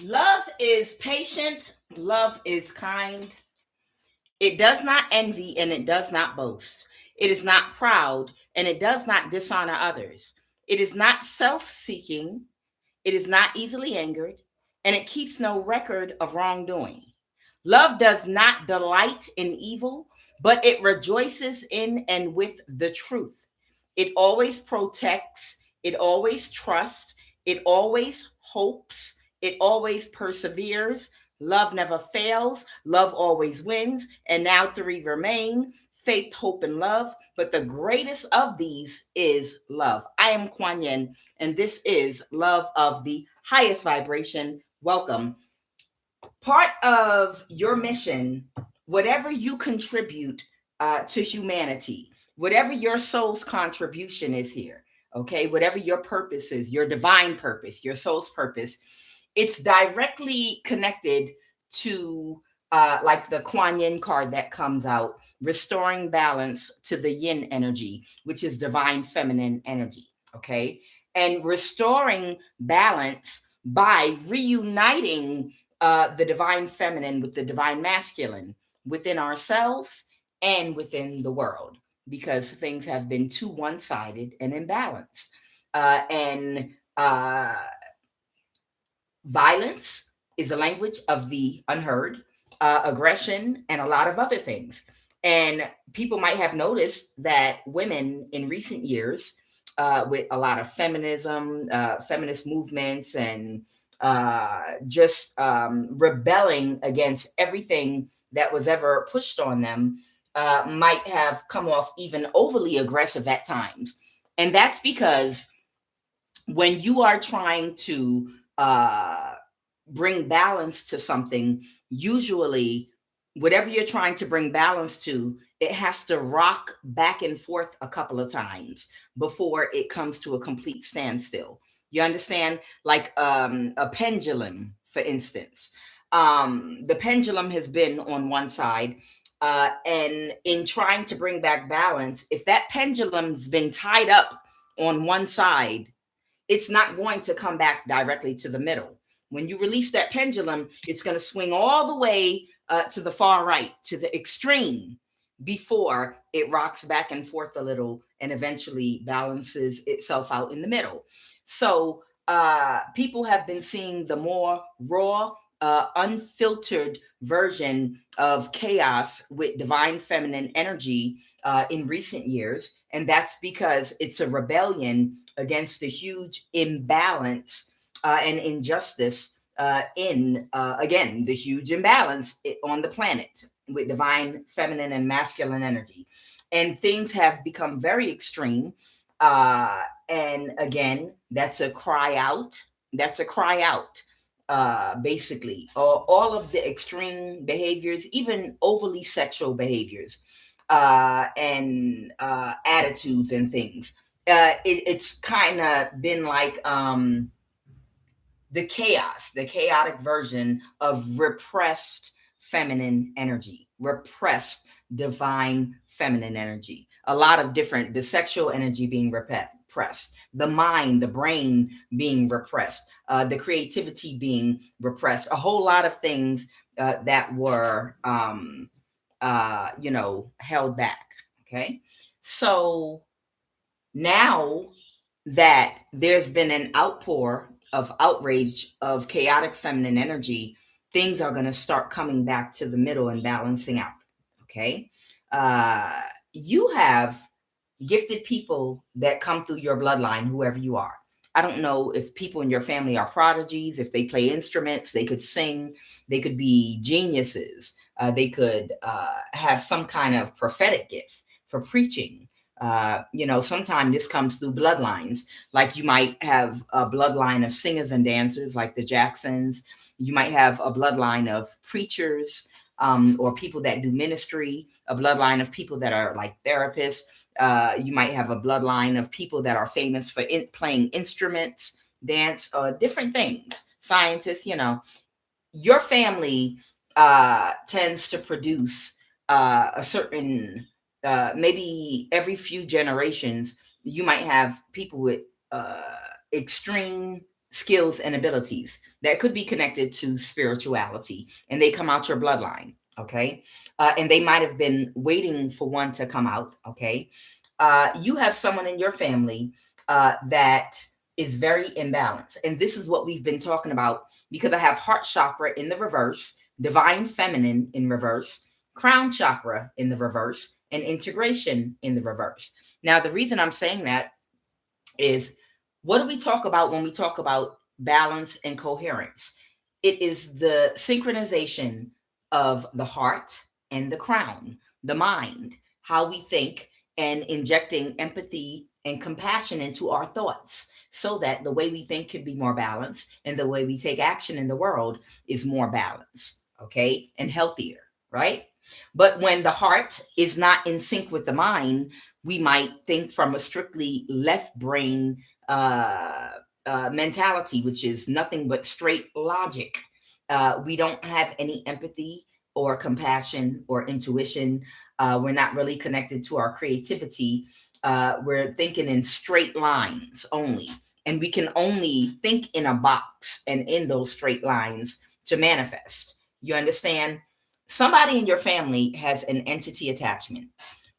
Love is patient. Love is kind. It does not envy and it does not boast. It is not proud and it does not dishonor others. It is not self seeking. It is not easily angered and it keeps no record of wrongdoing. Love does not delight in evil, but it rejoices in and with the truth. It always protects, it always trusts, it always hopes, it always perseveres. Love never fails, love always wins. And now three remain: faith, hope, and love. But the greatest of these is love. I am QUAN, and this is Love of the Highest Vibration. Welcome. Part of your mission, whatever you contribute to humanity, whatever your soul's contribution is here, okay, whatever your purpose is, your divine purpose, your soul's purpose, it's directly connected to like the Kuan Yin card that comes out, restoring balance to the yin energy, which is divine feminine energy, okay, and restoring balance by reuniting the divine feminine with the divine masculine within ourselves and within the world, because things have been too one-sided and imbalanced. And violence is a language of the unheard, aggression, and a lot of other things. And people might have noticed that women in recent years, with a lot of feminism, feminist movements, and just rebelling against everything that was ever pushed on them, might have come off even overly aggressive at times. And that's because when you are trying to bring balance to something, usually whatever you're trying to bring balance to, it has to rock back and forth a couple of times before it comes to a complete standstill. You understand? Like a pendulum, for instance. The pendulum has been on one side, and in trying to bring back balance, if that pendulum's been tied up on one side, it's not going to come back directly to the middle. When you release that pendulum, it's going to swing all the way to the far right, to the extreme, before it rocks back and forth a little and eventually balances itself out in the middle. So people have been seeing the more raw, unfiltered version of chaos with divine feminine energy in recent years. And that's because it's a rebellion against the huge imbalance and injustice again, the huge imbalance on the planet with divine feminine and masculine energy. And things have become very extreme. And again, that's a cry out. That's a cry out. Basically, all of the extreme behaviors, even overly sexual behaviors, and attitudes and things. It's kind of been like the chaotic version of repressed feminine energy, repressed divine feminine energy. A lot of different, the sexual energy being repressed, the mind, the brain being repressed, the creativity being repressed, a whole lot of things that were, held back. Okay. So now that there's been an outpour of outrage of chaotic feminine energy, things are going to start coming back to the middle and balancing out. Okay. You have gifted people that come through your bloodline, whoever you are. I don't know if people in your family are prodigies, if they play instruments, they could sing, they could be geniuses, they could have some kind of prophetic gift for preaching, Sometimes this comes through bloodlines. Like you might have a bloodline of singers and dancers, like the Jacksons. You might have a bloodline of preachers, or people that do ministry, a bloodline of people that are like therapists. You might have a bloodline of people that are famous for playing instruments, dance, different things, scientists. Your family tends to produce a certain, maybe every few generations, you might have people with extreme skills and abilities that could be connected to spirituality, and they come out your bloodline. Okay. And they might have been waiting for one to come out. Okay. You have someone in your family that is very imbalanced. And this is what we've been talking about, because I have heart chakra in the reverse, divine feminine in reverse, crown chakra in the reverse, and integration in the reverse. Now, the reason I'm saying that is, what do we talk about when we talk about balance and coherence? It is the synchronization of the heart and the crown, the mind, how we think, and injecting empathy and compassion into our thoughts so that the way we think can be more balanced and the way we take action in the world is more balanced, okay, and healthier, right? But when the heart is not in sync with the mind, we might think from a strictly left brain mentality, which is nothing but straight logic. We don't have any empathy or compassion or intuition. We're not really connected to our creativity. We're thinking in straight lines only. And we can only think in a box and in those straight lines to manifest. You understand? Somebody in your family has an entity attachment.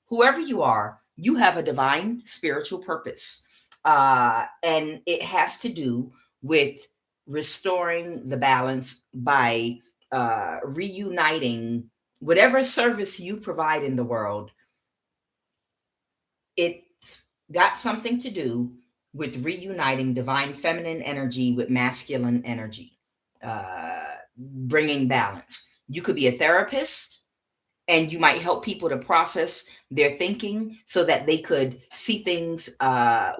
Whoever you are, you have a divine spiritual purpose. And it has to do with restoring the balance by reuniting whatever service you provide in the world. It's got something to do with reuniting divine feminine energy with masculine energy, bringing balance. You could be a therapist, and you might help people to process their thinking so that they could see things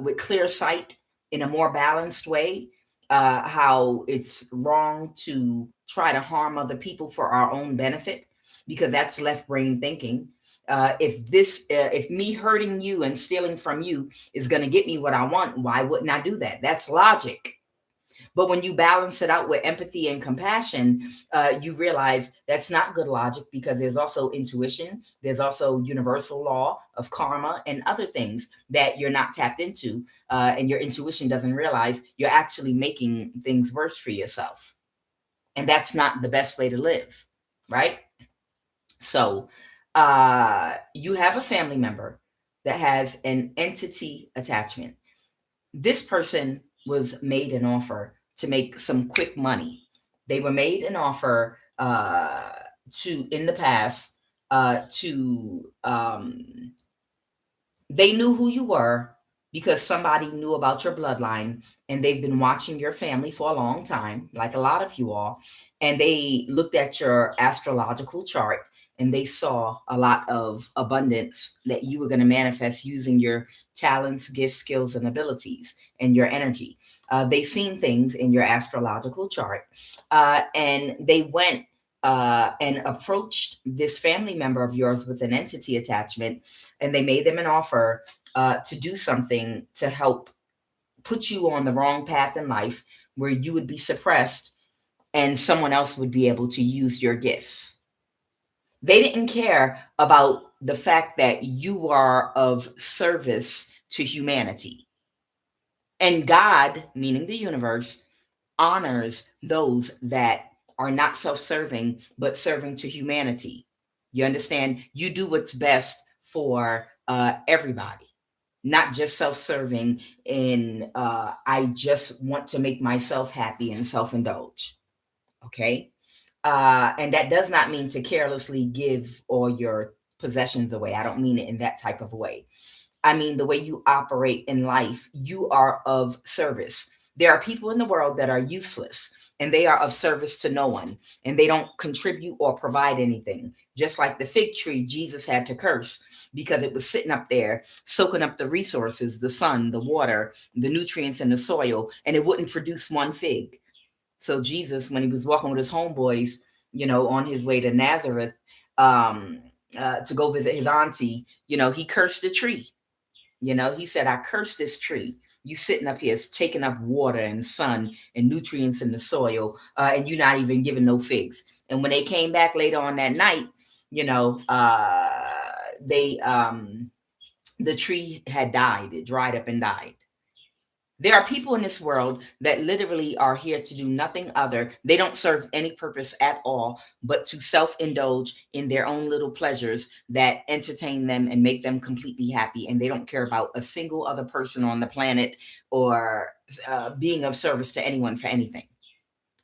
with clear sight in a more balanced way. How it's wrong to try to harm other people for our own benefit, because that's left brain thinking. If me hurting you and stealing from you is going to get me what I want, why wouldn't I do that? That's logic. But when you balance it out with empathy and compassion, you realize that's not good logic, because there's also intuition. There's also universal law of karma and other things that you're not tapped into. And your intuition doesn't realize you're actually making things worse for yourself. And that's not the best way to live, right? So you have a family member that has an entity attachment. This person was made an offer to make some quick money. They were made an offer to in the past to they knew who you were because somebody knew about your bloodline, and they've been watching your family for a long time, like a lot of you all, and they looked at your astrological chart, and they saw a lot of abundance that you were going to manifest using your talents, gifts, skills, and abilities and your energy. They seen things in your astrological chart, and they went and approached this family member of yours with an entity attachment, and they made them an offer to do something to help put you on the wrong path in life, where you would be suppressed and someone else would be able to use your gifts. They didn't care about the fact that you are of service to humanity. And God, meaning the universe, honors those that are not self-serving, but serving to humanity. You understand? You do what's best for everybody, not just self-serving in I just want to make myself happy and self-indulge. Okay? And that does not mean to carelessly give all your possessions away. I don't mean it in that type of way. I mean the way you operate in life, you are of service. There are people in the world that are useless, and they are of service to no one, and they don't contribute or provide anything. Just like the fig tree Jesus had to curse, because it was sitting up there soaking up the resources, the sun, the water, the nutrients in the soil, and it wouldn't produce one fig. So Jesus, when he was walking with his homeboys, on his way to Nazareth, um, to go visit his auntie, he cursed the tree. He said, I curse this tree. You sitting up here, it's taking up water and sun and nutrients in the soil, and you're not even giving no figs. And when they came back later on that night, they the tree had died. It dried up and died. There are people in this world that literally are here to do nothing other. They don't serve any purpose at all, but to self indulge in their own little pleasures that entertain them and make them completely happy. And they don't care about a single other person on the planet or being of service to anyone for anything.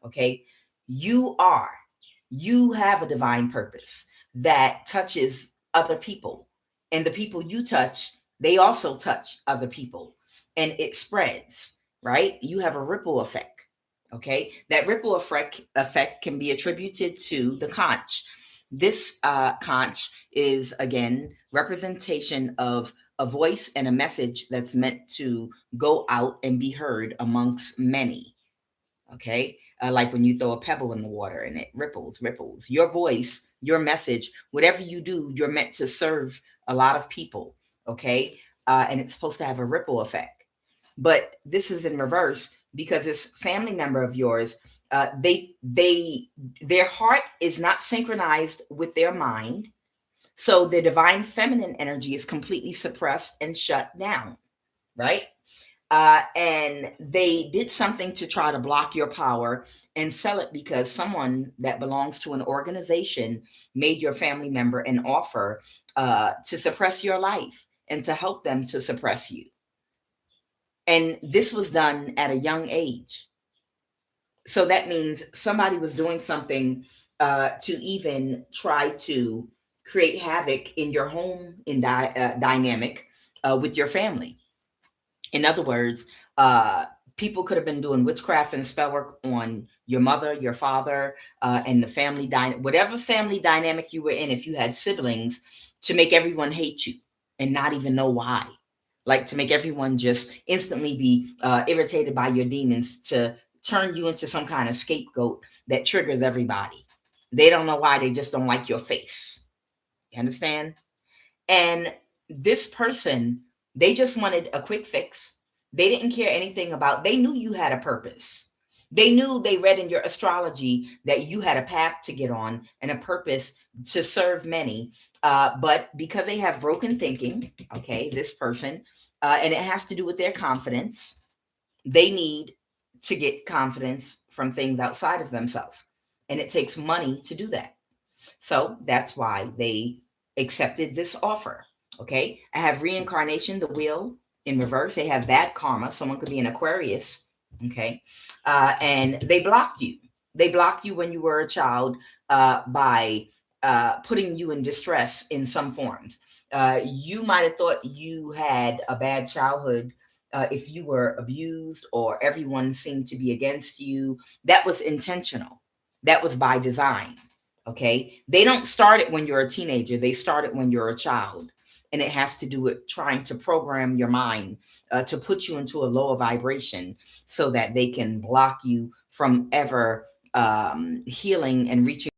Okay. You are, you have a divine purpose that touches other people. And the people you touch, they also touch other people, and it spreads, right? You have a ripple effect. Okay. That ripple effect can be attributed to the conch. This conch is, again, representation of a voice and a message that's meant to go out and be heard amongst many. Okay. Like when you throw a pebble in the water and it ripples. Your voice, your message, whatever you do, you're meant to serve a lot of people. Okay. And it's supposed to have a ripple effect. But this is in reverse because this family member of yours, their heart is not synchronized with their mind. So the divine feminine energy is completely suppressed and shut down, right? And they did something to try to block your power and sell it because someone that belongs to an organization made your family member an offer to suppress your life and to help them to suppress you. And this was done at a young age. So that means somebody was doing something to even try to create havoc in your home dynamic with your family. In other words, people could have been doing witchcraft and spell work on your mother, your father, and the family whatever family dynamic you were in, if you had siblings, to make everyone hate you and not even know why. Like to make everyone just instantly be irritated by your demons, to turn you into some kind of scapegoat that triggers everybody. They don't know why, they just don't like your face. You understand? And this person, they just wanted a quick fix. They didn't care anything about, they knew you had a purpose. They knew, they read in your astrology that you had a path to get on and a purpose to serve many. But because they have broken thinking, okay, this person, and it has to do with their confidence, they need to get confidence from things outside of themselves. And it takes money to do that. So that's why they accepted this offer. Okay. I have reincarnation, the wheel in reverse. They have bad karma. Someone could be an Aquarius. Okay. And they blocked you. They blocked you when you were a child by putting you in distress in some forms. You might have thought you had a bad childhood if you were abused or everyone seemed to be against you. That was intentional. That was by design. Okay. They don't start it when you're a teenager. They start it when you're a child. And it has to do with trying to program your mind to put you into a lower vibration so that they can block you from ever healing and reaching.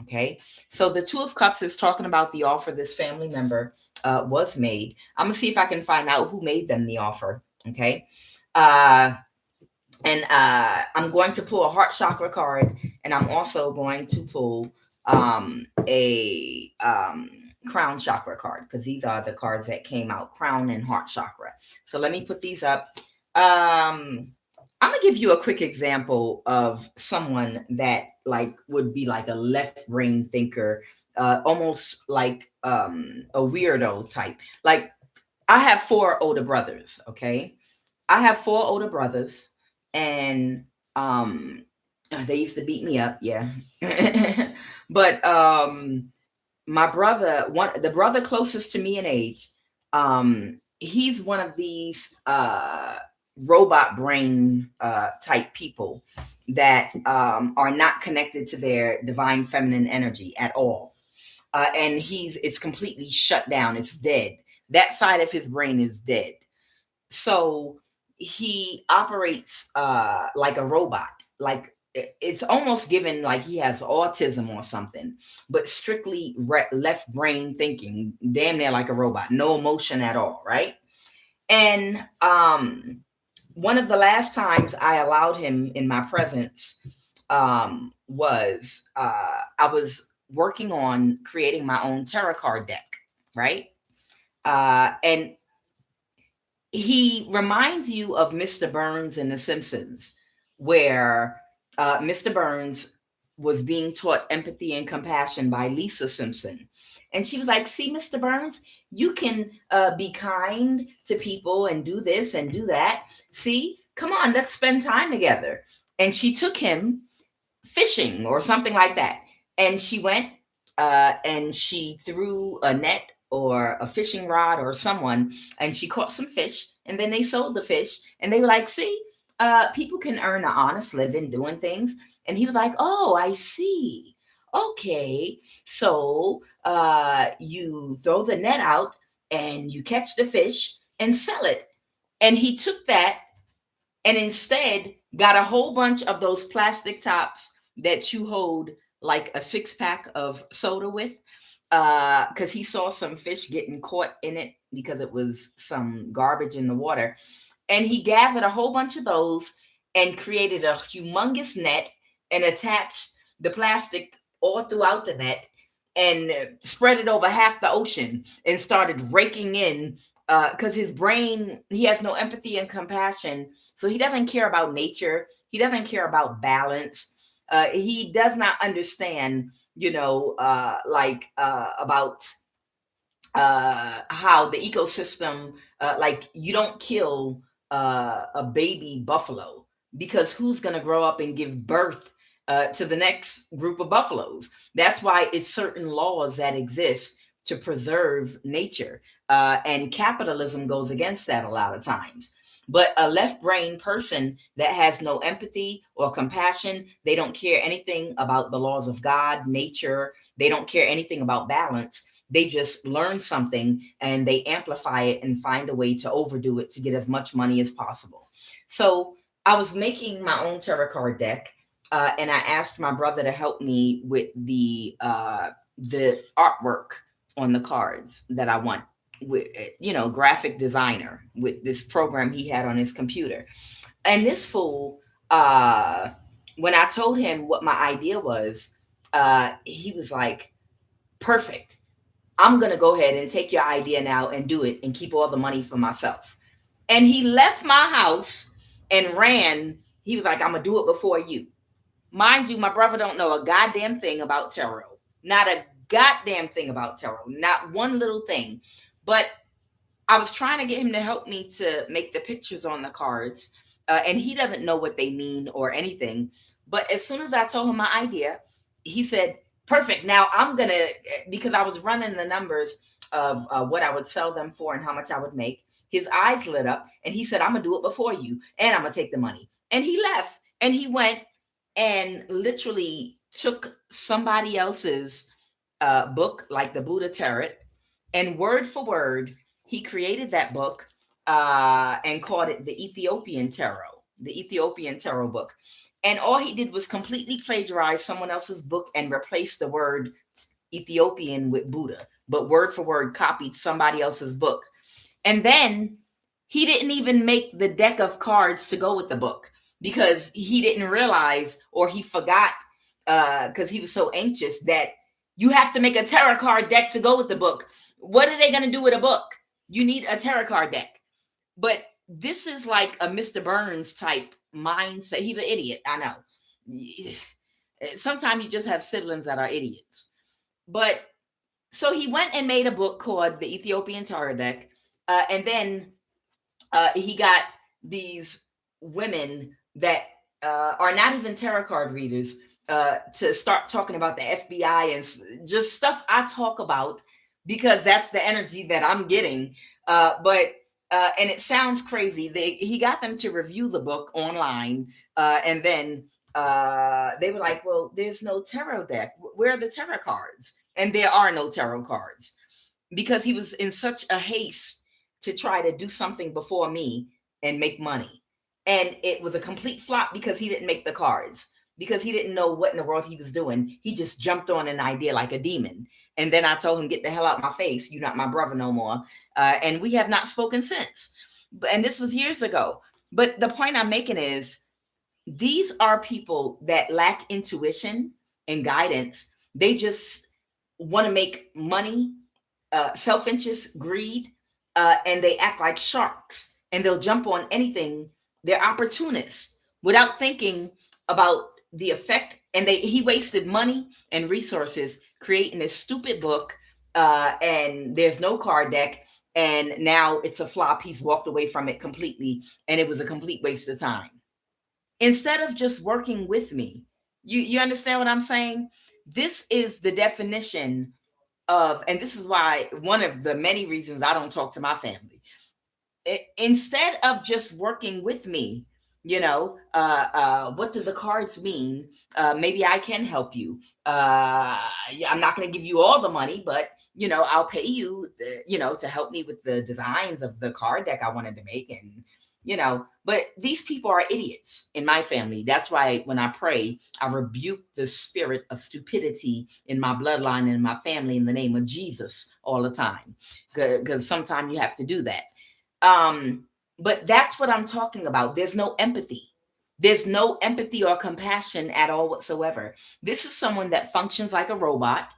Okay. So the Two of Cups is talking about the offer this family member was made. I'm going to see if I can find out who made them the offer. Okay. And I'm going to pull a heart chakra card, and I'm also going to pull a crown chakra card, because these are the cards that came out, crown and heart chakra. So let me put these up. I'm gonna give you a quick example of someone that like would be like a left brain thinker, almost like a weirdo type. Like I have 4 older brothers. Okay, I have 4 older brothers, and they used to beat me up, yeah. But my brother, the brother closest to me in age, he's one of these robot brain type people that are not connected to their divine feminine energy at all. and it's completely shut down. It's dead. That side of his brain is dead. So he operates like a robot. Like it's almost given like he has autism or something, but strictly left brain thinking, damn near like a robot, no emotion at all, right? And one of the last times I allowed him in my presence was I was working on creating my own tarot card deck, right? And he reminds you of Mr. Burns in The Simpsons, where Mr. Burns was being taught empathy and compassion by Lisa Simpson. And she was like, see, Mr. Burns, you can be kind to people and do this and do that. See, come on, let's spend time together. And she took him fishing or something like that. And she went and she threw a net or a fishing rod or someone, and she caught some fish. And then they sold the fish, and they were like, see, people can earn an honest living doing things. And he was like, oh, I see. Okay. So you throw the net out and you catch the fish and sell it. And he took that and instead got a whole bunch of those plastic tops that you hold like a 6-pack of soda with, because he saw some fish getting caught in it because it was some garbage in the water. And he gathered a whole bunch of those and created a humongous net and attached the plastic all throughout the net and spread it over half the ocean and started raking in, because his brain, he has no empathy and compassion. So he doesn't care about nature. He doesn't care about balance. He does not understand, about how the ecosystem, like you don't kill a baby buffalo, because who's going to grow up and give birth to the next group of buffaloes? That's why it's certain laws that exist to preserve nature. And capitalism goes against that a lot of times. But a left brain person that has no empathy or compassion, they don't care anything about the laws of God, nature, they don't care anything about balance. They just learn something and they amplify it and find a way to overdo it to get as much money as possible. So I was making my own tarot card deck, and I asked my brother to help me with the artwork on the cards that I want, with graphic designer with this program he had on his computer. And this fool, when I told him what my idea was, he was like, perfect. I'm going to go ahead and take your idea now and do it and keep all the money for myself. And he left my house and ran. He was like, I'm going to do it before you. Mind you, my brother don't know a goddamn thing about tarot. Not a goddamn thing about tarot. Not one little thing. But I was trying to get him to help me to make the pictures on the cards. And he doesn't know what they mean or anything. But as soon as I told him my idea, he said, perfect. Now I'm going to, because I was running the numbers of what I would sell them for and how much I would make. His eyes lit up and he said, I'm going to do it before you and I'm going to take the money. And he left and he went and literally took somebody else's book, like the Buddha Tarot, and word for word, he created that book and called it the Ethiopian Tarot book. And all he did was completely plagiarize someone else's book and replace the word Ethiopian with Buddha, but word for word copied somebody else's book. And then he didn't even make the deck of cards to go with the book because he didn't realize, or he forgot, because he was so anxious, that you have to make a tarot card deck to go with the book. What are they going to do with a book? You need a tarot card deck. But this is like a Mr. Burns type mindset. He's an idiot. I know. Sometimes you just have siblings that are idiots. But so he went and made a book called The Ethiopian Tarot Deck. And then he got these women that are not even tarot card readers to start talking about the FBI and just stuff I talk about, because that's the energy that I'm getting. And it sounds crazy. He got them to review the book online, and then they were like, well, there's no tarot deck. Where are the tarot cards? And there are no tarot cards because he was in such a haste to try to do something before me and make money. And it was a complete flop because he didn't make the cards, because he didn't know what in the world he was doing. He just jumped on an idea like a demon. And then I told him, get the hell out my face. You're not my brother no more. And we have not spoken since. And this was years ago. But the point I'm making is these are people that lack intuition and guidance. They just want to make money, self-interest, greed, and they act like sharks and they'll jump on anything. They're opportunists without thinking about the effect. And he wasted money and resources creating this stupid book, and there's no card deck, and now it's a flop. He's walked away from it completely, and it was a complete waste of time. Instead of just working with me, you understand what I'm saying? This is the definition of, and this is why one of the many reasons I don't talk to my family. Instead of just working with me, what do the cards mean? Maybe I can help you. Yeah, I'm not going to give you all the money, but I'll pay you to help me with the designs of the card deck I wanted to make. And but these people are idiots in my family. That's why when I pray, I rebuke the spirit of stupidity in my bloodline and in my family in the name of Jesus all the time. Because sometimes you have to do that. But that's what I'm talking about. There's no empathy. There's no empathy or compassion at all whatsoever. This is someone that functions like a robot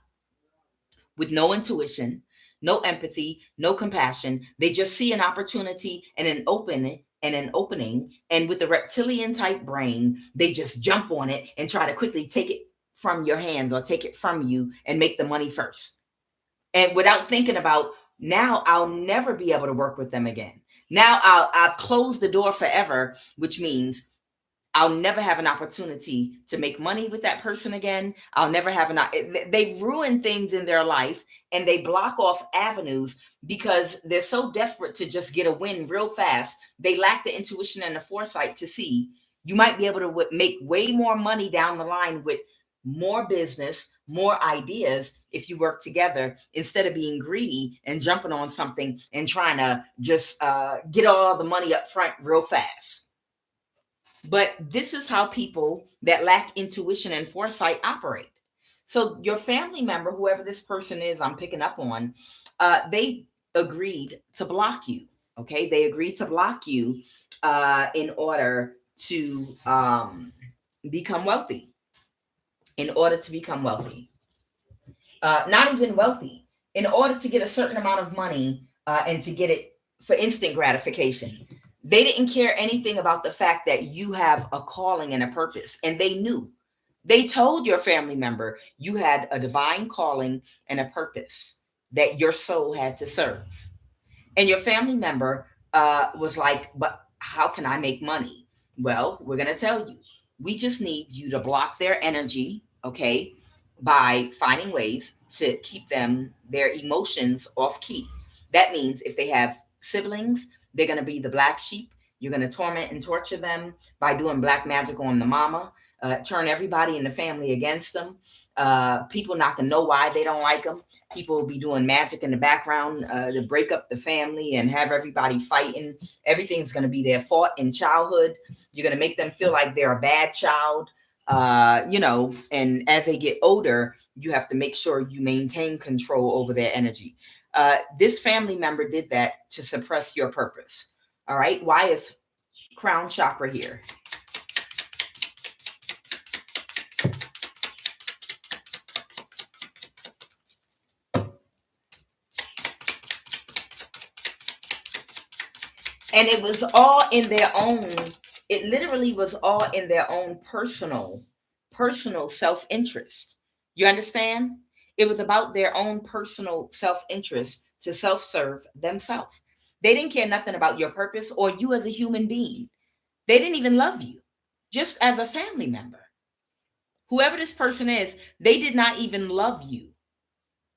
with no intuition, no empathy, no compassion. They just see an opportunity and an opening, and with the reptilian type brain, they just jump on it and try to quickly take it from your hands or take it from you and make the money first. And without thinking about, now I'll never be able to work with them again. Now I've closed the door forever, which means I'll never have an opportunity to make money with that person again. I'll never have they've ruined things in their life, and they block off avenues because they're so desperate to just get a win real fast. They lack the intuition and the foresight to see you might be able to make way more money down the line with more business, more ideas if you work together, instead of being greedy and jumping on something and trying to just get all the money up front real fast. But this is how people that lack intuition and foresight operate. So your family member, whoever this person is I'm picking up on, they agreed to block you. Okay, they agreed to block you in order to become wealthy. In order to become wealthy, not even wealthy, in order to get a certain amount of money, and to get it for instant gratification. They didn't care anything about the fact that you have a calling and a purpose. And they knew. They told your family member you had a divine calling and a purpose that your soul had to serve. And your family member was like, but how can I make money? Well, we're going to tell you. We just need you to block their energy, okay, by finding ways to keep their emotions off key. That means if they have siblings, they're going to be the black sheep. You're going to torment and torture them by doing black magic on the mama, turn everybody in the family against them. People not going to know why they don't like them. People will be doing magic in the background to break up the family and have everybody fighting. Everything's going to be their fault in childhood. You're going to make them feel like they're a bad child. And as they get older, you have to make sure you maintain control over their energy. This family member did that to suppress your purpose. All right. Why is crown chakra here? And it was all in their own, it literally was all in their own personal self-interest. You understand? It was about their own personal self-interest to self-serve themselves. They didn't care nothing about your purpose or you as a human being. They didn't even love you, just as a family member. Whoever this person is, they did not even love you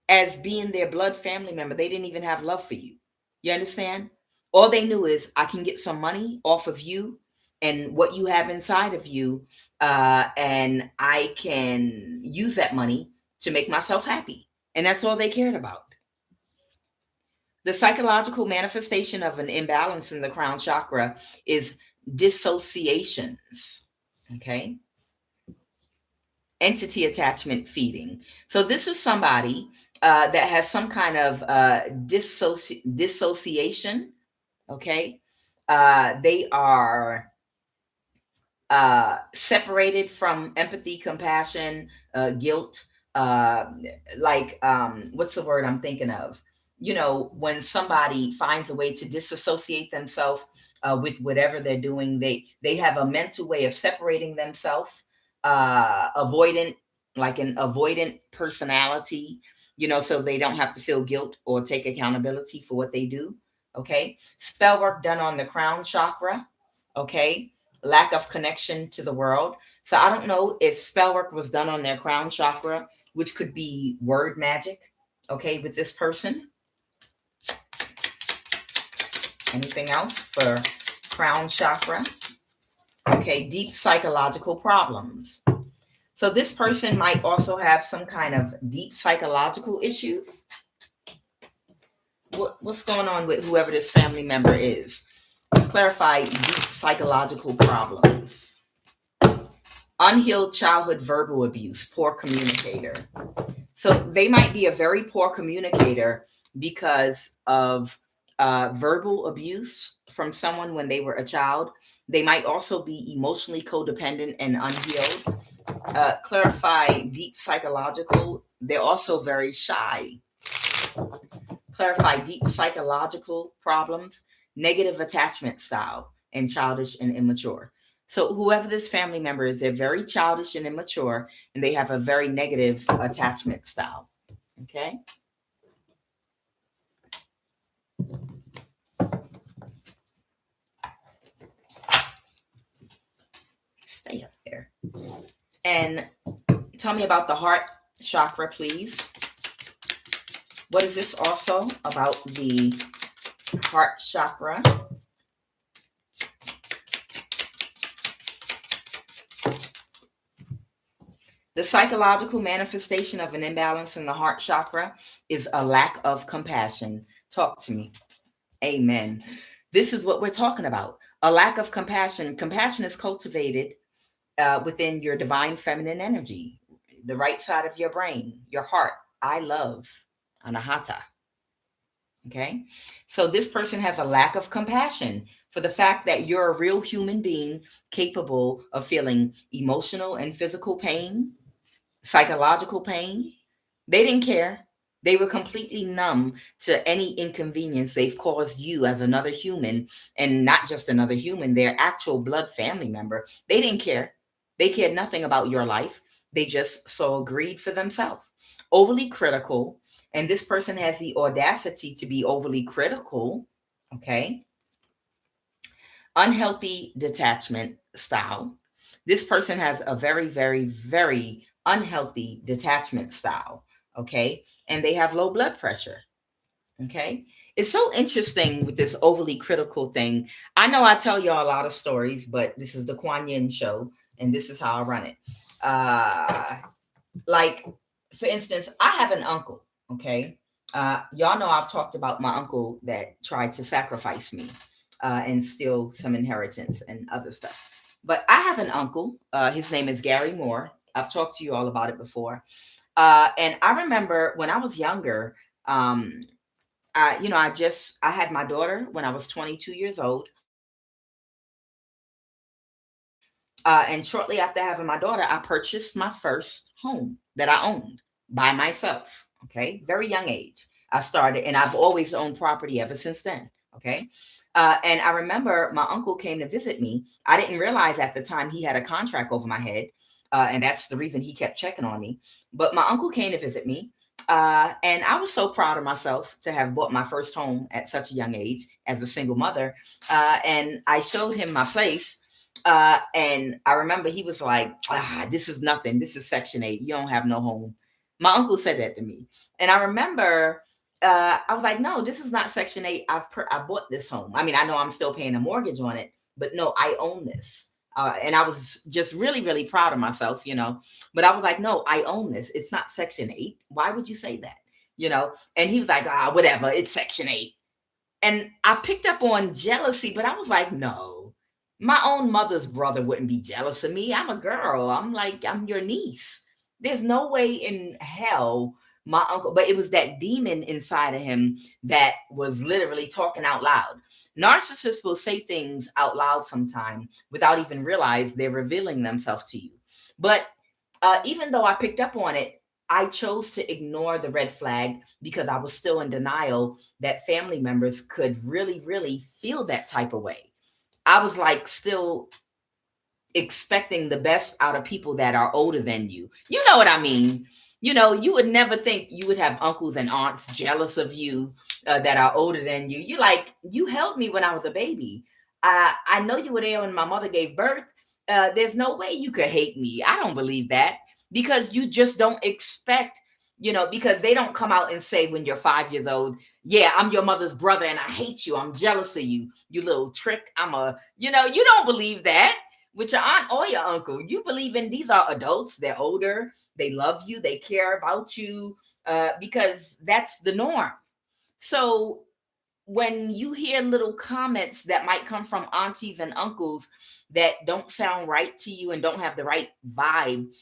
as being their blood family member. They didn't even have love for you. You understand? All they knew is, I can get some money off of you and what you have inside of you, and I can use that money to make myself happy. And that's all they cared about. The psychological manifestation of an imbalance in the crown chakra is dissociations. Okay. Entity attachment feeding. So this is somebody that has some kind of dissociation. Okay. They are separated from empathy, compassion, guilt, what's the word I'm thinking of? You know, when somebody finds a way to disassociate themselves with whatever they're doing, they have a mental way of separating themselves, avoidant, like an avoidant personality, you know, so they don't have to feel guilt or take accountability for what they do. Okay. Spell work done on the crown chakra. Okay. Lack of connection to the world. So I don't know if spell work was done on their crown chakra, which could be word magic, okay, with this person. Anything else for crown chakra? Okay, deep psychological problems. So this person might also have some kind of deep psychological issues. What's going on with whoever this family member is? Clarify deep psychological problems. Unhealed childhood verbal abuse, poor communicator. So they might be a very poor communicator because of verbal abuse from someone when they were a child. They might also be emotionally codependent and unhealed. Clarify deep psychological. They're also very shy. Clarify deep psychological problems, negative attachment style, and childish and immature. So whoever this family member is, they're very childish and immature, and they have a very negative attachment style. Okay. Stay up there. And tell me about the heart chakra, please. What is this also about the heart chakra? The psychological manifestation of an imbalance in the heart chakra is a lack of compassion. Talk to me. Amen. This is what we're talking about. A lack of compassion. Compassion is cultivated within your divine feminine energy, the right side of your brain, your heart. I love, anahata. Okay. So this person has a lack of compassion for the fact that you're a real human being capable of feeling emotional and physical pain, psychological pain. They didn't care. They were completely numb to any inconvenience they've caused you as another human, and not just another human, their actual blood family member. They didn't care. They cared nothing about your life. They just saw greed for themselves. Overly critical, and this person has the audacity to be overly critical. Okay. Unhealthy detachment style. This person has a very, very, very unhealthy detachment style. Okay. And they have low blood pressure. Okay. It's so interesting with this overly critical thing. I know I tell y'all a lot of stories, but this is the Kuan Yin show, and this is how I run it. Like, for instance, I have an uncle. Okay. Y'all know I've talked about my uncle that tried to sacrifice me and steal some inheritance and other stuff. But I have an uncle. His name is Gary Moore. I've talked to you all about it before. And I remember when I was younger, I had my daughter when I was 22 years old. And shortly after having my daughter, I purchased my first home that I owned by myself. Okay. Very young age. I started, and I've always owned property ever since then. Okay. And I remember my uncle came to visit me. I didn't realize at the time he had a contract over my head. And that's the reason he kept checking on me. But my uncle came to visit me. And I was so proud of myself to have bought my first home at such a young age as a single mother. And I showed him my place. And I remember he was like, this is nothing. This is Section 8. You don't have no home. My uncle said that to me. And I remember I was like, no, this is not Section 8. I bought this home. I mean, I know I'm still paying a mortgage on it, but no, I own this. And I was just really, really proud of myself, you know. But I was like, no, I own this. It's not Section 8. Why would you say that? And he was like, whatever, it's Section 8. And I picked up on jealousy, but I was like, no, my own mother's brother wouldn't be jealous of me. I'm a girl. I'm like, I'm your niece. There's no way in hell my uncle, but it was that demon inside of him that was literally talking out loud. Narcissists will say things out loud sometime without even realize they're revealing themselves to you. But even though I picked up on it, I chose to ignore the red flag because I was still in denial that family members could really, really feel that type of way. I was like still expecting the best out of people that are older than you. You know what I mean? You would never think you would have uncles and aunts jealous of you that are older than you. You like, you held me when I was a baby. I know you were there when my mother gave birth. There's no way you could hate me. I don't believe that because you just don't expect, because they don't come out and say when you're 5 years old, yeah, I'm your mother's brother and I hate you. I'm jealous of you. You little trick. You don't believe that with your aunt or your uncle. You believe in these are adults. They're older. They love you. They care about you because that's the norm. So when you hear little comments that might come from aunties and uncles that don't sound right to you and don't have the right vibe,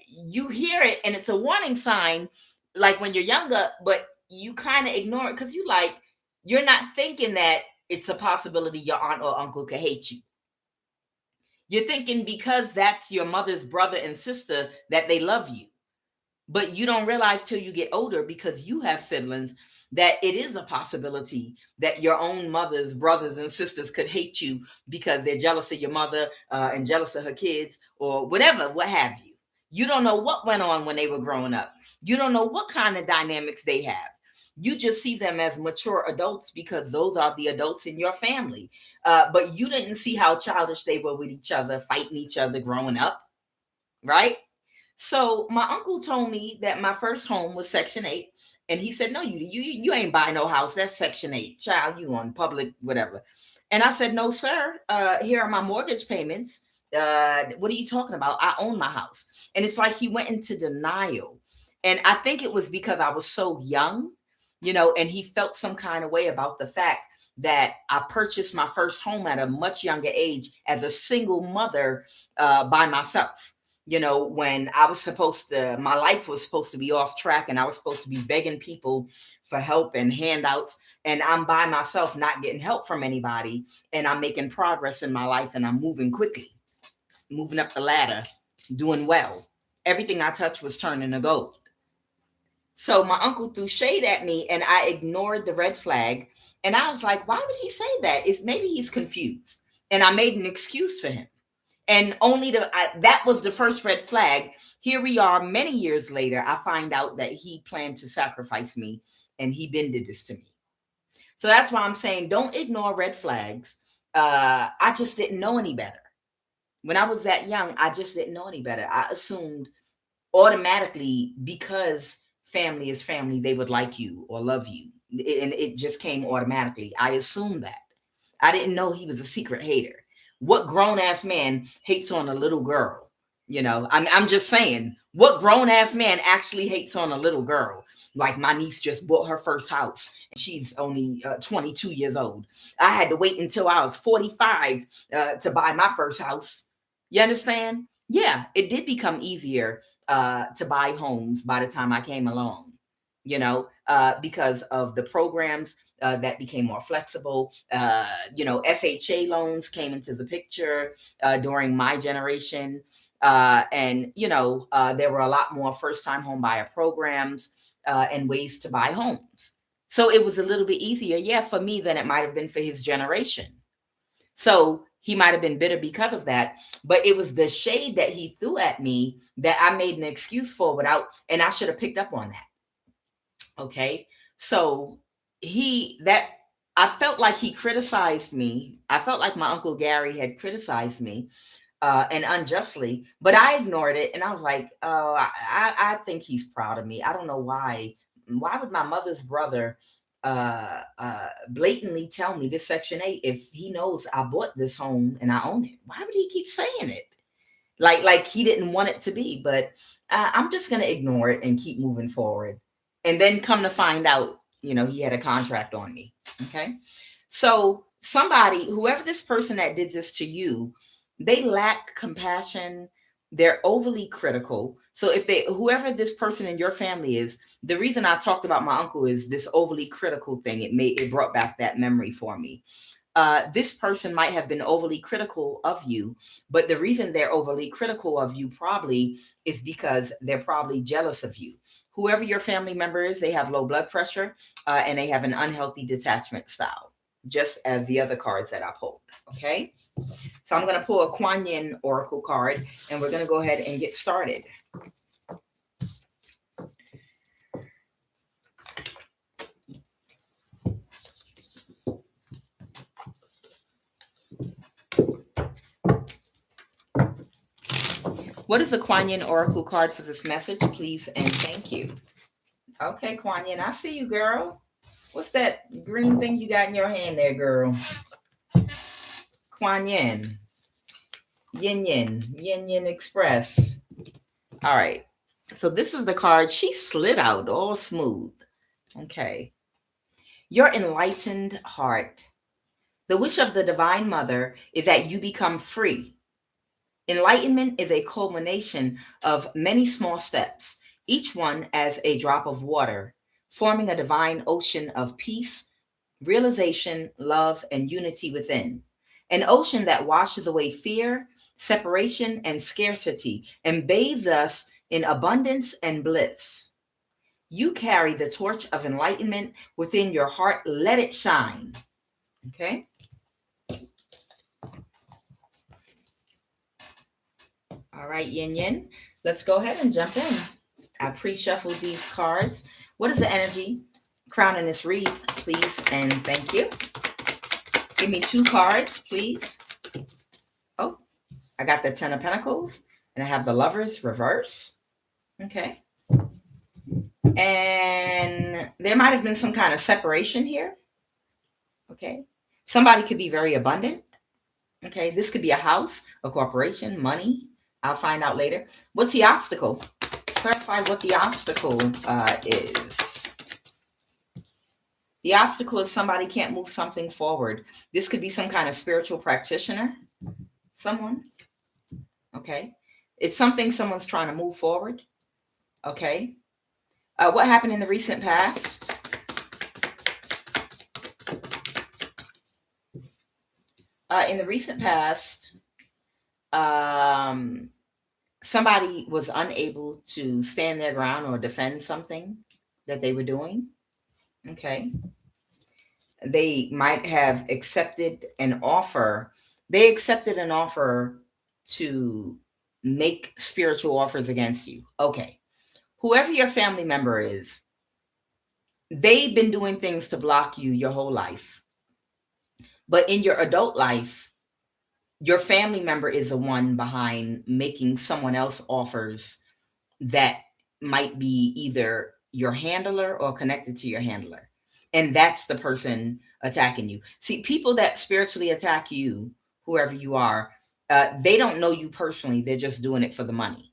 you hear it and it's a warning sign, like when you're younger, but you kind of ignore it because you're not thinking that it's a possibility your aunt or uncle could hate you. You're thinking because that's your mother's brother and sister that they love you. But you don't realize till you get older, because you have siblings, that it is a possibility that your own mother's brothers and sisters could hate you because they're jealous of your mother and jealous of her kids or whatever, what have you. You don't know what went on when they were growing up. You don't know what kind of dynamics they have. You just see them as mature adults because those are the adults in your family. But you didn't see how childish they were with each other, fighting each other growing up, right? So my uncle told me that my first home was Section 8. And he said, no, you ain't buy no house. That's Section 8. Child, you on public, whatever. And I said, no, sir. Here are my mortgage payments. What are you talking about? I own my house. And it's like he went into denial. And I think it was because I was so young, and he felt some kind of way about the fact that I purchased my first home at a much younger age as a single mother by myself. When my life was supposed to be off track and I was supposed to be begging people for help and handouts. And I'm by myself, not getting help from anybody. And I'm making progress in my life and I'm moving quickly, moving up the ladder, doing well. Everything I touched was turning to gold. So my uncle threw shade at me and I ignored the red flag. And I was like, why would he say that? Maybe he's confused. And I made an excuse for him. And that was the first red flag. Here we are many years later. I find out that he planned to sacrifice me and he been did this to me. So that's why I'm saying don't ignore red flags. I just didn't know any better. When I was that young, I just didn't know any better. I assumed automatically because family is family, they would like you or love you. And it just came automatically. I assumed that. I didn't know he was a secret hater. What grown ass man hates on a little girl? I'm just saying, what grown ass man actually hates on a little girl? Like my niece just bought her first house and she's only 22 years old. I had to wait until I was 45 to buy my first house. You understand? Yeah, it did become easier to buy homes by the time I came along, because of the programs that became more flexible. FHA loans came into the picture during my generation. And there were a lot more first-time home buyer programs and ways to buy homes. So it was a little bit easier, yeah, for me than it might have been for his generation. So he might have been bitter because of that, but it was the shade that he threw at me that I made an excuse for and I should have picked up on that. Okay. So I felt like he criticized me. I felt like my Uncle Gary had criticized me and unjustly, but I ignored it. And I was like, oh, I think he's proud of me. I don't know why. Why would my mother's brother blatantly tell me this Section 8 if he knows I bought this home and I own it? Why would he keep saying it? Like he didn't want it to be, but I'm just going to ignore it and keep moving forward. And then come to find out, he had a contract on me. Okay. So somebody, whoever this person that did this to you, they lack compassion. They're overly critical. So whoever this person in your family is, the reason I talked about my uncle is this overly critical thing. It brought back that memory for me. This person might have been overly critical of you, but the reason they're overly critical of you probably is because they're probably jealous of you. Whoever your family member is, they have low blood pressure, and they have an unhealthy detachment style, just as the other cards that I pulled. Okay, so I'm going to pull a Kuan Yin Oracle card, and we're going to go ahead and get started. What is the Kuan Yin Oracle card for this message, please and thank you? Okay, Kuan Yin, I see you, girl. What's that green thing you got in your hand there, girl? Kuan Yin. Yin Yin. Yin Yin Express. All right. So this is the card. She slid out all smooth. Okay. Your enlightened heart. The wish of the Divine Mother is that you become free. Enlightenment is a culmination of many small steps, each one as a drop of water, forming a divine ocean of peace, realization, love, and unity within. An ocean that washes away fear, separation, and scarcity, and bathes us in abundance and bliss. You carry the torch of enlightenment within your heart. Let it shine. Okay? All right, Yin Yin. Let's go ahead and jump in. I pre-shuffled these cards. What is the energy crowning this read, please, and thank you. Give me 2 cards, please. Oh, I got the 10 of Pentacles, and I have the Lovers reverse. Okay. And there might have been some kind of separation here. Okay. Somebody could be very abundant. Okay. This could be a house, a corporation, money. I'll find out later. What's the obstacle? Clarify what the obstacle is. The obstacle is somebody can't move something forward. This could be some kind of spiritual practitioner. Someone. Okay. It's something someone's trying to move forward. Okay. What happened in the recent past? In the recent past, somebody was unable to stand their ground or defend something that they were doing. Okay. They might have accepted an offer. They accepted an offer to make spiritual offers against you. Okay. Whoever your family member is, they've been doing things to block you your whole life. But in your adult life, your family member is the one behind making someone else offers that might be either your handler or connected to your handler. And that's the person attacking you. See, people that spiritually attack you, whoever you are, they don't know you personally. They're just doing it for the money.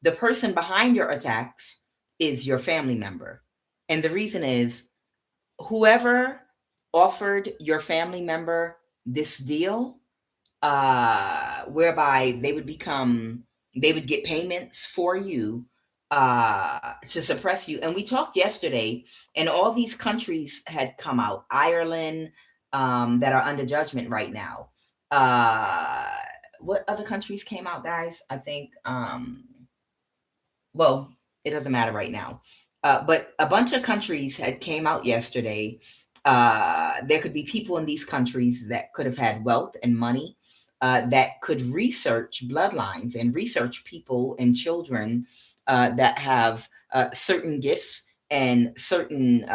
The person behind your attacks is your family member. And the reason is whoever offered your family member this deal, whereby they would get payments for you to suppress you. And we talked yesterday, and all these countries had come out, Ireland, that are under judgment right now. What other countries came out, guys? I think, well, it doesn't matter right now. But a bunch of countries had came out yesterday. There could be people in these countries that could have had wealth and money, that could research bloodlines and research people and children that have certain gifts and certain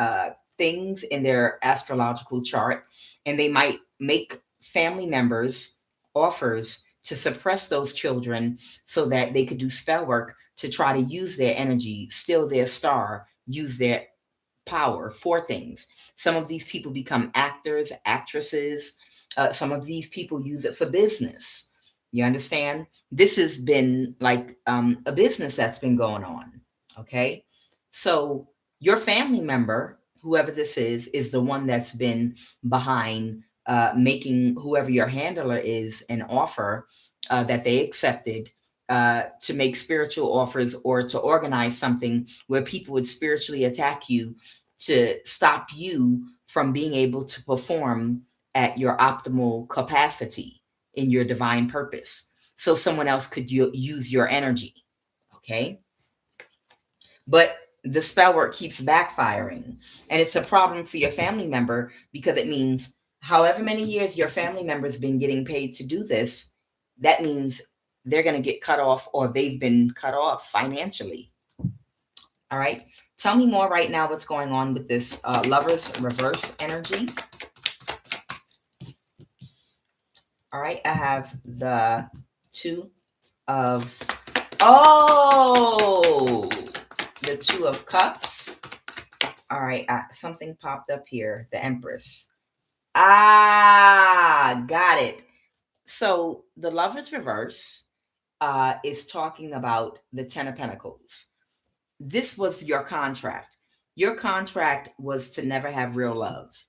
things in their astrological chart. And they might make family members offers to suppress those children so that they could do spell work to try to use their energy, steal their star, use their power for things. Some of these people become actors, actresses. Some of these people use it for business. You understand? This has been like a business that's been going on. Okay. So Your family member, whoever this is the one that's been behind making whoever your handler is an offer that they accepted to make spiritual offers or to organize something where people would spiritually attack you to stop you from being able to perform at your optimal capacity in your divine purpose. So someone else could use your energy. Okay. But the spell work keeps backfiring. And it's a problem for your family member because it means however many years your family member's been getting paid to do this, that means they're going to get cut off or they've been cut off financially. All right. Tell me more right now what's going on with this lover's reverse energy. All right. I have the two of, oh, the Two of Cups. All right, something popped up here. The Empress. Ah, got it. So the Lover's Reverse is talking about the Ten of Pentacles. This was your contract. Your contract was to never have real love.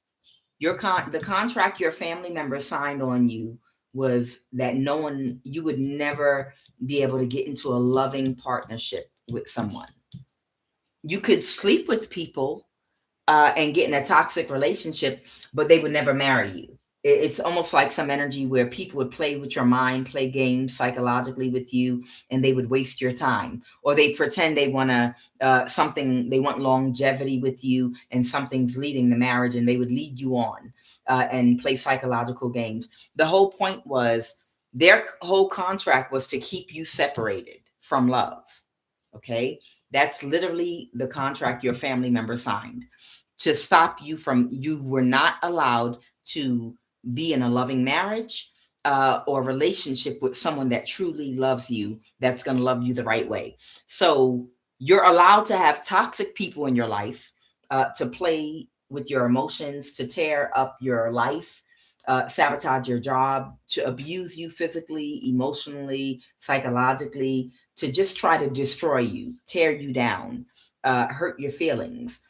The contract your family member signed on you was that you would never be able to get into a loving partnership with someone. You could sleep with people and get in a toxic relationship, but they would never marry you. It's almost like some energy where people would play with your mind, play games psychologically with you, and they would waste your time. Or they pretend they want they want longevity with you, and something's leading the marriage, and they would lead you on and play psychological games. The whole point was their whole contract was to keep you separated from love. Okay. That's literally the contract your family member signed to stop you from, you were not allowed to be in a loving marriage or relationship with someone that truly loves you, that's going to love you the right way. So you're allowed to have toxic people in your life to play with your emotions, to tear up your life, sabotage your job, to abuse you physically, emotionally, psychologically, to just try to destroy you, tear you down, hurt your feelings,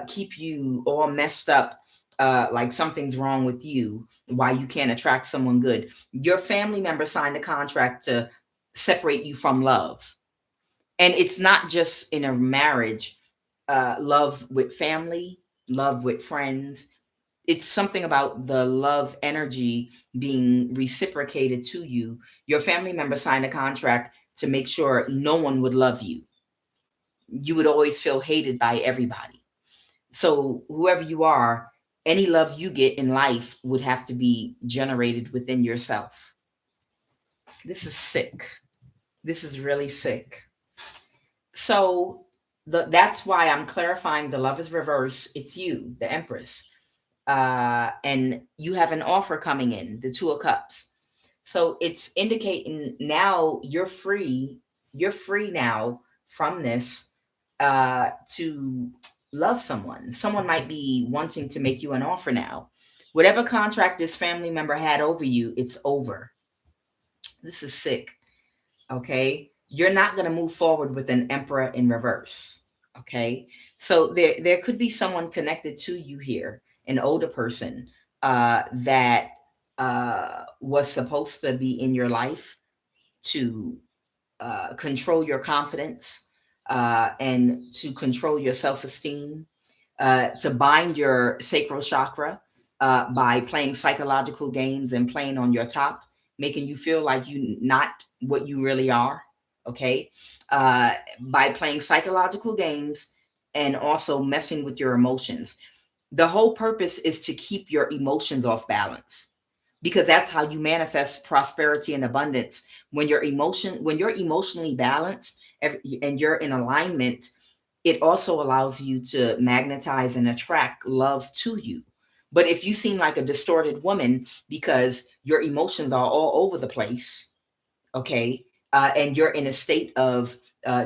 keep you all messed up, like something's wrong with you, why you can't attract someone good. Your family member signed a contract to separate you from love. And it's not just in a marriage, love with family, love with friends. It's something about the love energy being reciprocated to you. Your family member signed a contract to make sure no one would love you. You would always feel hated by everybody. So whoever you are, any love you get in life would have to be generated within yourself. This is sick. This is really sick. So that's why I'm clarifying the love is reverse. It's you, the Empress. And you have an offer coming in, the Two of Cups. So it's indicating now you're free. You're free now from this to love someone. Someone might be wanting to make you an offer now. Whatever contract this family member had over you, it's over. This is sick. Okay. You're not going to move forward with an Emperor in reverse. Okay. So there could be someone connected to you here, an older person that was supposed to be in your life to control your confidence and to control your self-esteem, to bind your sacral chakra by playing psychological games and playing on your top, making you feel like you not what you really are. Okay. By playing psychological games and also messing with your emotions. The whole purpose is to keep your emotions off balance, because that's how you manifest prosperity and abundance. When you're emotionally balanced and you're in alignment, it also allows you to magnetize and attract love to you. But if you seem like a distorted woman because your emotions are all over the place, okay, and you're in a state of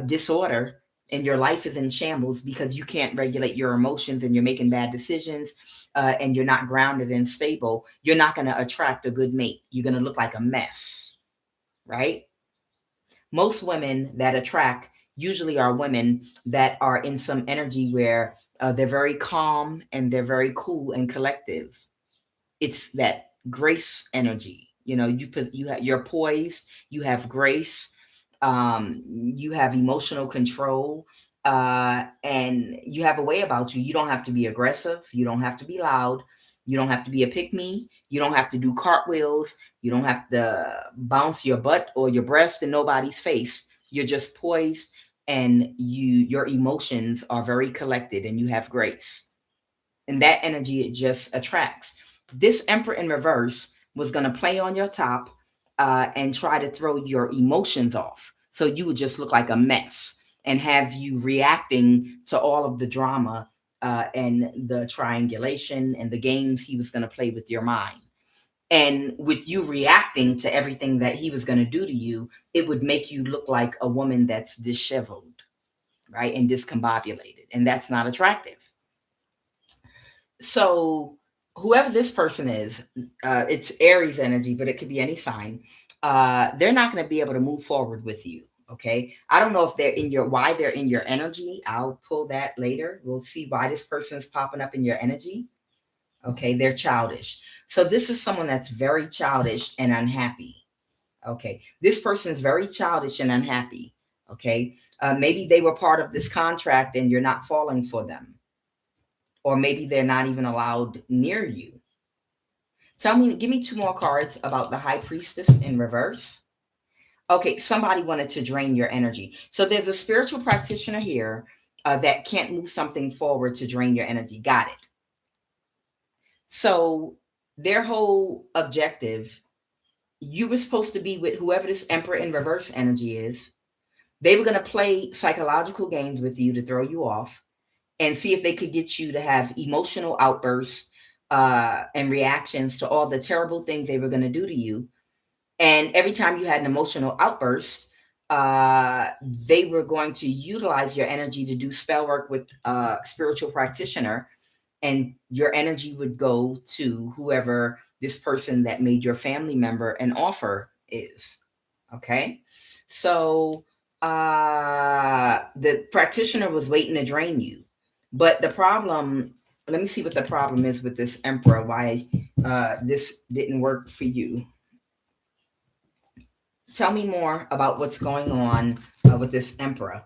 disorder and your life is in shambles because you can't regulate your emotions and you're making bad decisions and you're not grounded and stable, you're not going to attract a good mate. You're going to look like a mess, right? Most women that attract usually are women that are in some energy where they're very calm and they're very cool and collective. It's that grace energy. You know, you're poised, you have grace, you have emotional control, and you have a way about you. You don't have to be aggressive, you don't have to be loud, you don't have to be a pick me, you don't have to do cartwheels, you don't have to bounce your butt or your breast in nobody's face. You're just poised, and your emotions are very collected, and you have grace, and that energy it just attracts. This Emperor in reverse was going to play on your top, and try to throw your emotions off. So you would just look like a mess and have you reacting to all of the drama, and the triangulation and the games he was going to play with your mind. And with you reacting to everything that he was going to do to you, it would make you look like a woman that's disheveled, right? And discombobulated. And that's not attractive. So whoever this person is, it's Aries energy, but it could be any sign. They're not going to be able to move forward with you. Okay. I don't know if they're in your, why they're in your energy. I'll pull that later. We'll see why this person is popping up in your energy. Okay. They're childish. So this is someone that's very childish and unhappy. Okay. This person is very childish and unhappy. Okay. Maybe they were part of this contract and you're not falling for them, or maybe they're not even allowed near you. Tell me, give me two more cards about the High Priestess in reverse. Okay, somebody wanted to drain your energy. So there's a spiritual practitioner here, that can't move something forward to drain your energy. Got it. So their whole objective, you were supposed to be with whoever this Emperor in reverse energy is. They were going to play psychological games with you to throw you off and see if they could get you to have emotional outbursts, and reactions to all the terrible things they were going to do to you. And every time you had an emotional outburst, they were going to utilize your energy to do spell work with a spiritual practitioner, and your energy would go to whoever this person that made your family member an offer is. Okay. So the practitioner was waiting to drain you. But the problem, let me see what the problem is with this Emperor, why this didn't work for you. Tell me more about what's going on with this Emperor.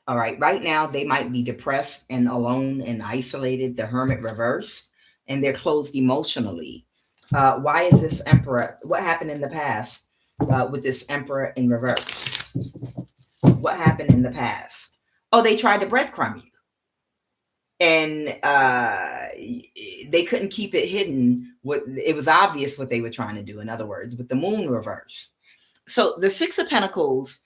All right, right now they might be depressed and alone and isolated, the Hermit reverse, and they're closed emotionally. Why is this Emperor? What happened in the past with this Emperor in reverse? What happened in the past? Oh, they tried to breadcrumb you, and they couldn't keep it hidden. What it was obvious what they were trying to do. In other words, with the Moon reverse. So the Six of Pentacles.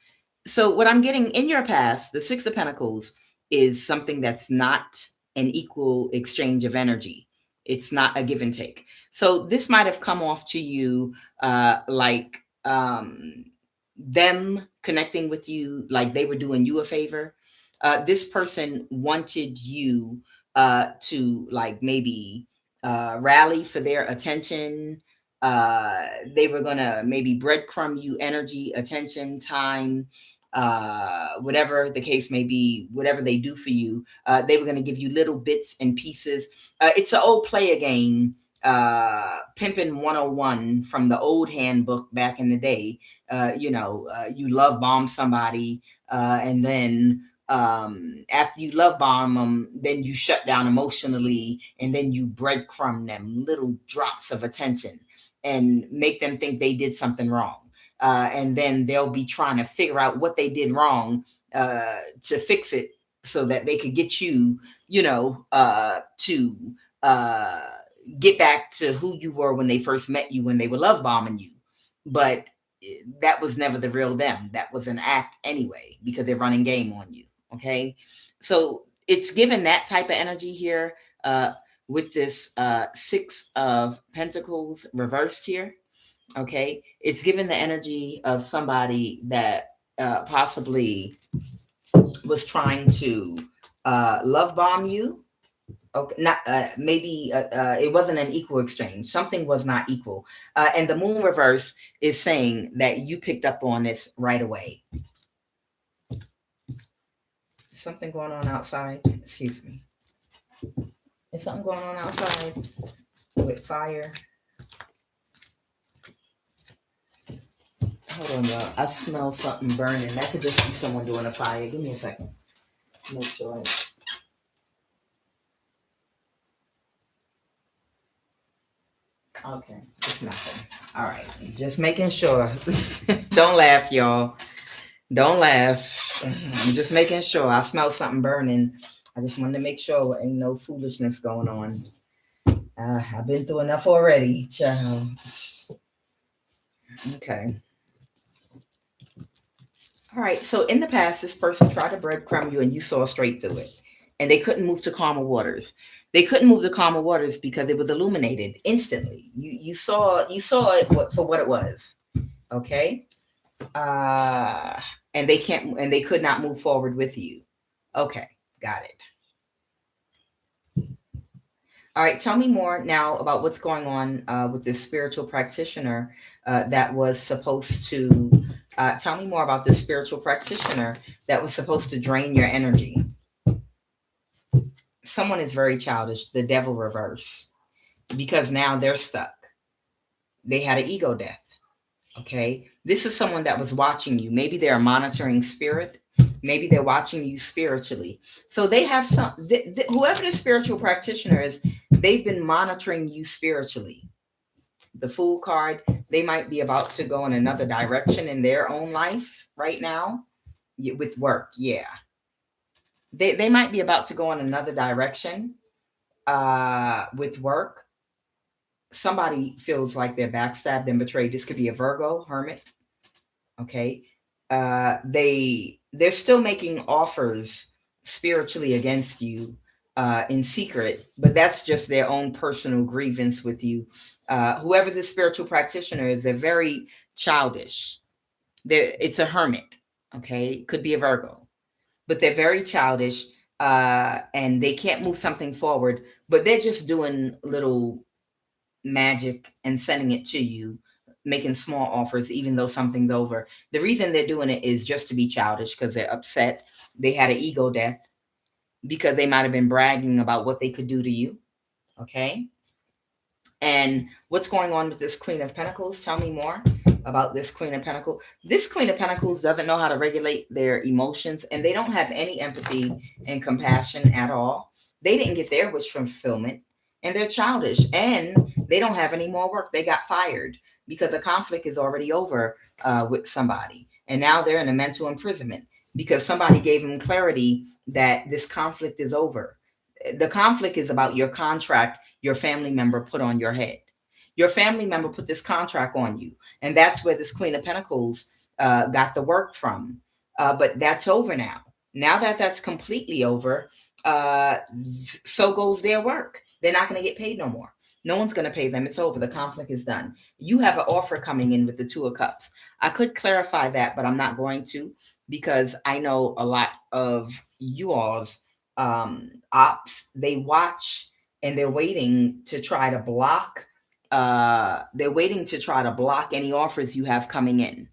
So what I'm getting in your past, the Six of Pentacles is something that's not an equal exchange of energy. It's not a give and take. So this might have come off to you like them connecting with you, like they were doing you a favor. This person wanted you to like maybe rally for their attention. uh they were gonna maybe breadcrumb you energy, attention, time, whatever the case may be, whatever they do for you. They were gonna give you little bits and pieces. It's an old player game, Pimpin' 101 from the old handbook back in the day. You love bomb somebody, and then after you love bomb them, then you shut down emotionally, and then you breadcrumb them little drops of attention and make them think they did something wrong. And then they'll be trying to figure out what they did wrong, to fix it so that they could get you, to uh, get back to who you were when they first met you, when they were love bombing you. But that was never the real them. That was an act anyway, because they're running game on you. Okay. So it's given that type of energy here, with this Six of Pentacles reversed here. Okay. It's given the energy of somebody that possibly was trying to love bomb you. Okay, not maybe it wasn't an equal exchange. Something was not equal, and the Moon reverse is saying that you picked up on this right away. Something going on outside. Excuse me. Is something going on outside with fire? Hold on, y'all. I smell something burning. That could just be someone doing a fire. Give me a second. Make sure. Okay, it's nothing. All right, just making sure. Don't laugh, y'all. Don't laugh. I'm just making sure. I smell something burning. I just wanted to make sure ain't no foolishness going on. I've been through enough already, child. Okay. All right. So in the past, this person tried to breadcrumb you, and you saw straight through it, and they couldn't move to calmer waters. They couldn't move to calmer waters because it was illuminated instantly. You saw it for what it was. Okay. Uh, and they could not move forward with you. Okay, got it. All right, tell me more now about what's going on with this spiritual practitioner that was supposed to. Tell me more about this spiritual practitioner that was supposed to drain your energy. Someone is very childish, the devil reverse, because now they're stuck. They had an ego death. Okay, this is someone that was watching you. Maybe they're a monitoring spirit. Maybe they're watching you spiritually. So they have whoever the spiritual practitioner is, they've been monitoring you spiritually. The Fool card, they might be about to go in another direction in their own life right now with work. Yeah. They might be about to go in another direction with work. Somebody feels like they're backstabbed and betrayed. This could be a Virgo, hermit. Okay. They're still making offers spiritually against you in secret, but that's just their own personal grievance with you. Whoever the spiritual practitioner is, they're very childish. It's a hermit. Okay, could be a Virgo, but they're very childish, and they can't move something forward, but they're just doing little magic and sending it to you, making small offers, even though something's over. The reason they're doing it is just to be childish because they're upset. They had an ego death because they might have been bragging about what they could do to you. Okay. And what's going on with this Queen of Pentacles? Tell me more about this Queen of Pentacles. This Queen of Pentacles doesn't know how to regulate their emotions, and they don't have any empathy and compassion at all. They didn't get their wish fulfillment, and they're childish, and they don't have any more work. They got fired because the conflict is already over with somebody, and now they're in a mental imprisonment because somebody gave them clarity that this conflict is over. The conflict is about your contract your family member put on your head. Your family member put this contract on you, and that's where this Queen of Pentacles got the work from. But that's over now. Now that that's completely over, so goes their work. They're not going to get paid no more. No one's going to pay them. It's over. The conflict is done. You have an offer coming in with the Two of Cups. I could clarify that, but I'm not going to because I know a lot of you all's ops. They watch and they're waiting to try to block. They're waiting to try to block any offers you have coming in.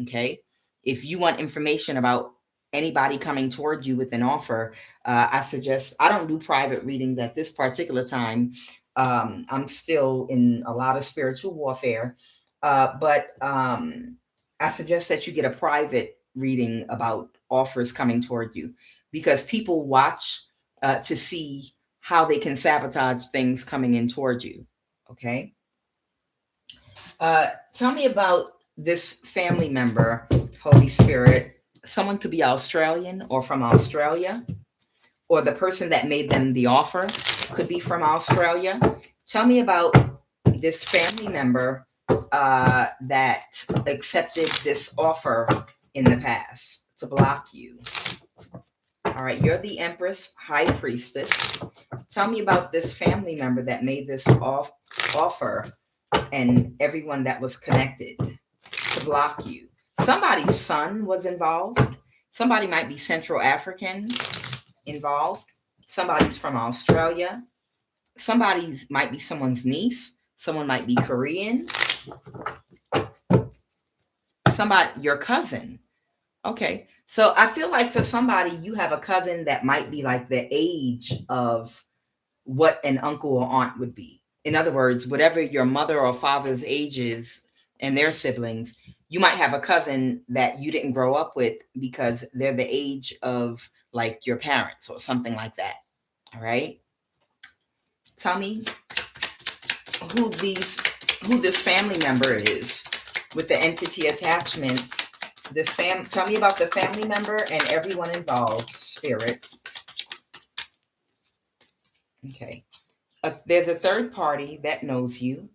Okay, if you want information about anybody coming toward you with an offer, I suggest I don't do private readings at this particular time. I'm still in a lot of spiritual warfare, but I suggest that you get a private reading about offers coming toward you because people watch to see how they can sabotage things coming in toward you. Okay. Tell me about this family member, Holy Spirit. Someone could be Australian or from Australia, or the person that made them the offer could be from Australia. Tell me about this family member that accepted this offer in the past to block you. All right, you're the Empress High Priestess. Tell me about this family member that made this offer and everyone that was connected to block you. Somebody's son was involved. Somebody might be Central African involved. Somebody's from Australia. Somebody might be someone's niece. Someone might be Korean. Somebody, your cousin. Okay. So I feel like for somebody, you have a cousin that might be like the age of what an uncle or aunt would be. In other words, whatever your mother or father's age is and their siblings, you might have a cousin that you didn't grow up with because they're the age of like your parents or something like that. All right. Tell me who these who this family member is with the entity attachment. Tell me about the family member and everyone involved, spirit. Okay. There's a third party that knows you,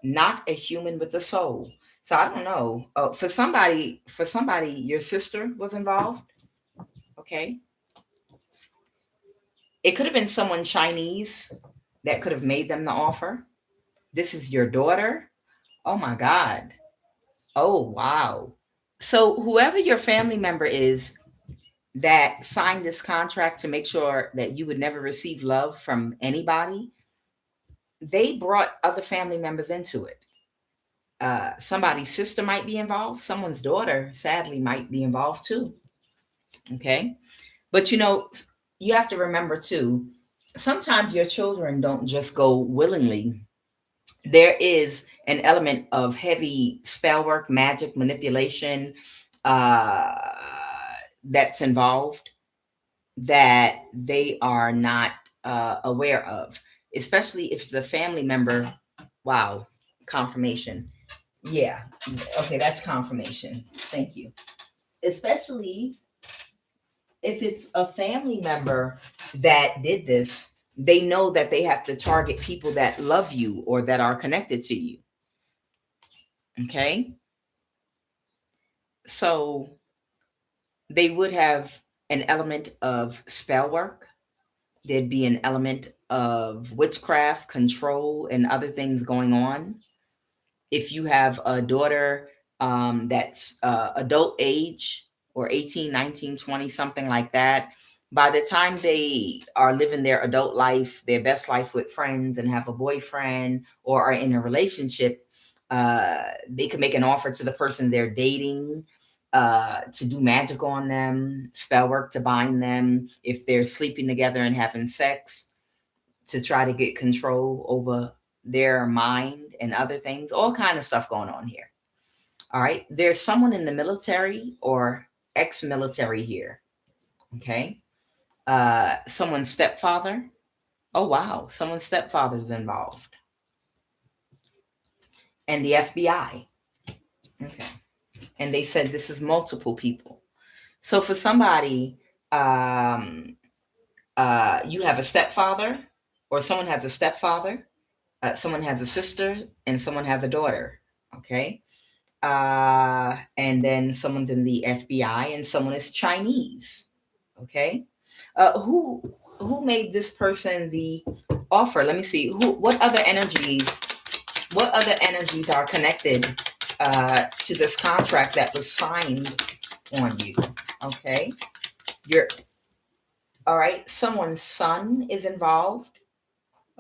not a human with a soul. So I don't know. For somebody, your sister was involved. Okay. It could have been someone Chinese that could have made them the offer. This is your daughter. Oh my God. Oh wow. So whoever your family member is that signed this contract to make sure that you would never receive love from anybody, they brought other family members into it. Somebody's sister might be involved. Someone's daughter, sadly, might be involved too. Okay. But you have to remember too, sometimes your children don't just go willingly. There is an element of heavy spell work, magic, manipulation uh, that's involved that they are not aware of, especially if it's a family member. Wow, confirmation. Yeah. Okay, that's confirmation. Thank you. Especially if it's a family member that did this, they know that they have to target people that love you or that are connected to you. Okay? So they would have an element of spell work. There'd be an element of witchcraft, control, and other things going on. If you have a daughter that's adult age or 18, 19, 20, something like that, by the time they are living their adult life, their best life with friends and have a boyfriend or are in a relationship, they could make an offer to the person they're dating to do magic on them, spell work to bind them if they're sleeping together and having sex to try to get control over their mind and other things, all kind of stuff going on here. All right. There's someone in the military or ex-military here. Okay. Someone's stepfather. Oh wow. Someone's stepfather's involved. And the FBI. Okay. And they said this is multiple people. So for somebody, you have a stepfather, or someone has a stepfather, someone has a sister, and someone has a daughter. Okay. And then someone's in the FBI, and someone is Chinese. Okay. Who made this person the offer? Let me see. What other energies? What other energies are connected to this contract that was signed on you? Okay. You're all right. Someone's son is involved.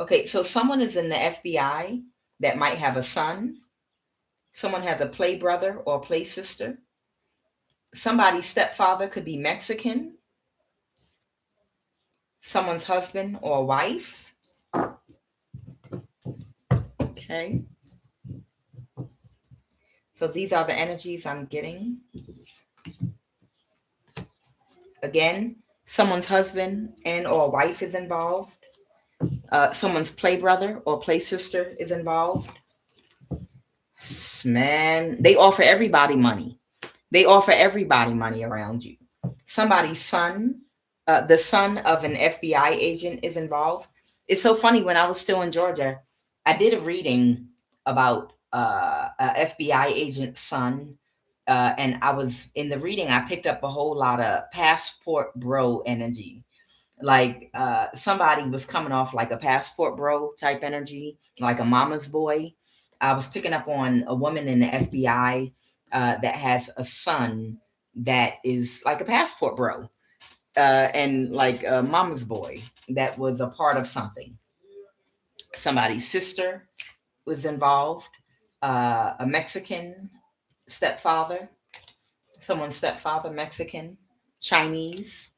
Okay, so someone is in the FBI that might have a son. Someone has a play brother or play sister. Somebody's stepfather could be Mexican. Someone's husband or wife. Okay. So these are the energies I'm getting. Again, someone's husband and or wife is involved. Someone's play brother or play sister is involved. Man, they offer everybody money. They offer everybody money around you. Somebody's son, the son of an FBI agent is involved. It's so funny. When I was still in Georgia, I did a reading about a FBI agent's son. And I was in the reading, I picked up a whole lot of passport bro energy. Like somebody was coming off like a passport bro type energy, like a mama's boy. I was picking up on a woman in the FBI that has a son that is like a passport bro, and like a mama's boy that was a part of something. Somebody's sister was involved, a Mexican stepfather. Someone's stepfather, Mexican, Chinese,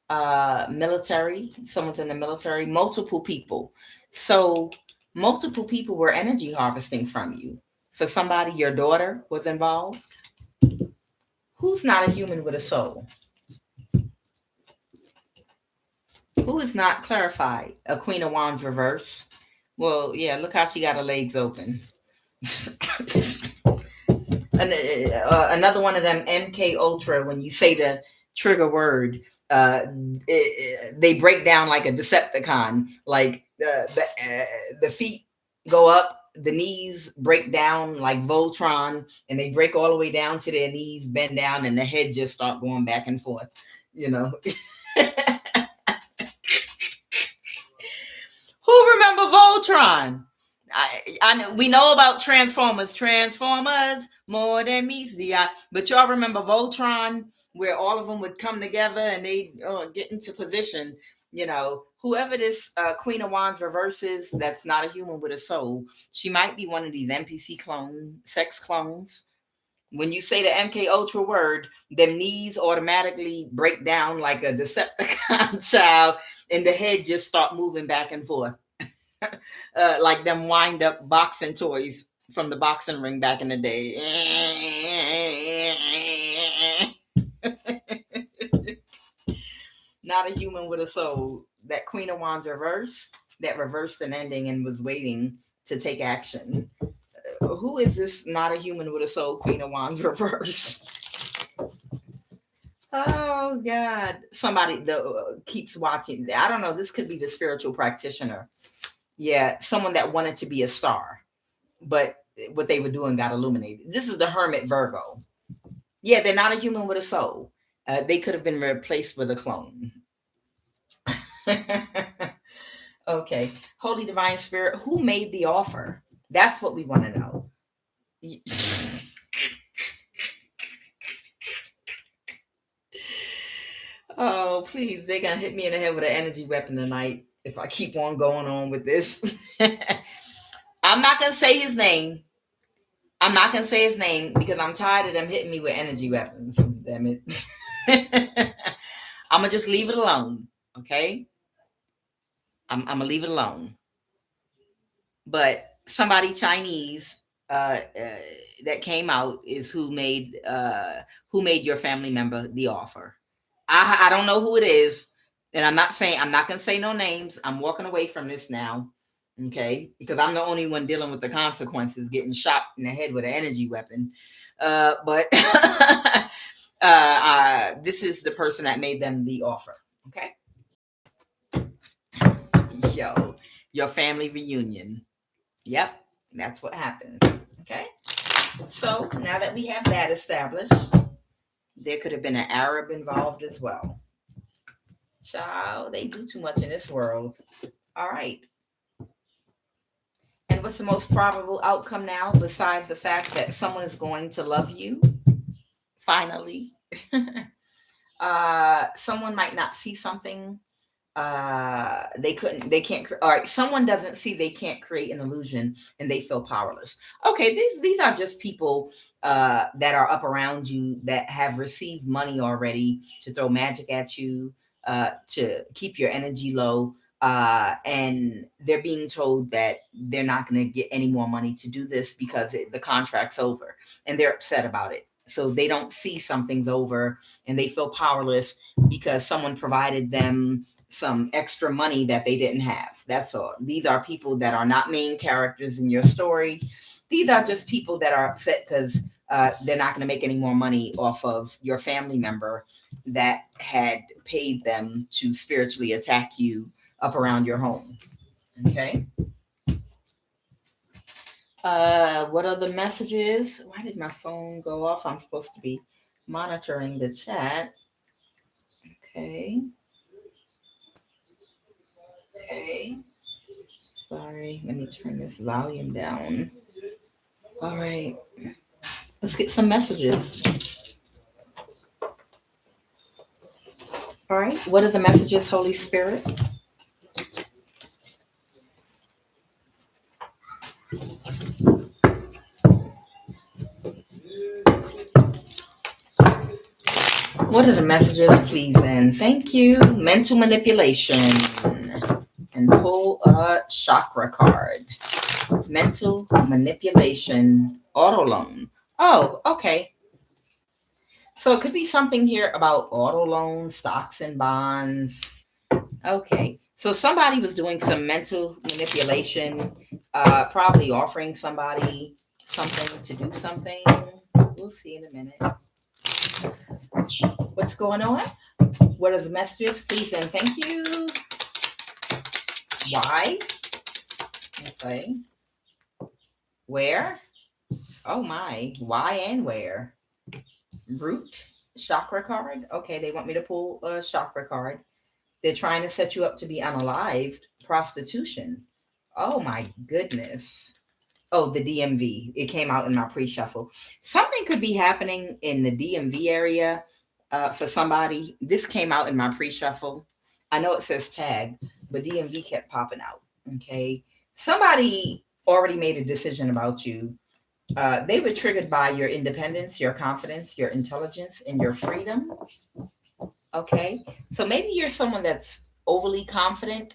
military, someone's in the military, multiple people. So multiple people were energy harvesting from you. For somebody, your daughter was involved. Who's not a human with a soul? Who is not clarified? A Queen of Wands reverse. Well, yeah, look how she got her legs open. Another one of them MK Ultra, when you say the trigger word, they break down like a Decepticon. Like the feet go up, the knees break down like Voltron, and they break all the way down to their knees, bend down, and the head just start going back and forth. You know. Who remember Voltron? I know we know about Transformers. Transformers more than meets the eye. But y'all remember Voltron, where all of them would come together and they get into position. You know, whoever this Queen of Wands reverses, that's not a human with a soul. She might be one of these NPC clone, sex clones. When you say the MK Ultra word, them knees automatically break down like a Decepticon child, and the head just start moving back and forth. Like them wind up boxing toys from the boxing ring back in the day. Not a human with a soul. That Queen of Wands reverse, that reversed an ending and was waiting to take action. Who is this not a human with a soul Queen of Wands reverse? Oh God. Somebody keeps watching. I don't know. This could be the spiritual practitioner. Yeah, someone that wanted to be a star, but what they were doing got illuminated. This is the Hermit Virgo. Yeah, they're not a human with a soul. They could have been replaced with a clone. Okay. Holy Divine Spirit, who made the offer? That's what we want to know. Oh, please. They're going to hit me in the head with an energy weapon tonight if I keep on going on with this. I'm not going to say his name. I'm not going to say his name because I'm tired of them hitting me with energy weapons. Damn it. I'm going to just leave it alone. Okay? I'm going to leave it alone. But somebody Chinese that came out is who made your family member the offer. I don't know who it is, and I'm not going to say no names. I'm walking away from this now, okay? Because I'm the only one dealing with the consequences, getting shot in the head with an energy weapon. But this is the person that made them the offer, okay? Yo, your family reunion. Yep, that's what happened. Okay. So now that we have that established, there could have been an Arab involved as well. Child, they do too much in this world. All right. And what's the most probable outcome now, besides the fact that someone is going to love you? Finally. Someone might not see something they can't all right, someone doesn't see, they can't create an illusion and they feel powerless. Okay, these are just people that are up around you that have received money already to throw magic at you, to keep your energy low, and they're being told that they're not going to get any more money to do this because the contract's over, and they're upset about it. So they don't see something's over and they feel powerless because someone provided them some extra money that they didn't have. That's all. These are people that are not main characters in your story. These are just people that are upset because they're not going to make any more money off of your family member that had paid them to spiritually attack you up around your home. Okay. What are the messages? Why did my phone go off? I'm supposed to be monitoring the chat. Okay. Okay. Sorry, let me turn this volume down. All right. Let's get some messages. All right. What are the messages, Holy Spirit? What are the messages, please, and thank you? Mental manipulation. And pull a chakra card. Mental manipulation, auto loan. Oh, okay. So it could be something here about auto loans, stocks and bonds. Okay. So somebody was doing some mental manipulation, probably offering somebody something to do something. We'll see in a minute. What's going on? What are the messages, please, and thank you? Why? Okay. Where? Oh my. Why and where? Root chakra card. Okay, they want me to pull a chakra card. They're trying to set you up to be unalived. Prostitution. Oh my goodness. Oh, the DMV. It came out in my pre-shuffle. Something could be happening in the DMV area for somebody. This came out in my pre-shuffle. I know it says tag, but DMV kept popping out. Okay. Somebody already made a decision about you. They were triggered by your independence, your confidence, your intelligence, and your freedom. Okay. So maybe you're someone that's overly confident,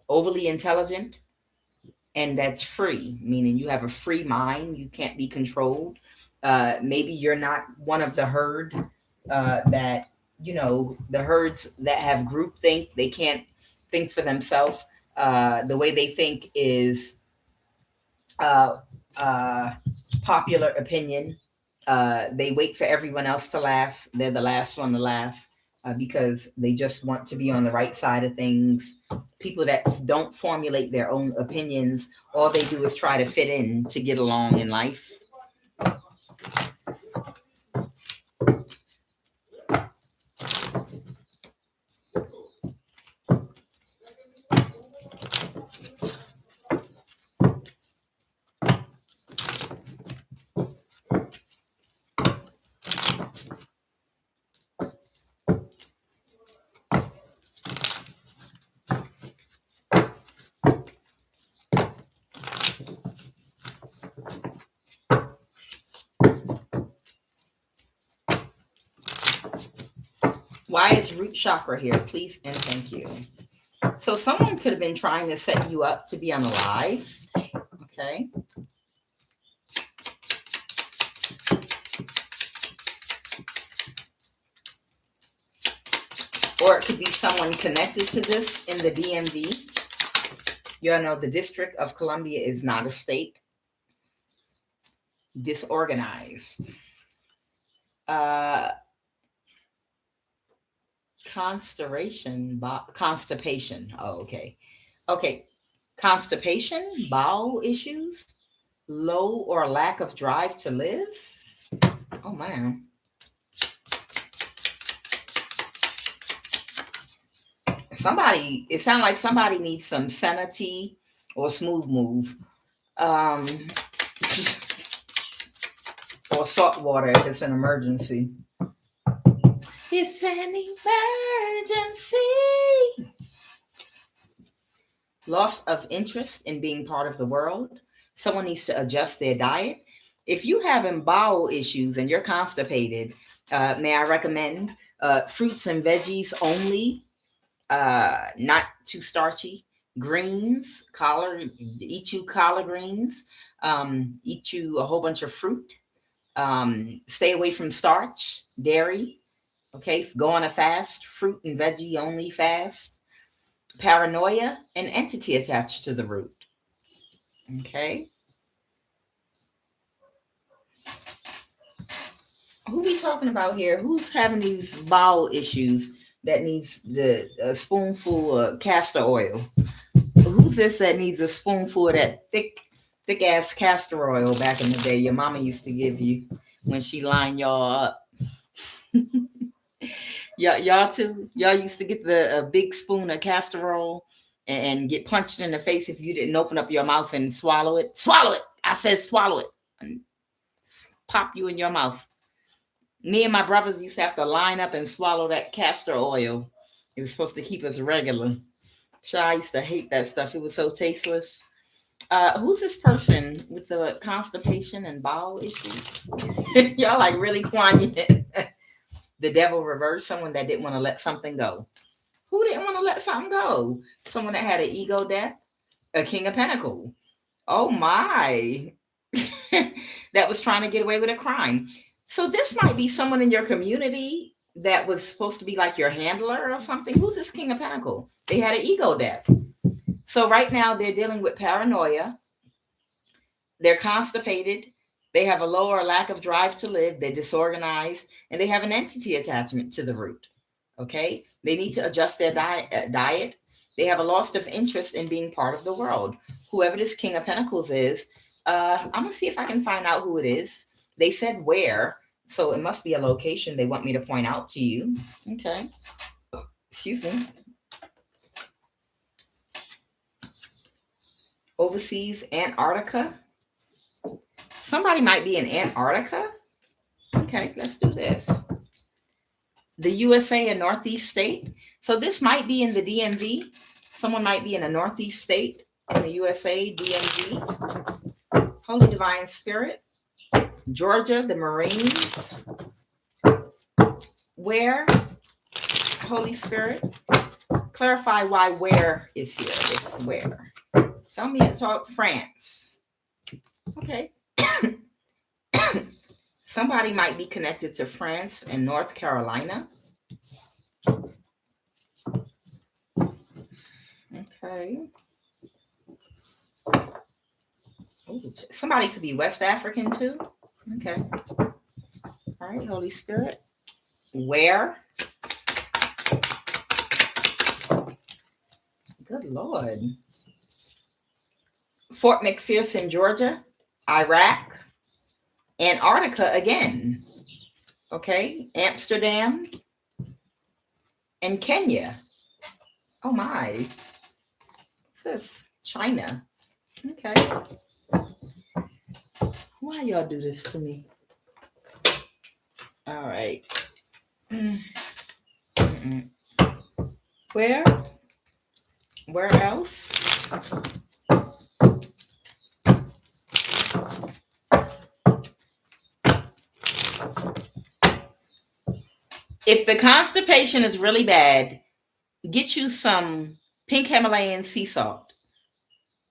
overly intelligent, and that's free, meaning you have a free mind. You can't be controlled. Maybe you're not one of the herd that, the herds that have group think. They can't think for themselves. The way they think is uh, uh, popular opinion. They wait for everyone else to laugh. They're the last one to laugh because they just want to be on the right side of things. People that don't formulate their own opinions, all they do is try to fit in to get along in life. Why is root chakra here? Please and thank you. So someone could have been trying to set you up to be unalive. Okay. Or it could be someone connected to this in the DMV. You all know the District of Columbia is not a state. Disorganized. Uh, constipation. Oh, okay. Okay. Constipation, bowel issues, low or lack of drive to live. Oh man. It sounds like somebody needs some sanity or smooth move. Um, or salt water if it's an emergency. It's an emergency. Loss of interest in being part of the world. Someone needs to adjust their diet. If you have bowel issues and you're constipated, may I recommend fruits and veggies only, not too starchy. Greens, eat you collard greens, eat you a whole bunch of fruit. Stay away from starch, dairy. Okay, go on a fast, fruit and veggie only fast. Paranoia, an entity attached to the root. Okay, who we talking about here? Who's having these bowel issues that needs a spoonful of castor oil? Who's this that needs a spoonful of that thick ass castor oil back in the day your mama used to give you when she lined y'all up? Y'all too. Y'all used to get the big spoon of castor oil and get punched in the face if you didn't open up your mouth and swallow it. Swallow it. I said swallow it. And pop you in your mouth. Me and my brothers used to have to line up and swallow that castor oil. It was supposed to keep us regular. I used to hate that stuff. It was so tasteless. Who's this person with the constipation and bowel issues? Y'all like really Kwan. The devil reversed, someone that didn't want to let something go. Who didn't want to let something go? Someone that had an ego death, a king of pentacle. Oh my. That was trying to get away with a crime. So this might be someone in your community that was supposed to be like your handler or something. Who's this king of pentacle? They had an ego death. So right now they're dealing with paranoia. They're constipated. They have a low or lack of drive to live. They're disorganized, and they have an entity attachment to the root. Okay, they need to adjust their diet. They have a loss of interest in being part of the world. Whoever this King of Pentacles is, I'm gonna see if I can find out who it is. They said where, so it must be a location they want me to point out to you. Okay, excuse me. Overseas, Antarctica. Somebody might be in Antarctica. Okay, let's do this. The USA, a Northeast state. So this might be in the DMV. Someone might be in a Northeast state in the USA, DMV. Holy Divine Spirit. Georgia, the Marines. Where? Holy Spirit. Clarify why where is here. It's where. Tell me it's all France. Okay. Somebody might be connected to France and North Carolina. Okay. Ooh, somebody could be West African too. Okay. All right, Holy Spirit. Where? Good Lord. Fort McPherson, Georgia. Iraq. Antarctica again. Okay. Amsterdam. And Kenya. Oh my. What's this? China. Okay. Why y'all do this to me? All right. Where? Where else? If the constipation is really bad, get you some pink Himalayan sea salt,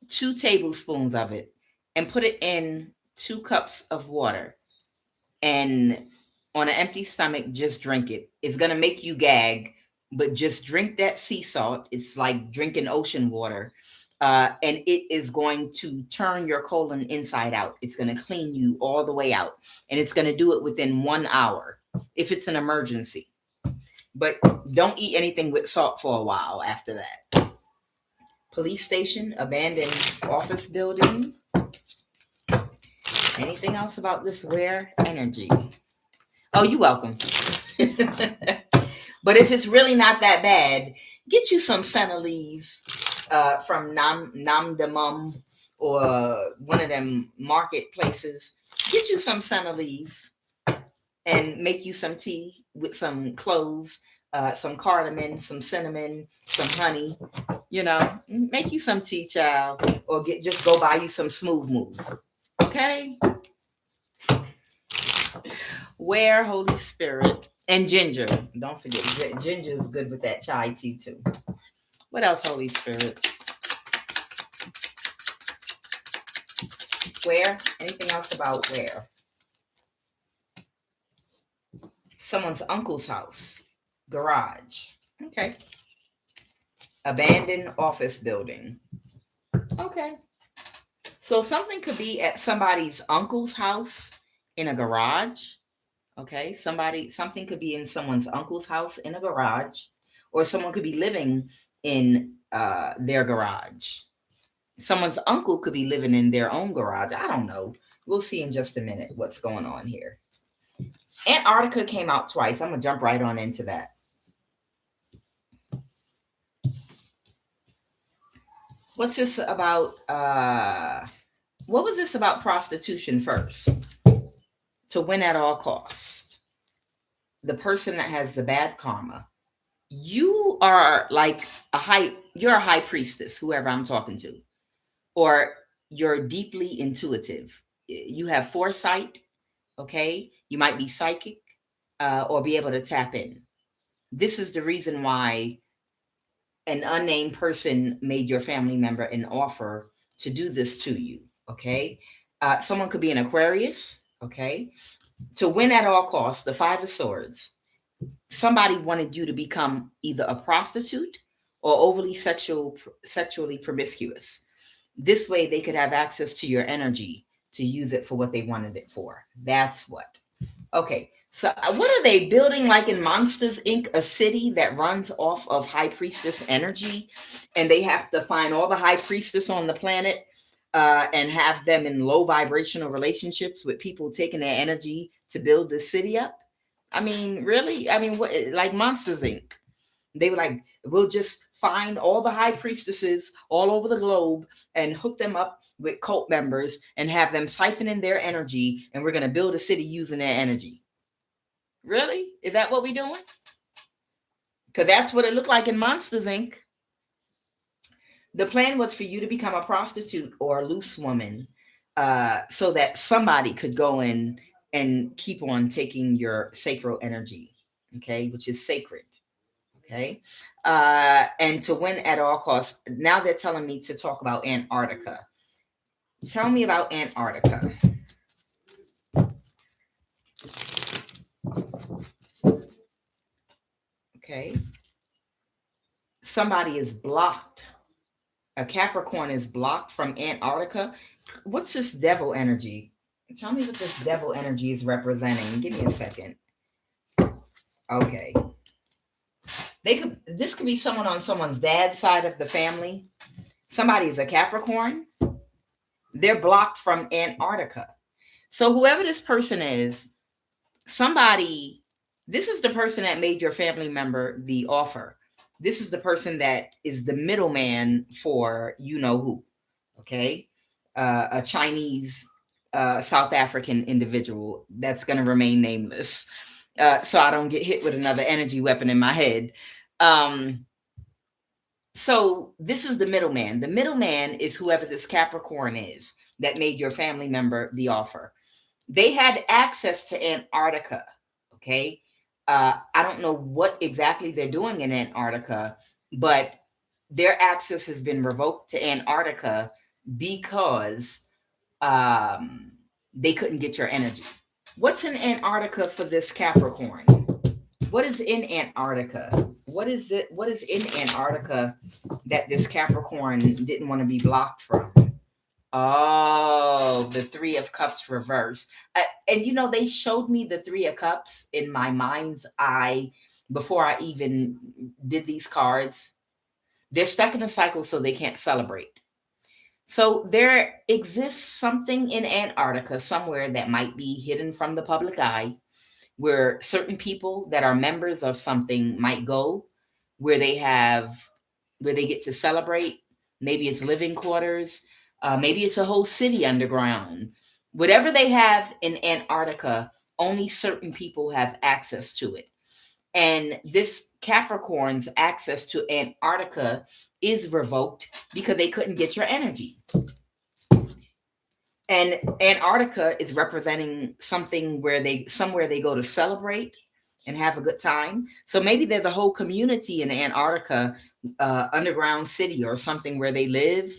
2 tablespoons of it, and put it in 2 cups of water. And on an empty stomach, just drink it. It's going to make you gag, but just drink that sea salt. It's like drinking ocean water. And it is going to turn your colon inside out. It's going to clean you all the way out. And it's going to do it within 1 hour if it's an emergency. But don't eat anything with salt for a while after that. Police station, abandoned office building. Anything else about this rare energy? Oh, you're welcome. But if it's really not that bad, get you some senna leaves from Nam de Mum or one of them marketplaces. Get you some senna leaves and make you some tea with some cloves, some cardamom, some cinnamon, some honey. You know, make you some tea, child, or just go buy you some Smooth Move. Okay. Where, Holy Spirit, and ginger. Don't forget, ginger is good with that chai tea too. What else, Holy Spirit? Where? Anything else about where? Someone's uncle's house. Garage. Okay. Abandoned office building. Okay. So something could be at somebody's uncle's house in a garage. Okay. Something could be in someone's uncle's house in a garage, or someone could be living in their garage. Someone's uncle could be living in their own garage. I don't know. We'll see in just a minute what's going on here. Antarctica came out twice. I'm going to jump right on into that. What's this about? What was this about prostitution first? To win at all costs. The person that has the bad karma. You are like you're a high priestess, whoever I'm talking to. Or you're deeply intuitive. You have foresight, okay? You might be psychic. or be able to tap in. This is the reason why an unnamed person made your family member an offer to do this to you. Okay. Someone could be an Aquarius. Okay. To win at all costs, the Five of Swords. Somebody wanted you to become either a prostitute or overly sexually promiscuous. This way they could have access to your energy to use it for what they wanted it for. That's what. Okay. So what are they building like in Monsters Inc? A city that runs off of High Priestess energy, and they have to find all the High Priestess on the planet and have them in low vibrational relationships with people taking their energy to build the city up. I mean, really? I mean, what, like Monsters Inc? They were like, we'll just find all the high priestesses all over the globe and hook them up with cult members and have them siphon in their energy, and we're going to build a city using their energy. Really? Is that what we're doing? Because that's what it looked like in Monsters Inc. The plan was for you to become a prostitute or a loose woman so that somebody could go in and keep on taking your sacral energy, okay, which is sacred. Okay. And to win at all costs. Now they're telling me to talk about Antarctica. Tell me about Antarctica. Okay. Somebody is blocked. A Capricorn is blocked from Antarctica. What's this devil energy? Tell me what this devil energy is representing. Give me a second. Okay. This could be someone on someone's dad's side of the family. Somebody is a Capricorn. They're blocked from Antarctica. So whoever this person is, somebody, this is the person that made your family member the offer. This is the person that is the middleman for you know who. Okay. A Chinese, South African individual that's going to remain nameless. So I don't get hit with another energy weapon in my head. So this is the middleman. The middleman is whoever this Capricorn is that made your family member the offer. They had access to Antarctica. Okay. I don't know what exactly they're doing in Antarctica, but their access has been revoked to Antarctica because they couldn't get your energy. What's in Antarctica for this Capricorn? What is in Antarctica? What is it? What is in Antarctica that this Capricorn didn't want to be blocked from? Oh, the Three of Cups reverse. And you know, they showed me the Three of Cups in my mind's eye before I even did these cards. They're stuck in a cycle, so they can't celebrate. So there exists something in Antarctica somewhere that might be hidden from the public eye, where certain people that are members of something might go, where they get to celebrate. Maybe it's living quarters, maybe it's a whole city underground. Whatever they have in Antarctica, only certain people have access to it. And this Capricorn's access to Antarctica is revoked because they couldn't get your energy. And Antarctica is representing something where somewhere they go to celebrate and have a good time. So maybe there's a whole community in Antarctica, underground city or something where they live,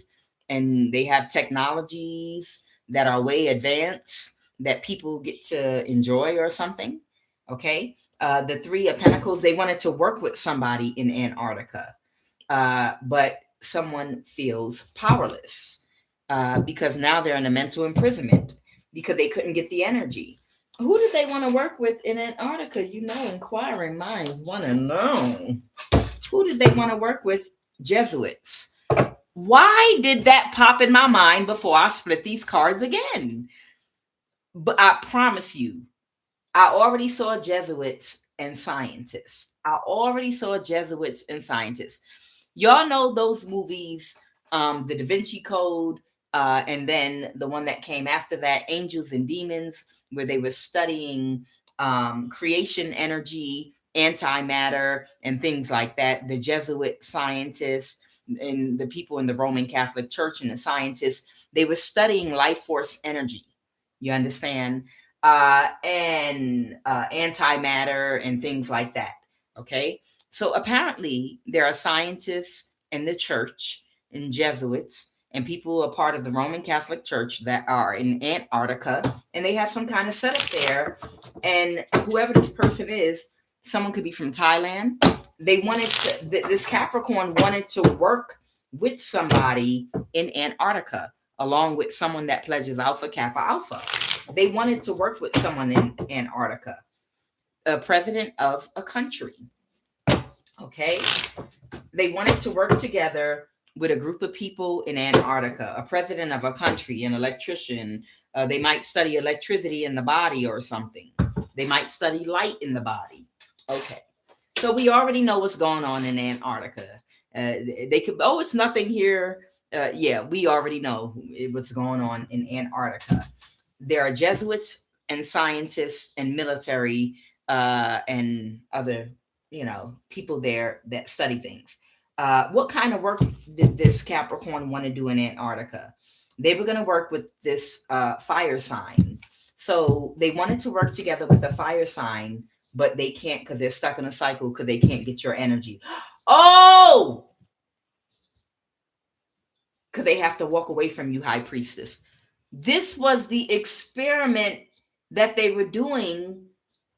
and they have technologies that are way advanced that people get to enjoy or something. Okay. The Three of Pentacles, they wanted to work with somebody in Antarctica, but someone feels powerless because now they're in a mental imprisonment because they couldn't get the energy. Who did they want to work with in Antarctica? You know, inquiring minds want to know. Who did they want to work with? Jesuits. Why did that pop in my mind before I split these cards again? But I promise you, I already saw Jesuits and scientists. I already saw Jesuits and scientists. Y'all know those movies, the Da Vinci Code, and then the one that came after that, Angels and Demons, where they were studying creation energy, antimatter, and things like that. The Jesuit scientists and the people in the Roman Catholic Church and the scientists, they were studying life force energy. You understand? and antimatter and things like that. Okay. So apparently, there are scientists in the church and Jesuits and people who are part of the Roman Catholic Church that are in Antarctica, and they have some kind of setup there. And whoever this person is, someone could be from Thailand. They wanted to, this Capricorn wanted to work with somebody in Antarctica, along with someone that pledges Alpha Kappa Alpha. They wanted to work with someone in Antarctica, a president of a country. Okay. They wanted to work together with a group of people in Antarctica, a president of a country, an electrician. They might study electricity in the body or something. They might study light in the body. Okay. So we already know what's going on in Antarctica. They could, oh, it's nothing here. Yeah, we already know what's going on in Antarctica. There are Jesuits and scientists and military and other, people there that study things. What kind of work did this Capricorn want to do in Antarctica? They were going to work with this fire sign. So they wanted to work together with the fire sign, but they can't because they're stuck in a cycle because they can't get your energy. Oh, because they have to walk away from you, High Priestess. This was the experiment that they were doing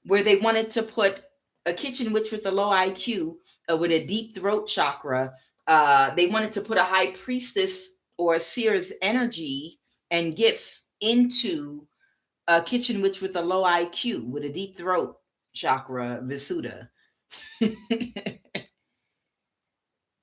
where they wanted to put a kitchen witch with a low IQ with a deep throat chakra. They wanted to put a high priestess or a seer's energy and gifts into a kitchen witch with a low IQ with a deep throat chakra, Visuddha.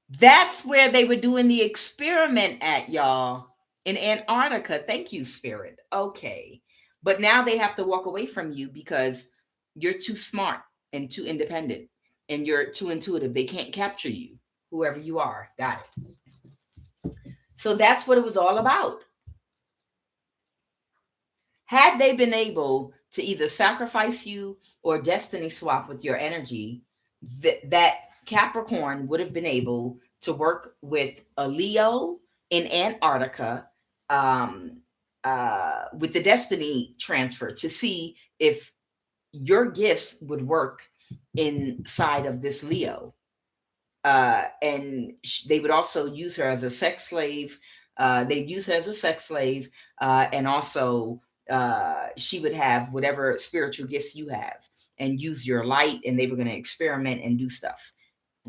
That's where they were doing the experiment at, y'all, in Antarctica. Thank you, Spirit. Okay. But now they have to walk away from you because you're too smart and too independent and you're too intuitive. They can't capture you, whoever you are. Got it. So that's what it was all about. Had they been able to either sacrifice you or destiny swap with your energy, that Capricorn would have been able to work with a Leo in Antarctica with the destiny transfer to see if your gifts would work inside of this Leo. And they would also use her as a sex slave. They'd use her as a sex slave, and also she would have whatever spiritual gifts you have and use your light, and they were going to experiment and do stuff.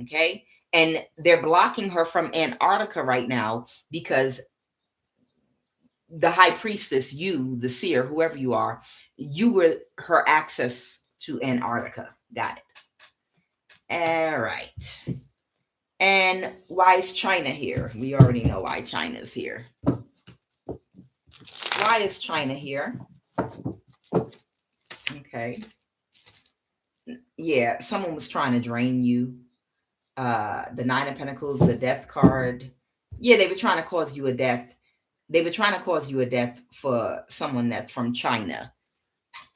Okay. And they're blocking her from Antarctica right now because the high priestess, you, the seer, whoever you are, you were her access to Antarctica. Got it. All right. And why is China here? We already know why China's here. Why is China here? Okay. Yeah, someone was trying to drain you. The Nine of Pentacles, the Death card. Yeah, they were trying to cause you a death. They were trying to cause you a death for someone that's from China.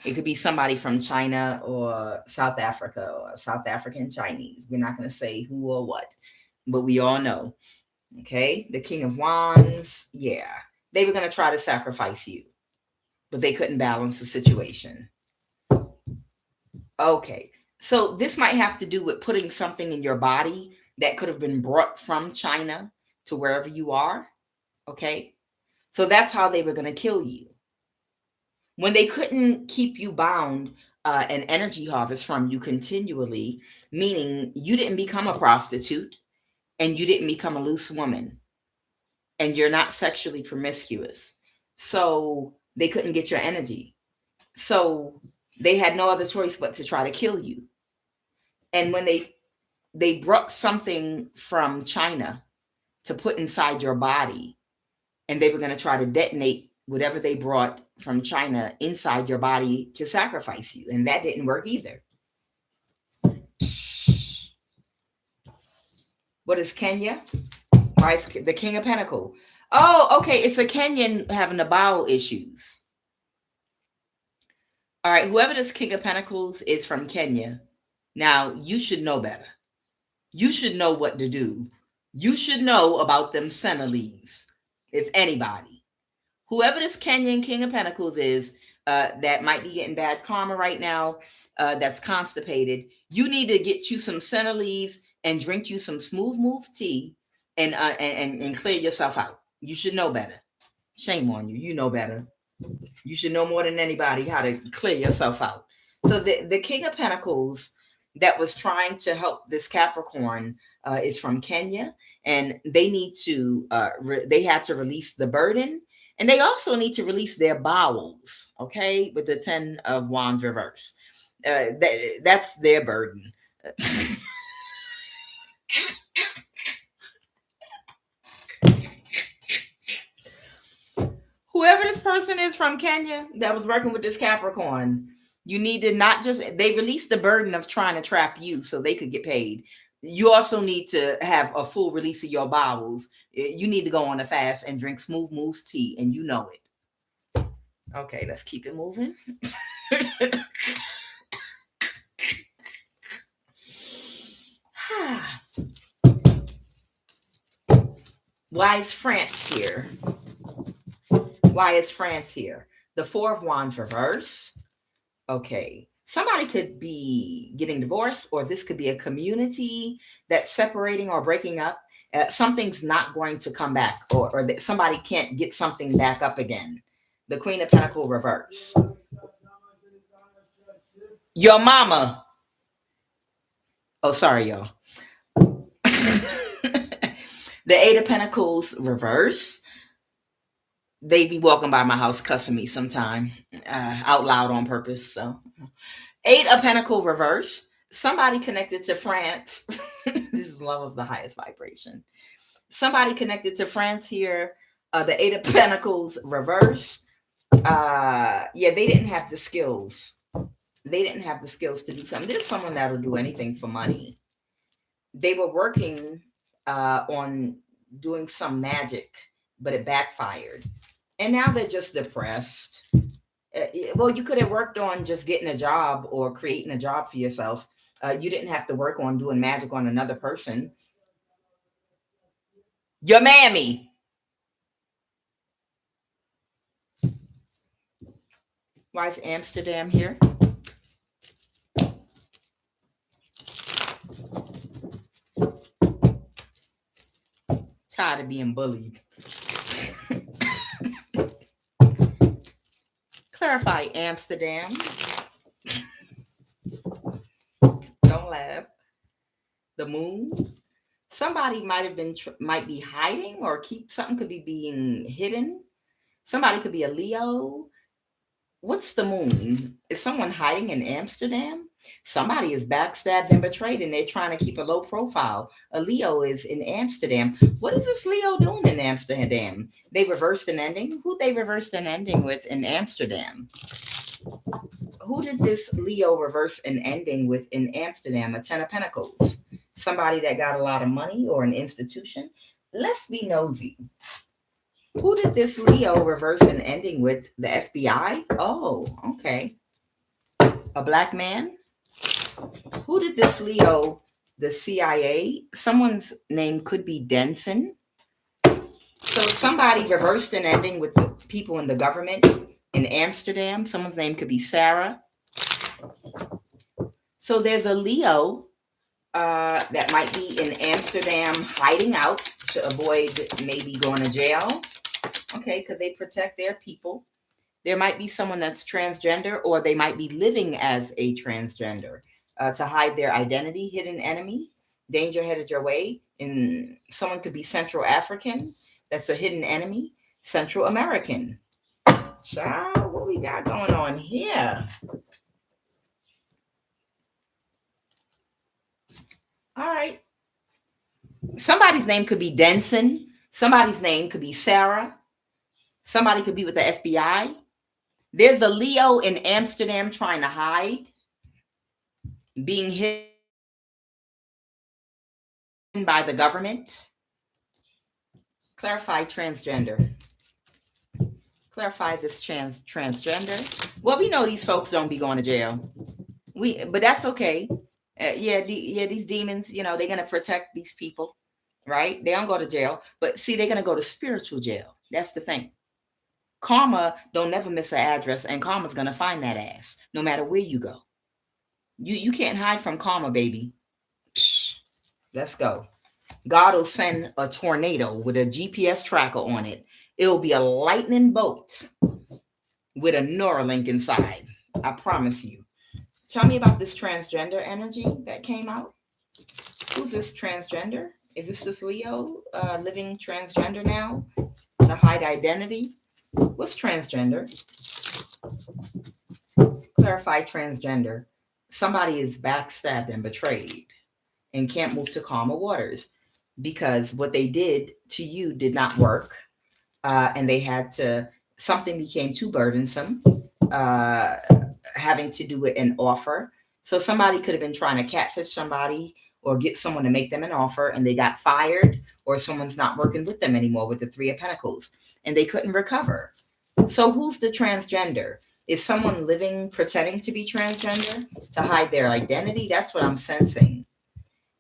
It could be somebody from China or South Africa or South African Chinese. We're not going to say who or what, but we all know. Okay, the King of Wands. Yeah, they were going to try to sacrifice you, but they couldn't balance the situation. Okay, so this might have to do with putting something in your body that could have been brought from China to wherever you are. Okay, so that's how they were going to kill you. When they couldn't keep you bound an energy harvest from you continually, meaning you didn't become a prostitute and you didn't become a loose woman and you're not sexually promiscuous. So they couldn't get your energy. So they had no other choice but to try to kill you. And when they brought something from China to put inside your body, and they were going to try to detonate whatever they brought from China inside your body to sacrifice you. And that didn't work either. What is Kenya? Why is the King of Pentacles? Oh, okay. It's a Kenyan having the bowel issues. All right. Whoever this King of Pentacles is from Kenya. Now, you should know better. You should know what to do. You should know about them senna leaves, if anybody. Whoever this Kenyan King of Pentacles is, that might be getting bad karma right now, that's constipated, you need to get you some senna leaves and drink you some smooth move tea, and clear yourself out. You should know better. Shame on you. You know better. You should know more than anybody how to clear yourself out. So the King of Pentacles that was trying to help this Capricorn is from Kenya, and they need to they had to release the burden, and they also need to release their bowels. Okay, with the 10 of Wands reverse, that's their burden. Whoever this person is from Kenya that was working with this Capricorn, you need to not just, they released the burden of trying to trap you so they could get paid. You also need to have a full release of your bowels. You need to go on a fast and drink smooth moose tea, and you know it. Okay, let's keep it moving. Why is France here? Why is France here? The 4 of Wands reversed. Okay. Somebody could be getting divorced, or this could be a community that's separating or breaking up. Something's not going to come back, or that somebody can't get something back up again. The Queen of Pentacles reverse. Your mama. Oh, sorry, y'all. The 8 of Pentacles reverse. They be walking by my house cussing me sometime out loud on purpose. So 8 of Pentacles reverse. Somebody connected to France. This is love of the highest vibration. Somebody connected to France here. The 8 of Pentacles reverse. Yeah, they didn't have the skills. They didn't have the skills to do something. There's someone that'll do anything for money. They were working on doing some magic, but it backfired. And now they're just depressed. Well, you could have worked on just getting a job or creating a job for yourself. You didn't have to work on doing magic on another person. Your mammy. Why is Amsterdam here? Tired of being bullied. Clarify Amsterdam. Don't laugh. The moon. Somebody might be hiding, or something could be being hidden. Somebody could be a Leo. What's the moon? Is someone hiding in Amsterdam? Somebody is backstabbed and betrayed, and they're trying to keep a low profile. A Leo is in Amsterdam. What is this Leo doing in Amsterdam? They reversed an ending? Who they reversed an ending with in Amsterdam? Who did this Leo reverse an ending with in Amsterdam? A 10 of Pentacles. Somebody that got a lot of money, or an institution. Let's be nosy. Who did this Leo reverse an ending with? The FBI? Oh, okay. A black man? Who did this Leo? The CIA? Someone's name could be Denson. So somebody reversed an ending with the people in the government in Amsterdam. Someone's name could be Sarah. So there's a Leo that might be in Amsterdam hiding out to avoid maybe going to jail. Okay, could they protect their people? There might be someone that's transgender, or they might be living as a transgender to hide their identity. Hidden enemy, danger headed your way. And someone could be Central African. That's a hidden enemy. Central American. Child, what we got going on here? All right. Somebody's name could be Denson. Somebody's name could be Sarah. Somebody could be with the FBI. There's a Leo in Amsterdam trying to hide, being hidden by the government. Clarify transgender. Clarify this transgender. Well, we know these folks don't be going to jail. But that's okay. These demons, they're gonna protect these people, right? They don't go to jail, but see, they're gonna go to spiritual jail. That's the thing. Karma don't never miss an address, and karma's gonna find that ass no matter where you go. You can't hide from karma, baby. Psh, let's go. God will send a tornado with a GPS tracker on it. It'll be a lightning bolt with a Neuralink inside. I promise you. Tell me about this transgender energy that came out. Who's this transgender? Is this Leo living transgender now to hide identity? What's transgender? Clarify transgender. Somebody is backstabbed and betrayed and can't move to calmer waters because what they did to you did not work. And they had to, something became too burdensome, uh, having to do with an offer. So somebody could have been trying to catfish somebody or get someone to make them an offer and they got fired, or someone's not working with them anymore with the Three of Pentacles and they couldn't recover. So who's the transgender? Is someone living pretending to be transgender to hide their identity? That's what I'm sensing.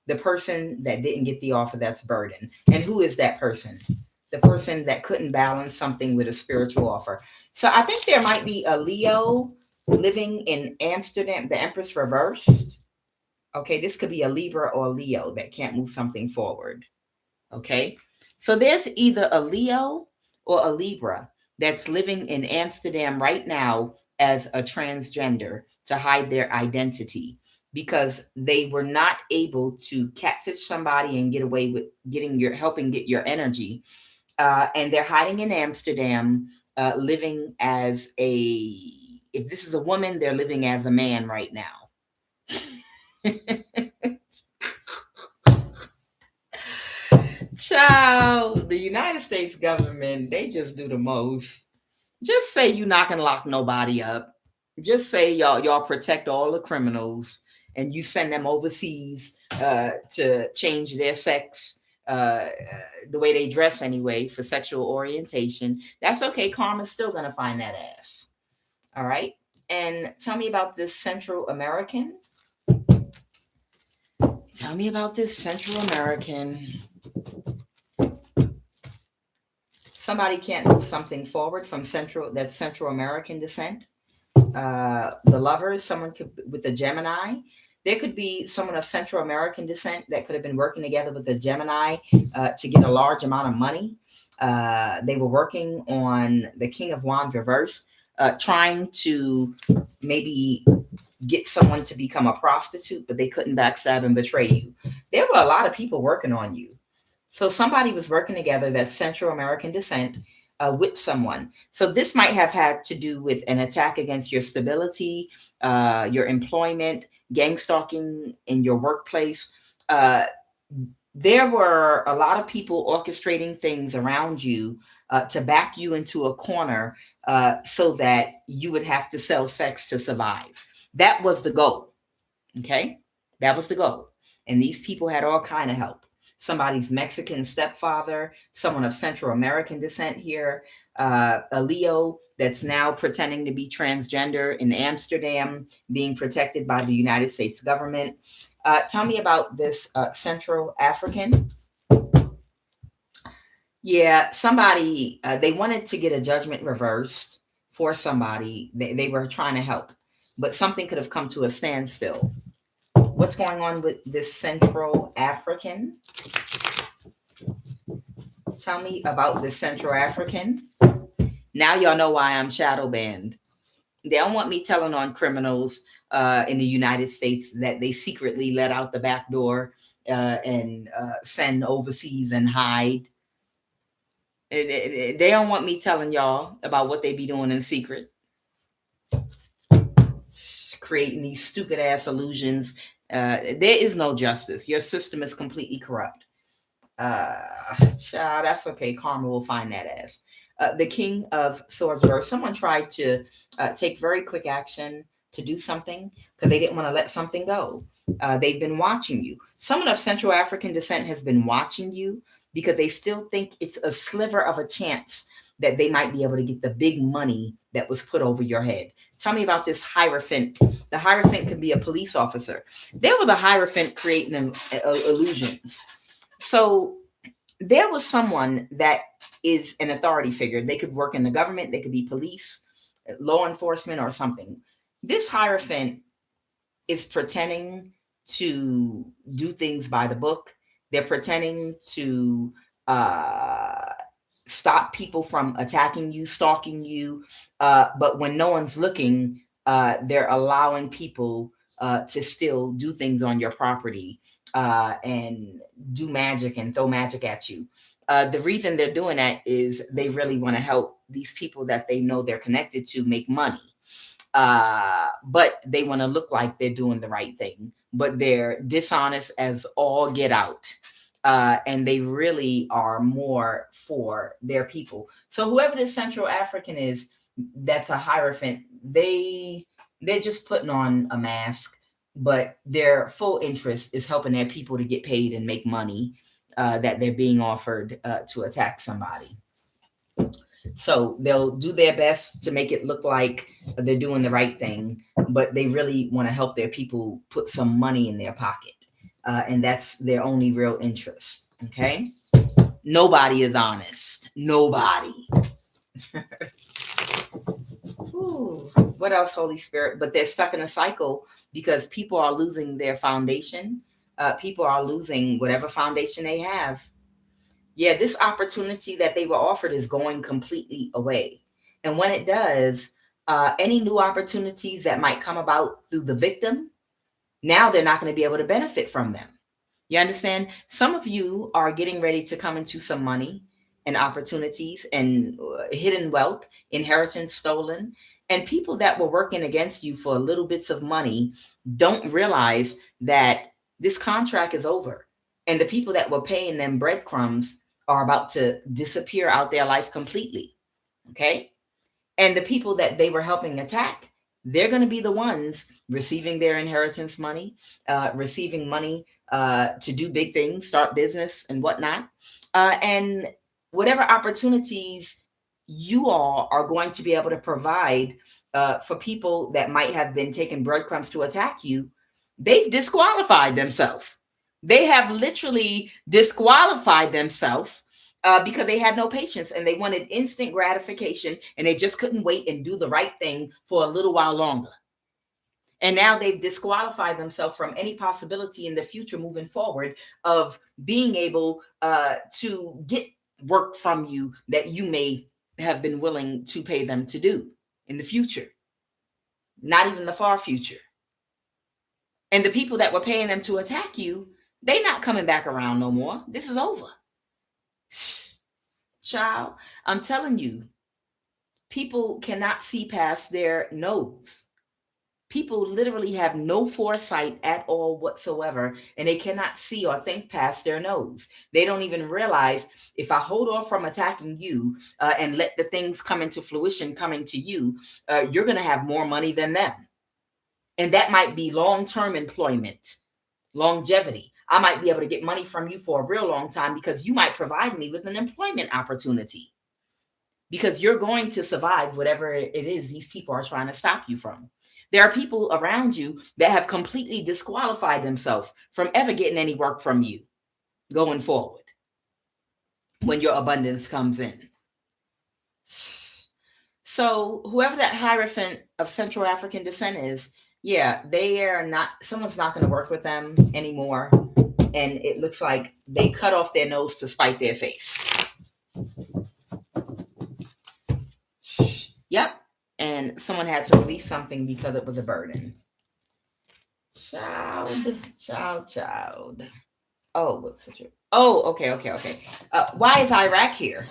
The person that didn't get the offer, that's burden. And who is that person? The person that couldn't balance something with a spiritual offer. So I think there might be a Leo living in Amsterdam, the Empress reversed. Okay, this could be a Libra or a Leo that can't move something forward. Okay, so there's either a Leo or a Libra that's living in Amsterdam right now as a transgender to hide their identity because they were not able to catfish somebody and get away with getting your helping get your energy. And they're hiding in Amsterdam, living as a, if this is a woman, they're living as a man right now. Child, the United States government, they just do the most. Just say you're not gonna lock nobody up. Just say y'all protect all the criminals and you send them overseas to change their sex, the way they dress anyway for sexual orientation. That's okay. Karma's still gonna find that ass. All right. And tell me about this Central American. Tell me about this Central American. Somebody can't move something forward from Central American descent. The lovers, someone could with a Gemini. There could be someone of Central American descent that could have been working together with a Gemini to get a large amount of money. They were working on the King of Wands reverse, trying to maybe get someone to become a prostitute, but they couldn't backstab and betray you. There were a lot of people working on you. So somebody was working together that's Central American descent with someone. So this might have had to do with an attack against your stability, your employment, gang stalking in your workplace. There were a lot of people orchestrating things around you to back you into a corner so that you would have to sell sex to survive. That was the goal. Okay? That was the goal. And these people had all kind of help. Somebody's Mexican stepfather, someone of Central American descent here, a Leo that's now pretending to be transgender in Amsterdam, being protected by the United States government. Tell me about this Central African. Yeah, somebody, they wanted to get a judgment reversed for somebody. They were trying to help, but something could have come to a standstill. What's going on with this Central African? Tell me about the Central African. Now y'all know why I'm shadow banned. They don't want me telling on criminals in the United States that they secretly let out the back door and send overseas and hide. They don't want me telling y'all about what they be doing in secret. Creating these stupid ass illusions. There is no justice. Your system is completely corrupt. Child, that's okay. Karma will find that ass. The King of Swords reverse. Someone tried to take very quick action to do something because they didn't want to let something go. They've been watching you. Someone of Central African descent has been watching you because they still think it's a sliver of a chance that they might be able to get the big money that was put over your head. Tell me about this Hierophant. The Hierophant could be a police officer. There was a Hierophant creating illusions. So there was someone that is an authority figure. They could work in the government, they could be police, law enforcement, or something. This Hierophant is pretending to do things by the book. They're pretending to stop people from attacking you, stalking you. But when no one's looking, they're allowing people to still do things on your property and do magic and throw magic at you. The reason they're doing that is they really want to help these people that they know they're connected to make money. But they want to look like they're doing the right thing, but they're dishonest as all get out. And they really are more for their people. So whoever this Central African is, that's a Hierophant, they're just putting on a mask, but their full interest is helping their people to get paid and make money that they're being offered to attack somebody. So they'll do their best to make it look like they're doing the right thing, but they really want to help their people put some money in their pocket. And that's their only real interest. Okay. Nobody is honest. Nobody. Ooh, what else, Holy Spirit? But they're stuck in a cycle because people are losing their foundation. People are losing whatever foundation they have. Yeah, this opportunity that they were offered is going completely away. And when it does, any new opportunities that might come about through the victim, now they're not going to be able to benefit from them. You understand? Some of you are getting ready to come into some money and opportunities and hidden wealth, inheritance stolen. And people that were working against you for little bits of money don't realize that this contract is over. And the people that were paying them breadcrumbs are about to disappear out their life completely. Okay? And the people that they were helping attack, they're going to be the ones receiving their inheritance money, receiving money to do big things, start business and whatnot. And whatever opportunities you all are going to be able to provide for people that might have been taking breadcrumbs to attack you, they've disqualified themselves. They have literally disqualified themselves because they had no patience and they wanted instant gratification and they just couldn't wait and do the right thing for a little while longer. And now they've disqualified themselves from any possibility in the future moving forward of being able to get work from you that you may have been willing to pay them to do in the future, not even the far future. And the people that were paying them to attack you, they're not coming back around no more. This is over. Child, I'm telling you, people cannot see past their nose. People literally have no foresight at all whatsoever, and they cannot see or think past their nose. They don't even realize if I hold off from attacking you and let the things come into fruition coming to you, you're going to have more money than them. And that might be long-term employment, longevity. I might be able to get money from you for a real long time because you might provide me with an employment opportunity because you're going to survive whatever it is these people are trying to stop you from. There are people around you that have completely disqualified themselves from ever getting any work from you going forward when your abundance comes in. So whoever that Hierophant of Central African descent is, yeah, they are not, someone's not going to work with them anymore. And it looks like they cut off their nose to spite their face. Yep. And someone had to release something because it was a burden. Child. Oh, what's the truth? Oh, okay. Why is Iraq here?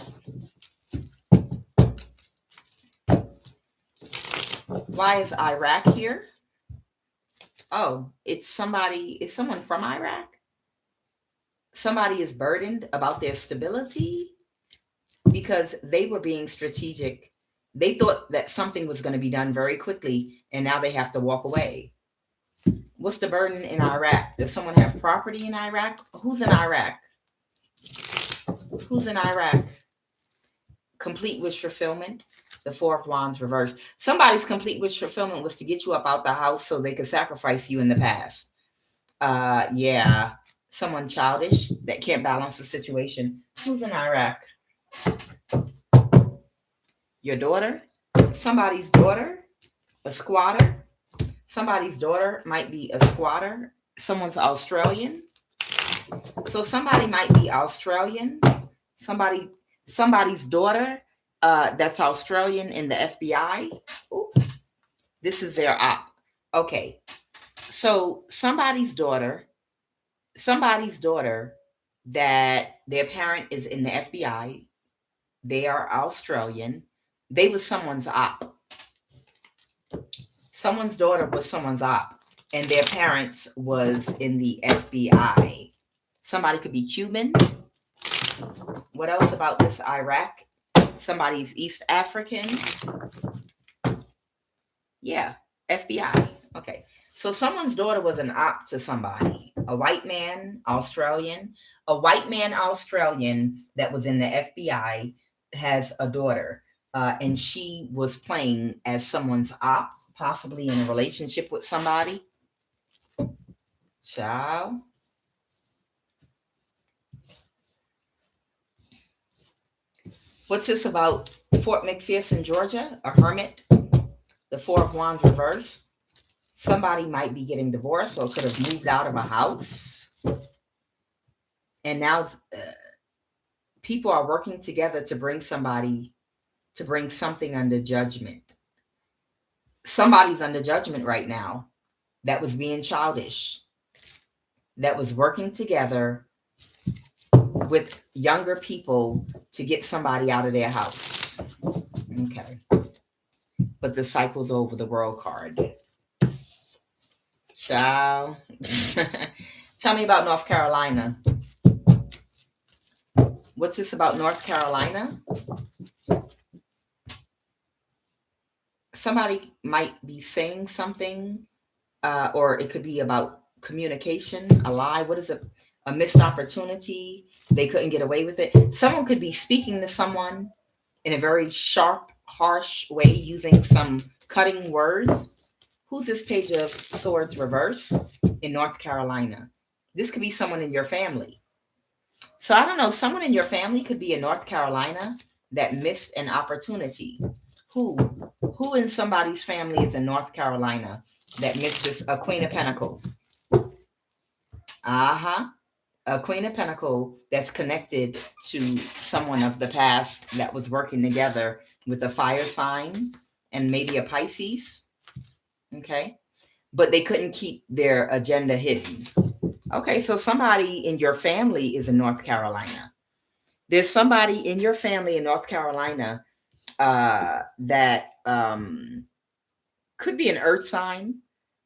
Why is Iraq here? Oh, it's someone from Iraq. Somebody is burdened about their stability because they were being strategic. They thought that something was going to be done very quickly, and now they have to walk away. What's the burden in Iraq? Does someone have property in Iraq? Who's in Iraq? Who's in Iraq? Complete wish fulfillment. The Four of Wands reversed. Somebody's complete wish fulfillment was to get you up out the house so they could sacrifice you in the past. Yeah. Someone childish that can't balance the situation. Who's in Iraq? Your daughter, somebody's daughter, a squatter. Somebody's daughter might be a squatter. Someone's Australian. So somebody might be Australian. Somebody, somebody's daughter, that's Australian in the FBI. Ooh, this is their op. Okay. So somebody's daughter that their parent is in the FBI, they are Australian. They was someone's op. Someone's daughter was someone's op, and their parents was in the FBI. Somebody could be Cuban. What else about this? Iraq. Somebody's East African. Yeah, FBI. Okay. So someone's daughter was an op to somebody. A white man, Australian. A white man, Australian that was in the FBI has a daughter. And she was playing as someone's op, possibly in a relationship with somebody. Child. What's this about Fort McPherson, Georgia? A hermit. The Four of Wands reverse. Somebody might be getting divorced or could have moved out of a house. And now people are working together to bring something under judgment. Somebody's under judgment right now that was being childish, that was working together with younger people to get somebody out of their house. Okay. But the cycle's over, the world card. Child. Tell me about North Carolina. What's this about North Carolina? Somebody might be saying something, or it could be about communication, a lie. What is a missed opportunity? They couldn't get away with it. Someone could be speaking to someone in a very sharp, harsh way, using some cutting words. Who's this Page of Swords reverse in North Carolina? This could be someone in your family. So I don't know, someone in your family could be in North Carolina that missed an opportunity. Who in somebody's family is in North Carolina that missed this? A Queen of Pentacles. Uh-huh. A Queen of Pentacles that's connected to someone of the past that was working together with a fire sign and maybe a Pisces. Okay. But they couldn't keep their agenda hidden. Okay, so somebody in your family is in North Carolina. There's somebody in your family in North Carolina that could be an earth sign,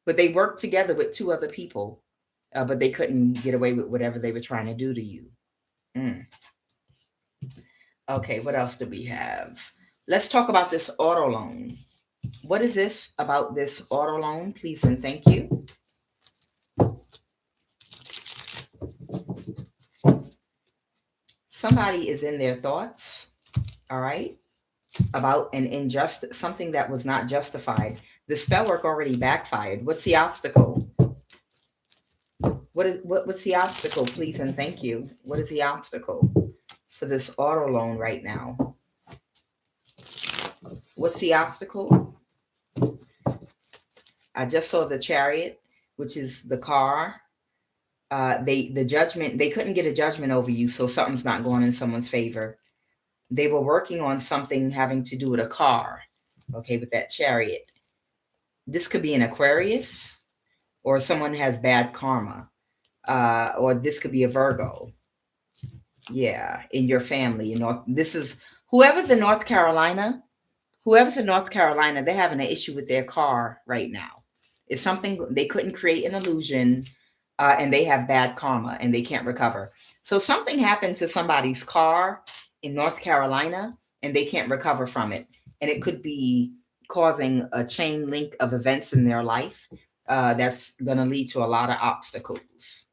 but they worked together with two other people, but they couldn't get away with whatever they were trying to do to you. Okay, what else do we have? Let's talk about this auto loan. What is this about this auto loan? Please and thank you. Somebody is in their thoughts, all right, about an injustice, something that was not justified. The spell work already backfired. What's the obstacle? What's the obstacle, please and thank you? What is the obstacle for this auto loan right now? What's the obstacle? I just saw the Chariot, which is the car. The judgment, they couldn't get a judgment over you, so something's not going in someone's favor. They were working on something having to do with a car, okay, with that Chariot. This could be an Aquarius, or someone has bad karma, or this could be a Virgo. Yeah, in your family. This is whoever's in North Carolina, they're having an issue with their car right now. It's something they couldn't create an illusion. And they have bad karma and they can't recover. So something happened to somebody's car in North Carolina and they can't recover from it. And it could be causing a chain link of events in their life that's going to lead to a lot of obstacles.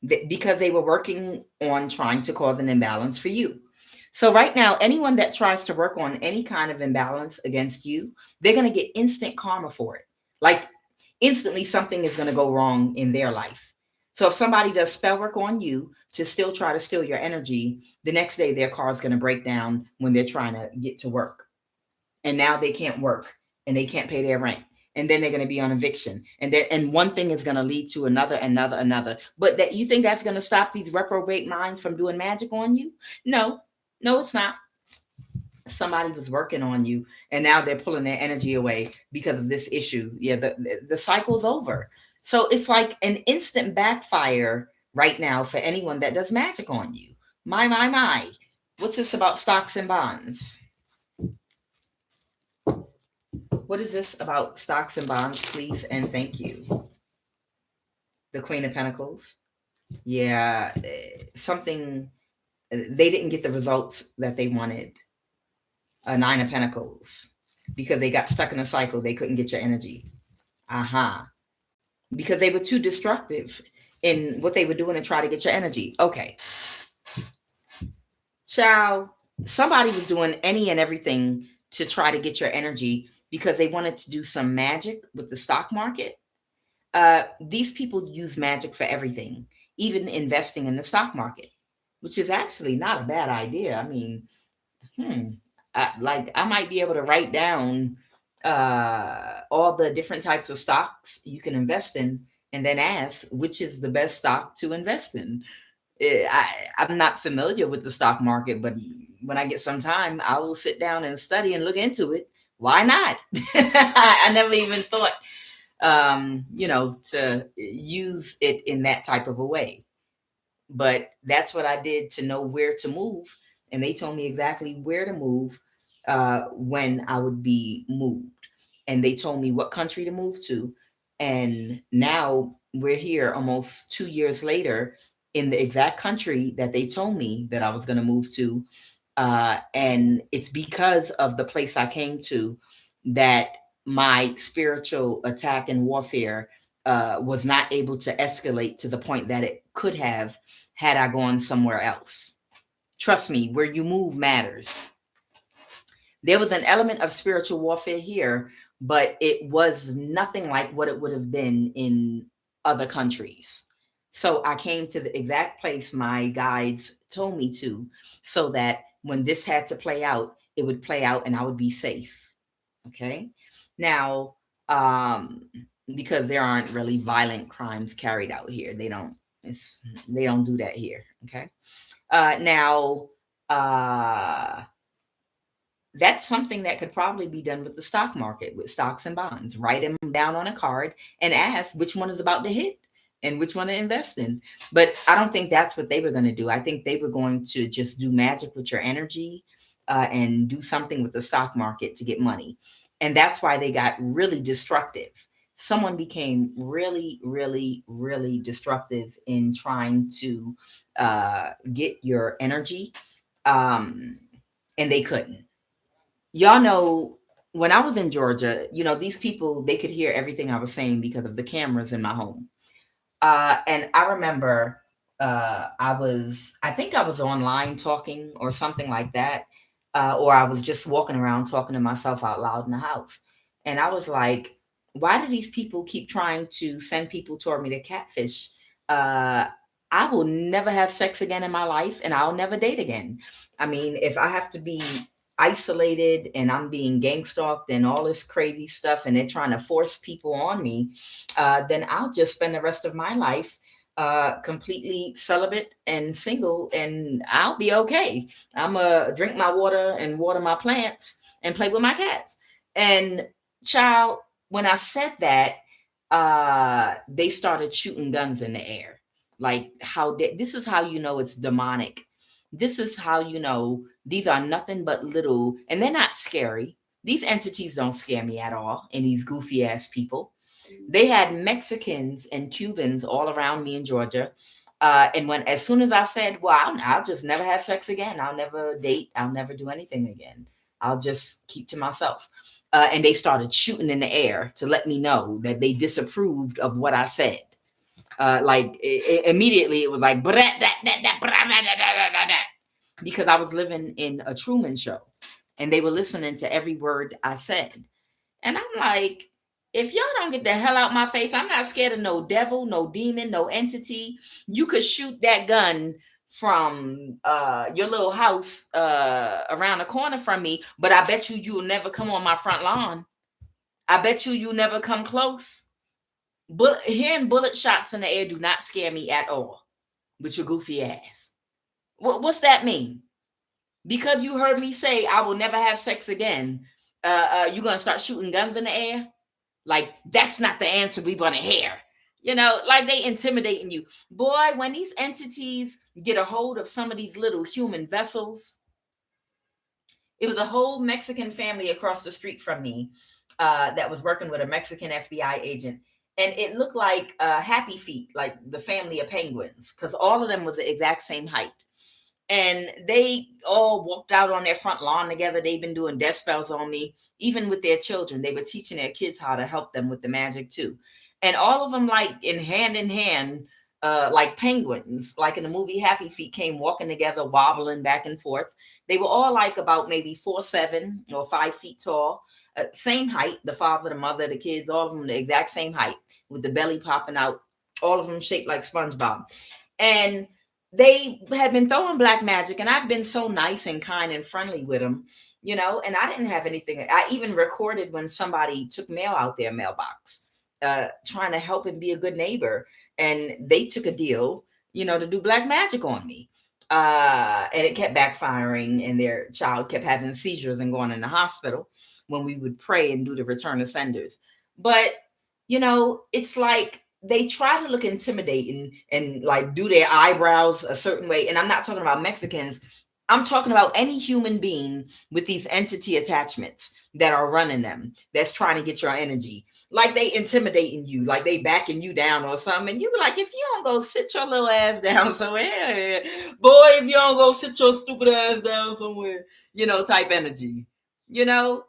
Because they were working on trying to cause an imbalance for you. So right now, anyone that tries to work on any kind of imbalance against you, they're going to get instant karma for it. Like, instantly something is going to go wrong in their life. So if somebody does spell work on you to still try to steal your energy, the next day their car is going to break down when they're trying to get to work. And now they can't work and they can't pay their rent. And then they're going to be on eviction. And one thing is going to lead to another. But that you think that's going to stop these reprobate minds from doing magic on you? No, no, it's not. Somebody was working on you and now they're pulling their energy away because of this issue. Yeah, the cycle's over. So it's like an instant backfire right now for anyone that does magic on you. My. What's this about stocks and bonds? What is this about stocks and bonds, please? And thank you. The Queen of Pentacles. Yeah, something, they didn't get the results that they wanted. A Nine of Pentacles. Because they got stuck in a cycle. They couldn't get your energy. Because they were too destructive in what they were doing to try to get your energy. Okay. Ciao. Somebody was doing any and everything to try to get your energy because they wanted to do some magic with the stock market. These people use magic for everything, even investing in the stock market, which is actually not a bad idea. I mean, I might be able to write down all the different types of stocks you can invest in and then ask which is the best stock to invest in. I'm not familiar with the stock market, but when I get some time, I will sit down and study and look into it. Why not? I never even thought, to use it in that type of a way. But that's what I did to know where to move. And they told me exactly where to move when I would be moved. And they told me what country to move to. And now we're here almost 2 years later in the exact country that they told me that I was going to move to. And it's because of the place I came to that my spiritual attack and warfare was not able to escalate to the point that it could have had I gone somewhere else. Trust me, where you move matters. There was an element of spiritual warfare here, but it was nothing like what it would have been in other countries. So I came to the exact place my guides told me to, so that when this had to play out, it would play out and I would be safe. Okay. Now, because there aren't really violent crimes carried out here. They don't do that here. Okay. Now, that's something that could probably be done with the stock market, with stocks and bonds. Write them down on a card and ask which one is about to hit and which one to invest in. But I don't think that's what they were going to do. I think they were going to just do magic with your energy and do something with the stock market to get money. And that's why they got really destructive. Someone became really, really, really destructive in trying to get your energy, and they couldn't. Y'all know, when I was in Georgia, these people, they could hear everything I was saying because of the cameras in my home. And I remember I think I was online talking or something like that. Or I was just walking around talking to myself out loud in the house. And I was like, why do these people keep trying to send people toward me to catfish? I will never have sex again in my life and I'll never date again. I mean, if I have to be isolated and I'm being gang stalked and all this crazy stuff and they're trying to force people on me, then I'll just spend the rest of my life completely celibate and single and I'll be okay. I'm going to drink my water and water my plants and play with my cats. And child, when I said that, they started shooting guns in the air. Like this is how you know it's demonic. This is how you know these are nothing but little, and they're not scary. These entities don't scare me at all. And these goofy ass people. They had Mexicans and Cubans all around me in Georgia. And as soon as I said, well, I'll just never have sex again. I'll never date. I'll never do anything again. I'll just keep to myself. And they started shooting in the air to let me know that they disapproved of what I said. Immediately it was like, because I was living in a Truman Show and they were listening to every word I said. And I'm like, If y'all don't get the hell out my face, I'm not scared of no devil, no demon, no entity. You could shoot that gun from your little house around the corner from me, but I bet you'll never come on my front lawn. I bet you'll never come close. But hearing bullet shots in the air do not scare me at all with your goofy ass. What's that mean? Because you heard me say I will never have sex again, you gonna start shooting guns in the air? Like, that's not the answer we want to hear. Like they intimidating you. Boy, when these entities get a hold of some of these little human vessels, it was a whole Mexican family across the street from me that was working with a Mexican FBI agent. And it looked like Happy Feet, like the family of penguins, because all of them was the exact same height. And they all walked out on their front lawn together. They've been doing death spells on me, even with their children. They were teaching their kids how to help them with the magic too. And all of them, like in hand, like penguins, like in the movie Happy Feet, came walking together, wobbling back and forth. They were all like about maybe 4'7" or 5 feet tall, same height. The father, the mother, the kids, all of them the exact same height, with the belly popping out. All of them shaped like SpongeBob. And they had been throwing black magic, and I'd been so nice and kind and friendly with them, and I didn't have anything. I even recorded when somebody took mail out their mailbox, trying to help and be a good neighbor. And they took a deal, to do black magic on me. And it kept backfiring, and their child kept having seizures and going in the hospital when we would pray and do the return of senders. But, it's like, they try to look intimidating and like do their eyebrows a certain way. And I'm not talking about Mexicans. I'm talking about any human being with these entity attachments that are running them, that's trying to get your energy. Like they intimidating you, like they backing you down or something. And you be like, if you don't go sit your little ass down somewhere, boy, if you don't go sit your stupid ass down somewhere, type energy. You know,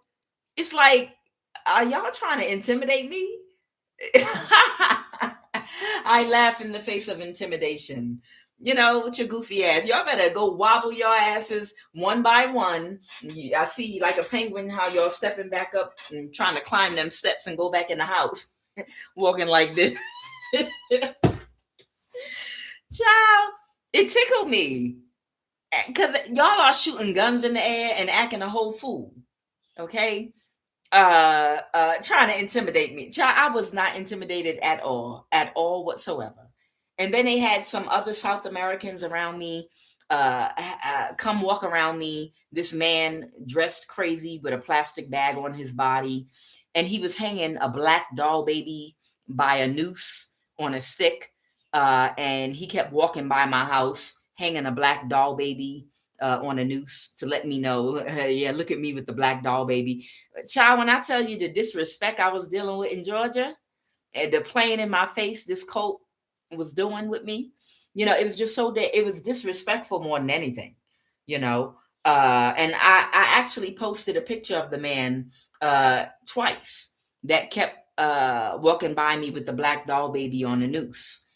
it's like, are y'all trying to intimidate me? I laugh in the face of intimidation. With your goofy ass. Y'all better go wobble your asses one by one. I see like a penguin, how y'all stepping back up and trying to climb them steps and go back in the house. Walking like this. Child, it tickled me. Because y'all are shooting guns in the air and acting a whole fool. Okay? Trying to intimidate me. Child, I was not intimidated at all whatsoever. And then they had some other South Americans around me, come walk around me. This man dressed crazy with a plastic bag on his body, and he was hanging a black doll baby by a noose on a stick. And he kept walking by my house, hanging a black doll baby on a noose to let me know, yeah, look at me with the black doll baby. Child, when I tell you the disrespect I was dealing with in Georgia, and the playing in my face this cult was doing with me, it was just so that it was disrespectful more than anything, you know. And I actually posted a picture of the man twice that kept walking by me with the black doll baby on a noose.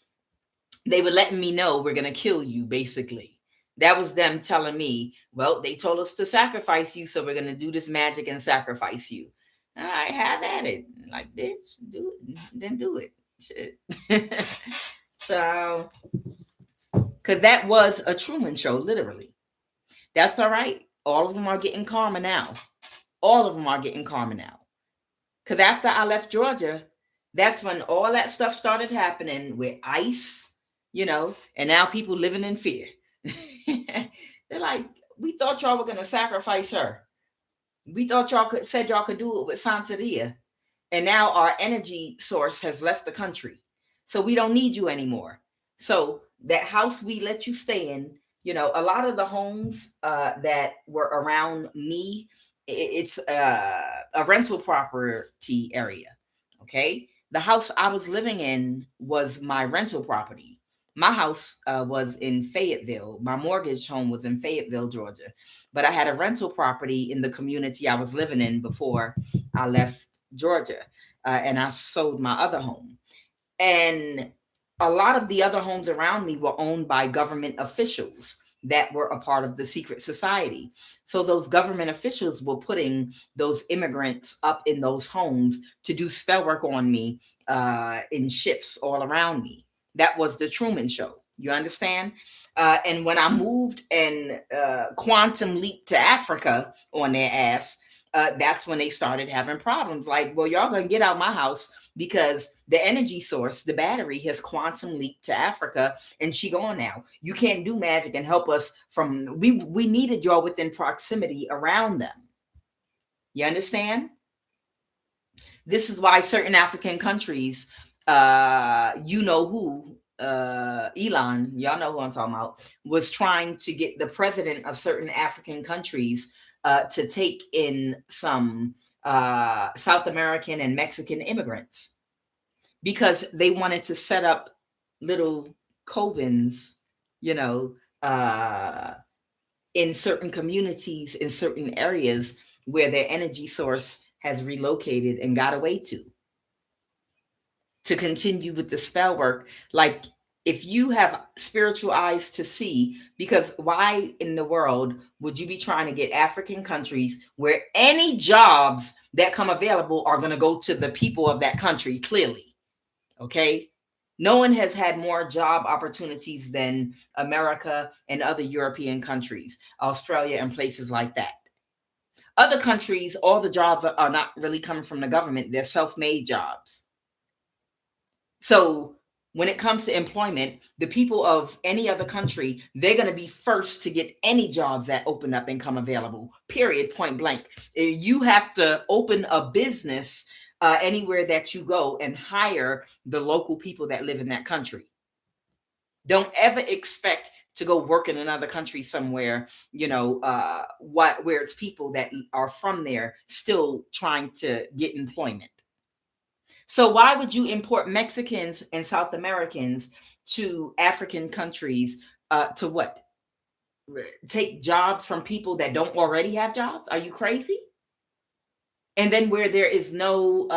They were letting me know, we're gonna kill you, basically. That was them telling me, well, they told us to sacrifice you, so we're gonna do this magic and sacrifice you. All right, have at it. Like, bitch, do it. Then do it. Shit. So, because that was a Truman Show, literally. That's all right. All of them are getting karma now. All of them are getting karma now. Because after I left Georgia, that's when all that stuff started happening with ICE, and now people living in fear. They're like, we thought y'all were going to sacrifice her. We thought said y'all could do it with Santeria. And now our energy source has left the country. So we don't need you anymore. So that house we let you stay in, a lot of the homes that were around me, it's a rental property area. Okay. The house I was living in was my rental property. My house was in Fayetteville. My mortgage home was in Fayetteville, Georgia. But I had a rental property in the community I was living in before I left Georgia. And I sold my other home. And a lot of the other homes around me were owned by government officials that were a part of the secret society. So those government officials were putting those immigrants up in those homes to do spell work on me in shifts all around me. That was the Truman Show. You understand? And when I moved and quantum leaped to Africa on their ass, that's when they started having problems. Like, well, y'all gonna get out my house because the energy source, the battery, has quantum leaked to Africa, and she gone now. You can't do magic and help us from. We needed y'all within proximity around them. You understand? This is why certain African countries, you know who, Elon, y'all know who I'm talking about, was trying to get the president of certain African countries to take in some South American and Mexican immigrants because they wanted to set up little covens, you know, in certain communities, in certain areas where their energy source has relocated and got away to continue with the spell work. Like, if you have spiritual eyes to see, because why in the world would you be trying to get African countries where any jobs that come available are going to go to the people of that country? Clearly, okay. No one has had more job opportunities than America and other European countries, Australia and places like that. Other countries, all the jobs are not really coming from the government. They're self-made jobs. So when it comes to employment, the people of any other country, they're going to be first to get any jobs that open up and come available, period, point blank. You have to open a business anywhere that you go and hire the local people that live in that country. Don't ever expect to go work in another country somewhere, where it's people that are from there still trying to get employment. So why would you import Mexicans and South Americans to African countries to what? Take jobs from people that don't already have jobs? Are you crazy? And then where there is no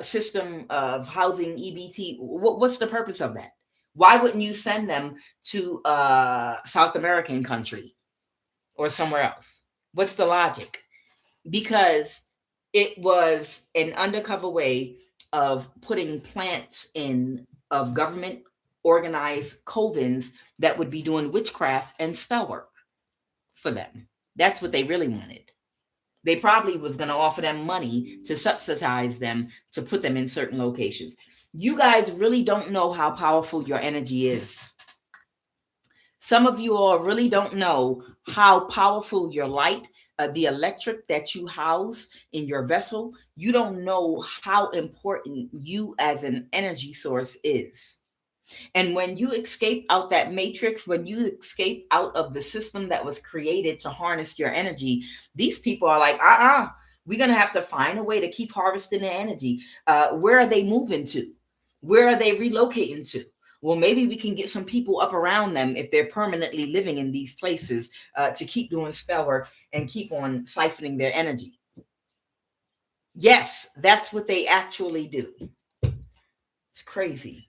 system of housing, EBT, what's the purpose of that? Why wouldn't you send them to a South American country or somewhere else? What's the logic? Because it was an undercover way of putting plants in of government organized covens that would be doing witchcraft and spell work for them. That's what they really wanted. They probably was going to offer them money to subsidize them to put them in certain locations. You guys really don't know how powerful your energy is. Some of you all really don't know how powerful your light, the electric that you house in your vessel, you don't know how important you as an energy source is. And when you escape out that matrix, when you escape out of the system that was created to harness your energy, these people are like, we're going to have to find a way to keep harvesting their energy. Where are they moving to? Where are they relocating to? Well, maybe we can get some people up around them if they're permanently living in these places to keep doing spell work and keep on siphoning their energy. Yes, that's what they actually do. It's crazy.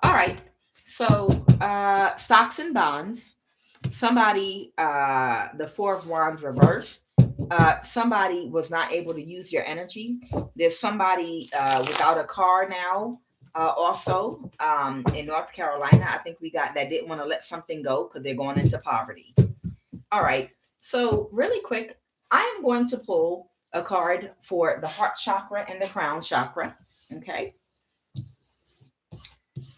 All right. So stocks and bonds. Somebody, the Four of Wands reverse. Somebody was not able to use your energy. There's somebody without a car now. Also, in North Carolina, I think we got that didn't want to let something go because they're going into poverty. All right. So really quick, I am going to pull a card for the heart chakra and the crown chakra. Okay.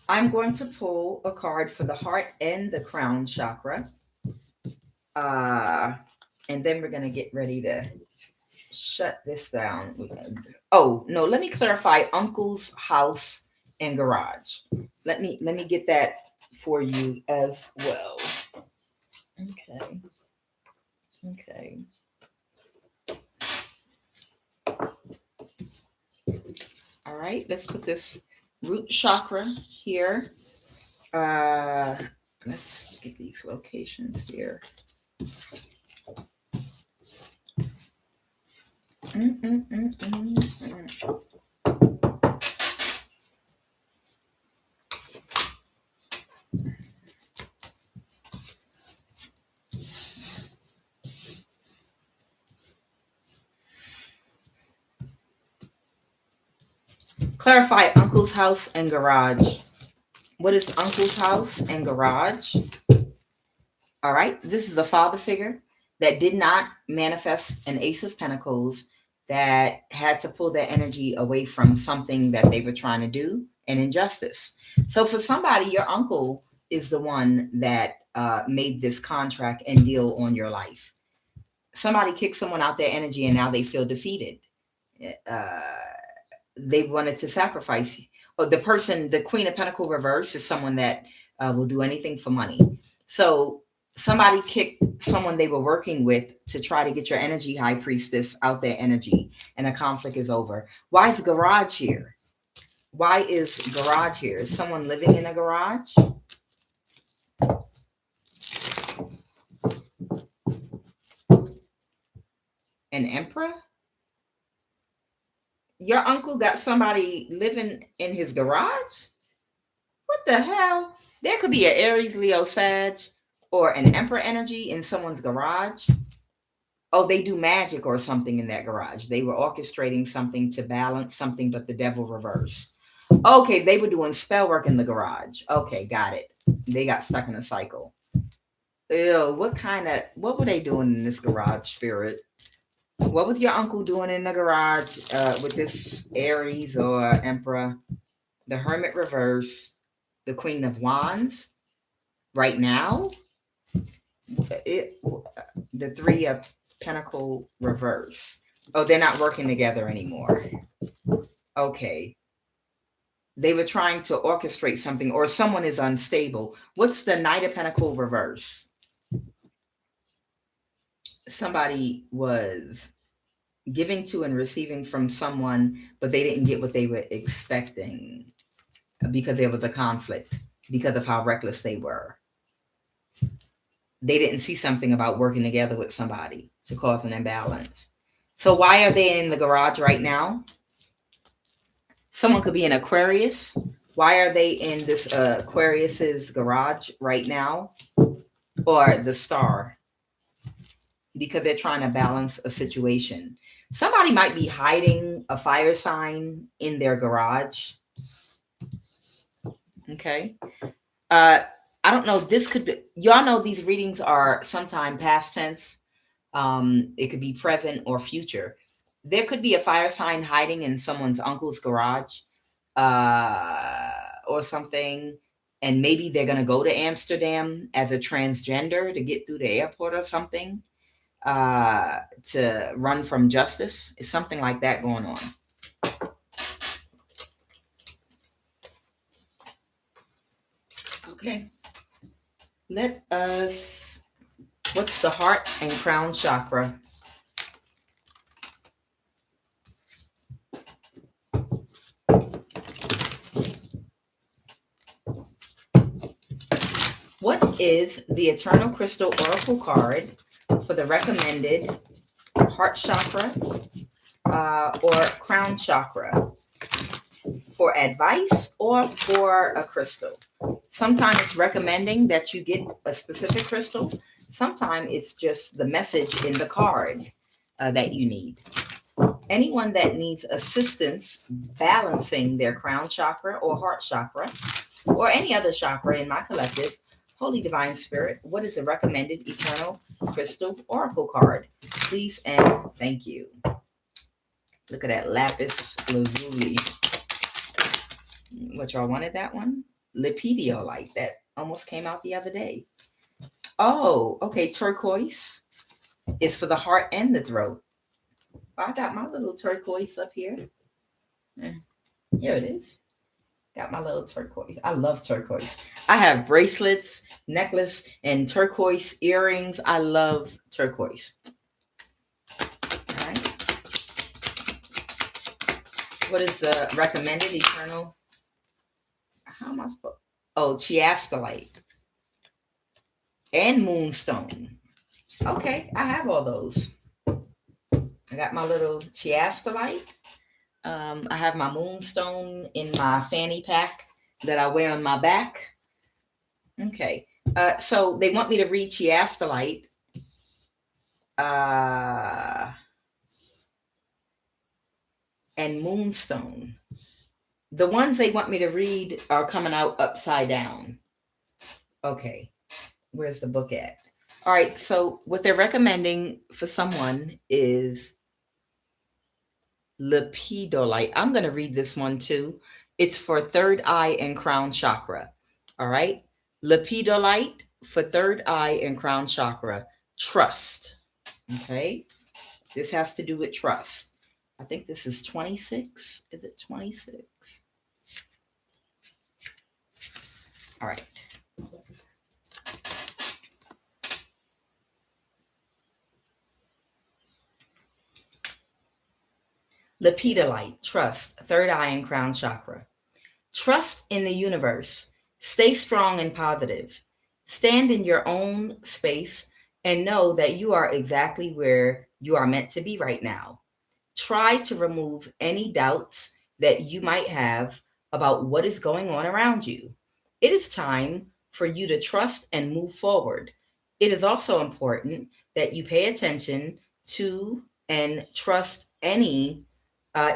I'm going to pull a card for the heart and the crown chakra. And then we're going to get ready to shut this down. Oh, no, let me clarify uncle's house and garage. Let me get that for you as well. Okay. All right, let's put this root chakra here. Let's get these locations here. Clarify uncle's house and garage. What is uncle's house and garage? All right. This is a father figure that did not manifest an Ace of Pentacles, that had to pull their energy away from something that they were trying to do, an injustice. So for somebody, your uncle is the one that made this contract and deal on your life. Somebody kicked someone out their energy and now they feel defeated. Uh, they wanted to sacrifice. Or the person, the Queen of Pentacle reverse, is someone that will do anything for money. So somebody kicked someone they were working with to try to get your energy, high priestess, out their energy, and a conflict is over. Why is garage here? Why is garage here? Is someone living in a garage? An emperor? Your uncle got somebody living in his garage? What the hell? There could be an Aries, Leo, Sag, or an emperor energy in someone's garage. Oh, they do magic or something in that garage. They were orchestrating something to balance something, but the devil reversed. Okay, they were doing spell work in the garage. Okay, got it. They got stuck in a cycle. Ew, what were they doing in this garage, spirit? What was your uncle doing in the garage with this Aries or Emperor? The Hermit reverse, the Queen of Wands. Right now, the Three of Pentacle reverse. Oh, they're not working together anymore. Okay. They were trying to orchestrate something, or someone is unstable. What's the Knight of Pentacle reverse? Somebody was giving to and receiving from someone, but they didn't get what they were expecting because there was a conflict because of how reckless they were. They didn't see something about working together with somebody to cause an imbalance. So why are they in the garage right now? Someone could be an Aquarius. Why are they in this Aquarius's garage right now? Or the Star? Because they're trying to balance a situation. Somebody might be hiding a fire sign in their garage. Okay. I don't know. This could be, y'all know these readings are sometime past tense. It could be present or future. There could be a fire sign hiding in someone's uncle's garage or something. And maybe they're going to go to Amsterdam as a transgender to get through the airport or something, to run from justice. It's something like that going on. Okay. Let us, what's the heart and crown chakra? What is the Eternal Crystal Oracle card for the recommended heart chakra or crown chakra for advice or for a crystal? Sometimes it's recommending that you get a specific crystal. Sometimes it's just the message in the card that you need. Anyone that needs assistance balancing their crown chakra or heart chakra or any other chakra in my collective, Holy Divine Spirit, what is a recommended Eternal Crystal Oracle card? Please and thank you. Look at that lapis lazuli. What, y'all wanted that one? Lepidolite, that almost came out the other day. Oh, okay. Turquoise is for the heart and the throat. I got my little turquoise up here. Here it is. Got my little turquoise. I love turquoise. I have bracelets, necklace, and turquoise earrings. I love turquoise. All right. What is the recommended eternal? How am I supposed? Oh, chiastolite and moonstone. Okay, I have all those. I got my little chiastolite. I have my moonstone in my fanny pack that I wear on my back. Okay. So they want me to read chiastolite. And moonstone. The ones they want me to read are coming out upside down. Okay, where's the book at? All right, so what they're recommending for someone is lepidolite. I'm going to read this one too. It's for third eye and crown chakra. All right, lepidolite for third eye and crown chakra. Trust. Okay, this has to do with trust. I think this is 26. Is it 26? All right. Lepidolite, trust, third eye and crown chakra. Trust in the universe. Stay strong and positive. Stand in your own space and know that you are exactly where you are meant to be right now. Try to remove any doubts that you might have about what is going on around you. It is time for you to trust and move forward. It is also important that you pay attention to and trust any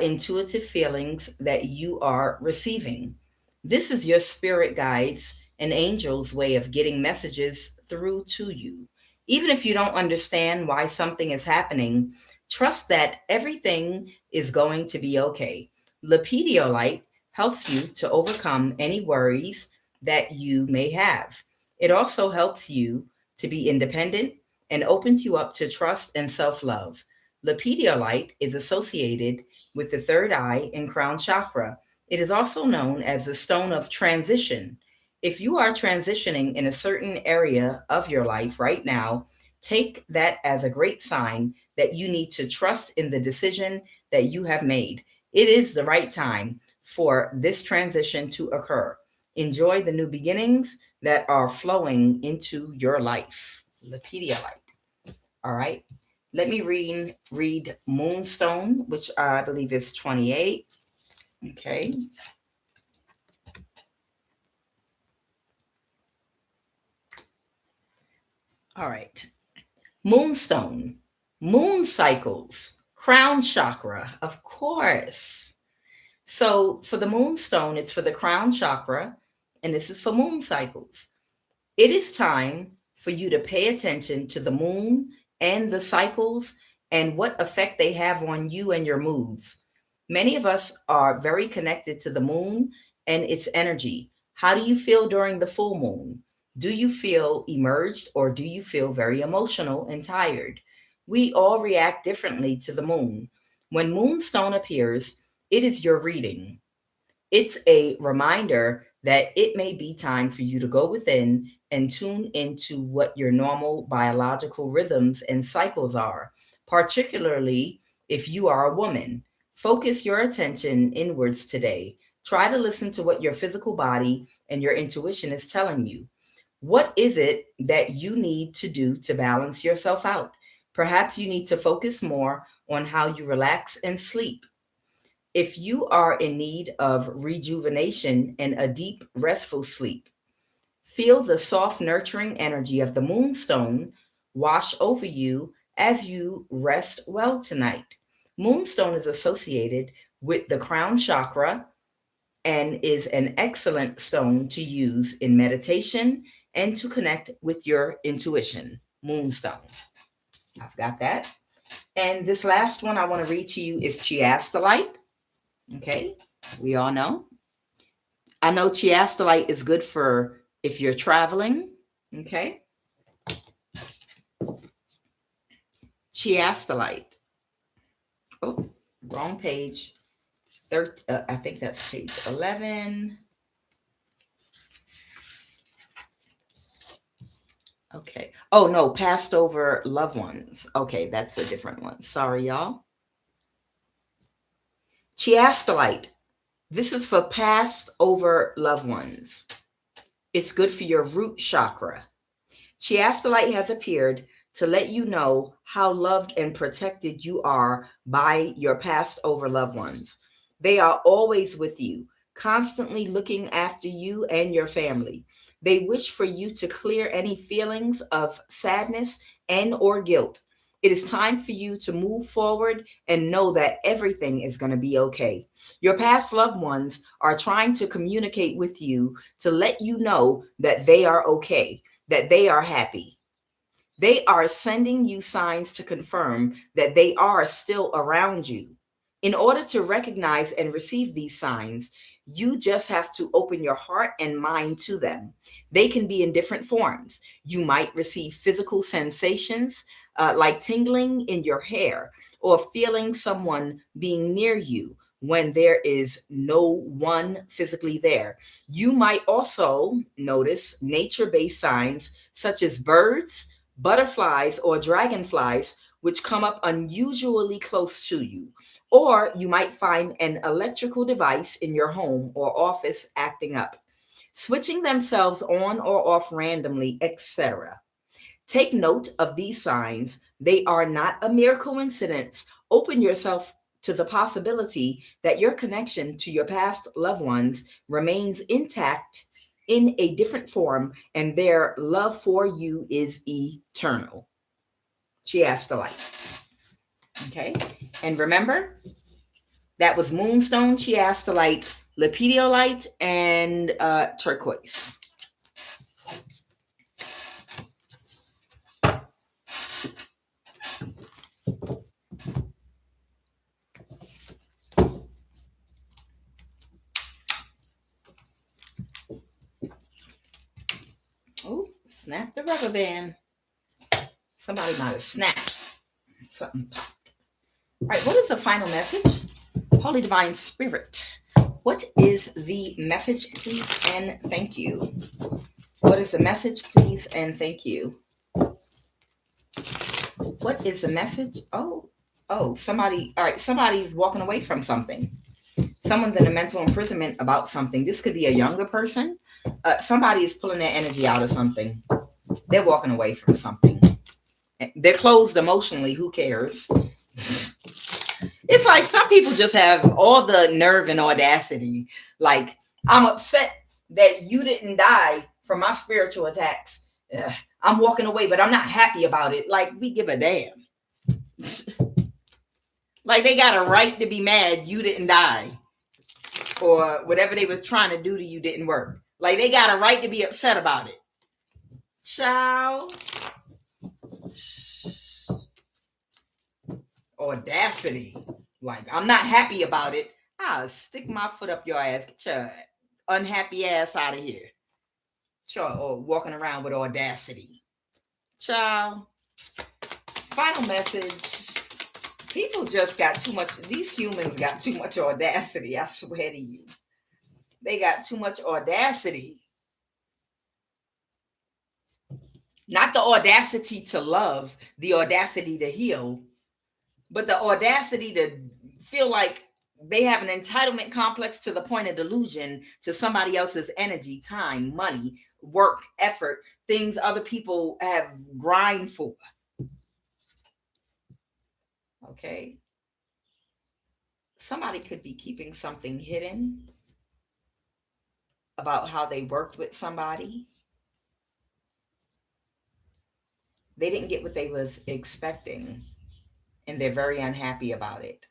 intuitive feelings that you are receiving. This is your spirit guides and angels' way of getting messages through to you. Even if you don't understand why something is happening, trust that everything is going to be okay. Lepidolite helps you to overcome any worries that you may have. It also helps you to be independent and opens you up to trust and self love. Lepidolite is associated with the third eye and crown chakra. It is also known as the stone of transition. If you are transitioning in a certain area of your life right now, take that as a great sign that you need to trust in the decision that you have made. It is the right time for this transition to occur. Enjoy the new beginnings that are flowing into your life. Lepidolite. All right. Let me read Moonstone, which I believe is 28. Okay. All right. Moonstone, moon cycles, crown chakra, of course. So for the moonstone, it's for the crown chakra, and this is for moon cycles. It is time for you to pay attention to the moon and the cycles and what effect they have on you and your moods. Many of us are very connected to the moon and its energy. How do you feel during the full moon? Do you feel emerged or do you feel very emotional and tired? We all react differently to the moon. When moonstone appears, it is your reading. It's a reminder that it may be time for you to go within and tune into what your normal biological rhythms and cycles are, particularly if you are a woman. Focus your attention inwards today. Try to listen to what your physical body and your intuition is telling you. What is it that you need to do to balance yourself out? Perhaps you need to focus more on how you relax and sleep. If you are in need of rejuvenation and a deep, restful sleep, feel the soft, nurturing energy of the moonstone wash over you as you rest well tonight. Moonstone is associated with the crown chakra and is an excellent stone to use in meditation and to connect with your intuition. Moonstone. I've got that. And this last one I want to read to you is chiastolite. Okay, we all know. I know chiastolite is good for if you're traveling. Okay, chiastolite. Oh, wrong page. I think that's page 11. Okay. Oh no, passed over loved ones. Okay, that's a different one. Sorry, y'all. Chiastolite. This is for passed over loved ones. It's good for your root chakra. Chiastolite has appeared to let you know how loved and protected you are by your passed over loved ones. They are always with you, constantly looking after you and your family. They wish for you to clear any feelings of sadness and or guilt. It is time for you to move forward and know that everything is going to be okay. Your past loved ones are trying to communicate with you to let you know that they are okay, that they are happy. They are sending you signs to confirm that they are still around you. In order to recognize and receive these signs, you just have to open your heart and mind to them. They can be in different forms. You might receive physical sensations like tingling in your hair or feeling someone being near you when there is no one physically there. You might also notice nature based signs such as birds, butterflies, or dragonflies, which come up unusually close to you. Or you might find an electrical device in your home or office acting up, switching themselves on or off randomly, etc. Take note of these signs. They are not a mere coincidence. Open yourself to the possibility that your connection to your past loved ones remains intact in a different form and their love for you is eternal. She asked the light. Okay. And remember, that was moonstone, chiastolite, lepidolite, and turquoise. Oh, snap the rubber band. Somebody might have snapped. Something popped. All right, what is the final message? Holy Divine Spirit, what is the message, please, and thank you? What is the message, please, and thank you? What is the message? Somebody, all right, somebody's walking away from something. Someone's in a mental imprisonment about something. This could be a younger person. Somebody is pulling their energy out of something. They're walking away from something. They're closed emotionally. Who cares? It's like some people just have all the nerve and audacity. Like, I'm upset that you didn't die from my spiritual attacks. I'm walking away, but I'm not happy about it. Like, we give a damn. Like, they got a right to be mad you didn't die. Or whatever they was trying to do to you didn't work. Like, they got a right to be upset about it. Child. Audacity. Like, I'm not happy about it. I'll stick my foot up your ass. Get your unhappy ass out of here. Sure, or walking around with audacity. Child. Final message. People just got too much. These humans got too much audacity. I swear to you. They got too much audacity. Not the audacity to love, the audacity to heal, but the audacity to feel like they have an entitlement complex to the point of delusion to somebody else's energy, time, money, work, effort, things other people have grind for. Okay. Somebody could be keeping something hidden about how they worked with somebody. They didn't get what they was expecting, and they're very unhappy about it.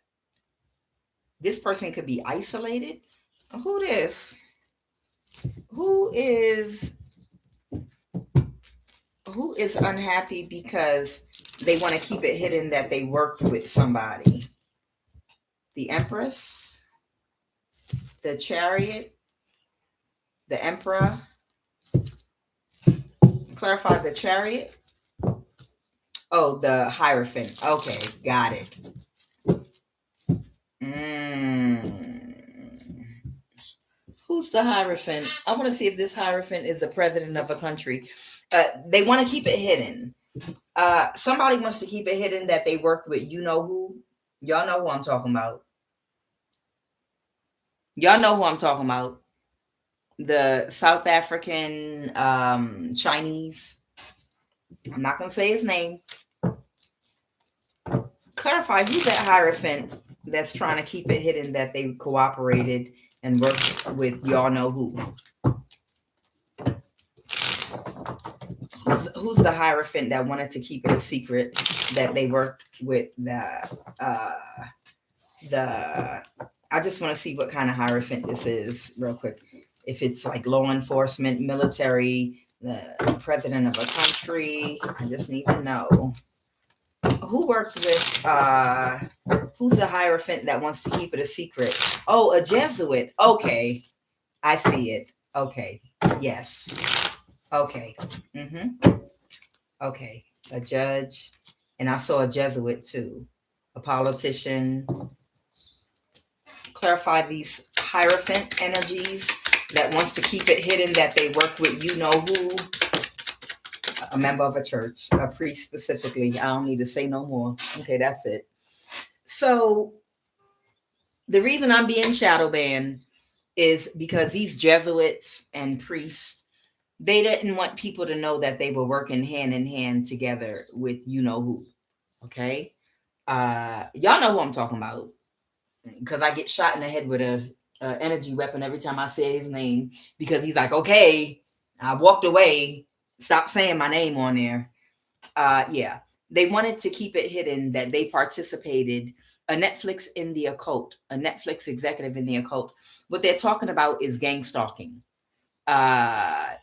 This person could be isolated. Who this? Who is unhappy because they want to keep it hidden that they worked with somebody? The Empress, the Chariot, the Emperor. Clarify the Chariot. Oh, the Hierophant. Okay, got it. Who's the Hierophant? I want to see if this Hierophant is the president of a country. They want to keep it hidden. Somebody wants to keep it hidden that they worked with you know who. Y'all know who I'm talking about. Y'all know who I'm talking about. The South African Chinese. I'm not going to say his name. Clarify who's that Hierophant that's trying to keep it hidden that they cooperated and worked with y'all know who. Who who's the Hierophant that wanted to keep it a secret that they worked with uh the I just want to see what kind of Hierophant this is real quick. If it's like law enforcement, military, the president of a country, I just need to know. Who worked with who's a Hierophant that wants to keep it a secret? Oh, a Jesuit. Okay. I see it. Okay. Yes. Okay. Mm-hmm. Okay. A judge. And I saw a Jesuit too. A politician. Clarify these Hierophant energies that wants to keep it hidden that they worked with you know who. A member of a church. A priest specifically. I don't need to say no more. Okay, that's it. So the reason I'm being shadow banned is because these Jesuits and priests, they didn't want people to know that they were working hand in hand together with you know who. Okay. Y'all know who I'm talking about because I get shot in the head with a energy weapon every time I say his name because he's like, okay, I walked away, stop saying my name on there. Yeah, they wanted to keep it hidden that they participated. A Netflix in the occult, a Netflix executive in the occult. What they're talking about is gang stalking. Uh,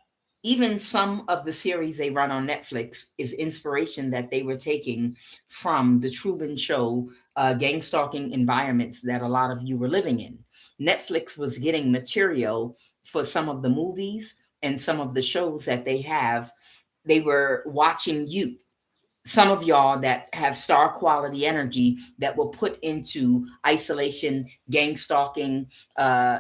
Even some of the series they run on Netflix is inspiration that they were taking from the Truman Show, gang stalking environments that a lot of you were living in. Netflix was getting material for some of the movies and some of the shows that they have. They were watching you, some of y'all that have star quality energy that will put into isolation, gang stalking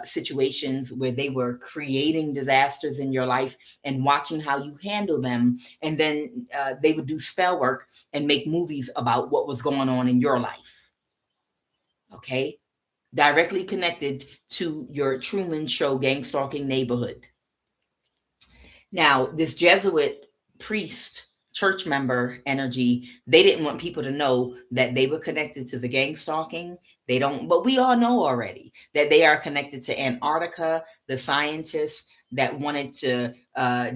situations where they were creating disasters in your life and watching how you handle them. And then they would do spell work and make movies about what was going on in your life. Okay. Directly connected to your Truman Show gang stalking neighborhood. Now, this Jesuit priest, church member energy, they didn't want people to know that they were connected to the gang stalking. They don't, but we all know already that they are connected to Antarctica, the scientists that wanted to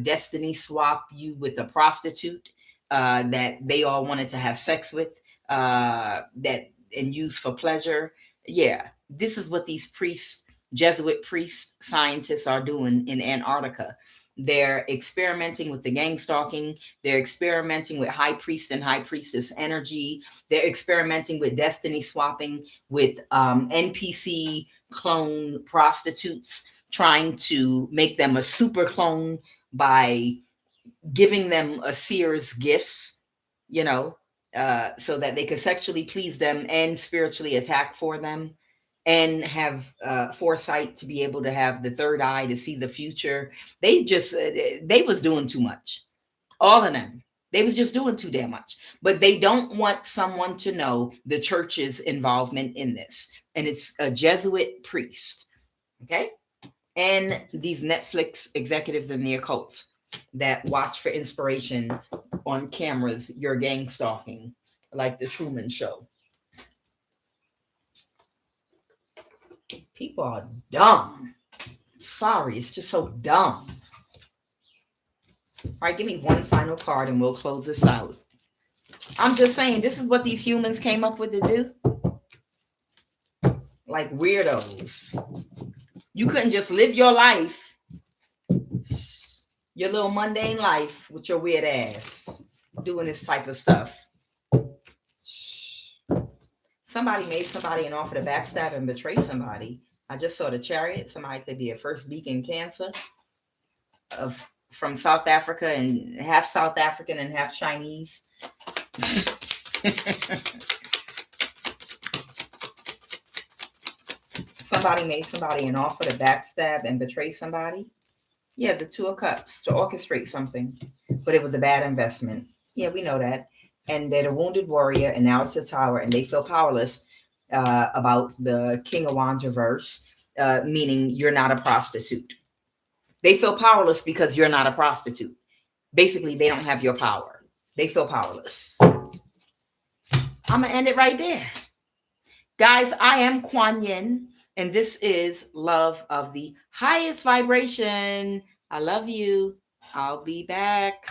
destiny swap you with a prostitute that they all wanted to have sex with, that and use for pleasure. Yeah, this is what these priests, Jesuit priests, scientists are doing in Antarctica. They're experimenting with the gang stalking. They're experimenting with high priest and high priestess energy. They're experimenting with destiny swapping with NPC clone prostitutes, trying to make them a super clone by giving them a seer's gifts, you know, so that they could sexually please them and spiritually attack for them and have foresight to be able to have the third eye to see the future. They just they was doing too much. All of them. They was just doing too damn much. But they don't want someone to know the church's involvement in this. And it's a Jesuit priest. Okay? And these Netflix executives in the occults that watch for inspiration on cameras, your gang stalking, like the Truman Show. People are dumb. Sorry, it's just so dumb. All right, give me one final card and we'll close this out. I'm just saying, this is what these humans came up with to do. Like weirdos. You couldn't just live your life, your little mundane life with your weird ass doing this type of stuff. Somebody made somebody an offer to backstab and betray somebody. I just saw the Chariot. Somebody could be a first beacon Cancer from South Africa and half South African and half Chinese. Somebody made somebody an offer to backstab and betray somebody. Yeah, the Two of Cups to orchestrate something, but it was a bad investment. Yeah, we know that. And they're a wounded warrior, and now it's a tower, and they feel powerless about the King of Wands reverse, meaning you're not a prostitute. They feel powerless because you're not a prostitute. Basically, they don't have your power. They feel powerless. I'm going to end it right there. Guys, I am Kuan Yin, and this is Love of the Highest Vibration. I love you. I'll be back.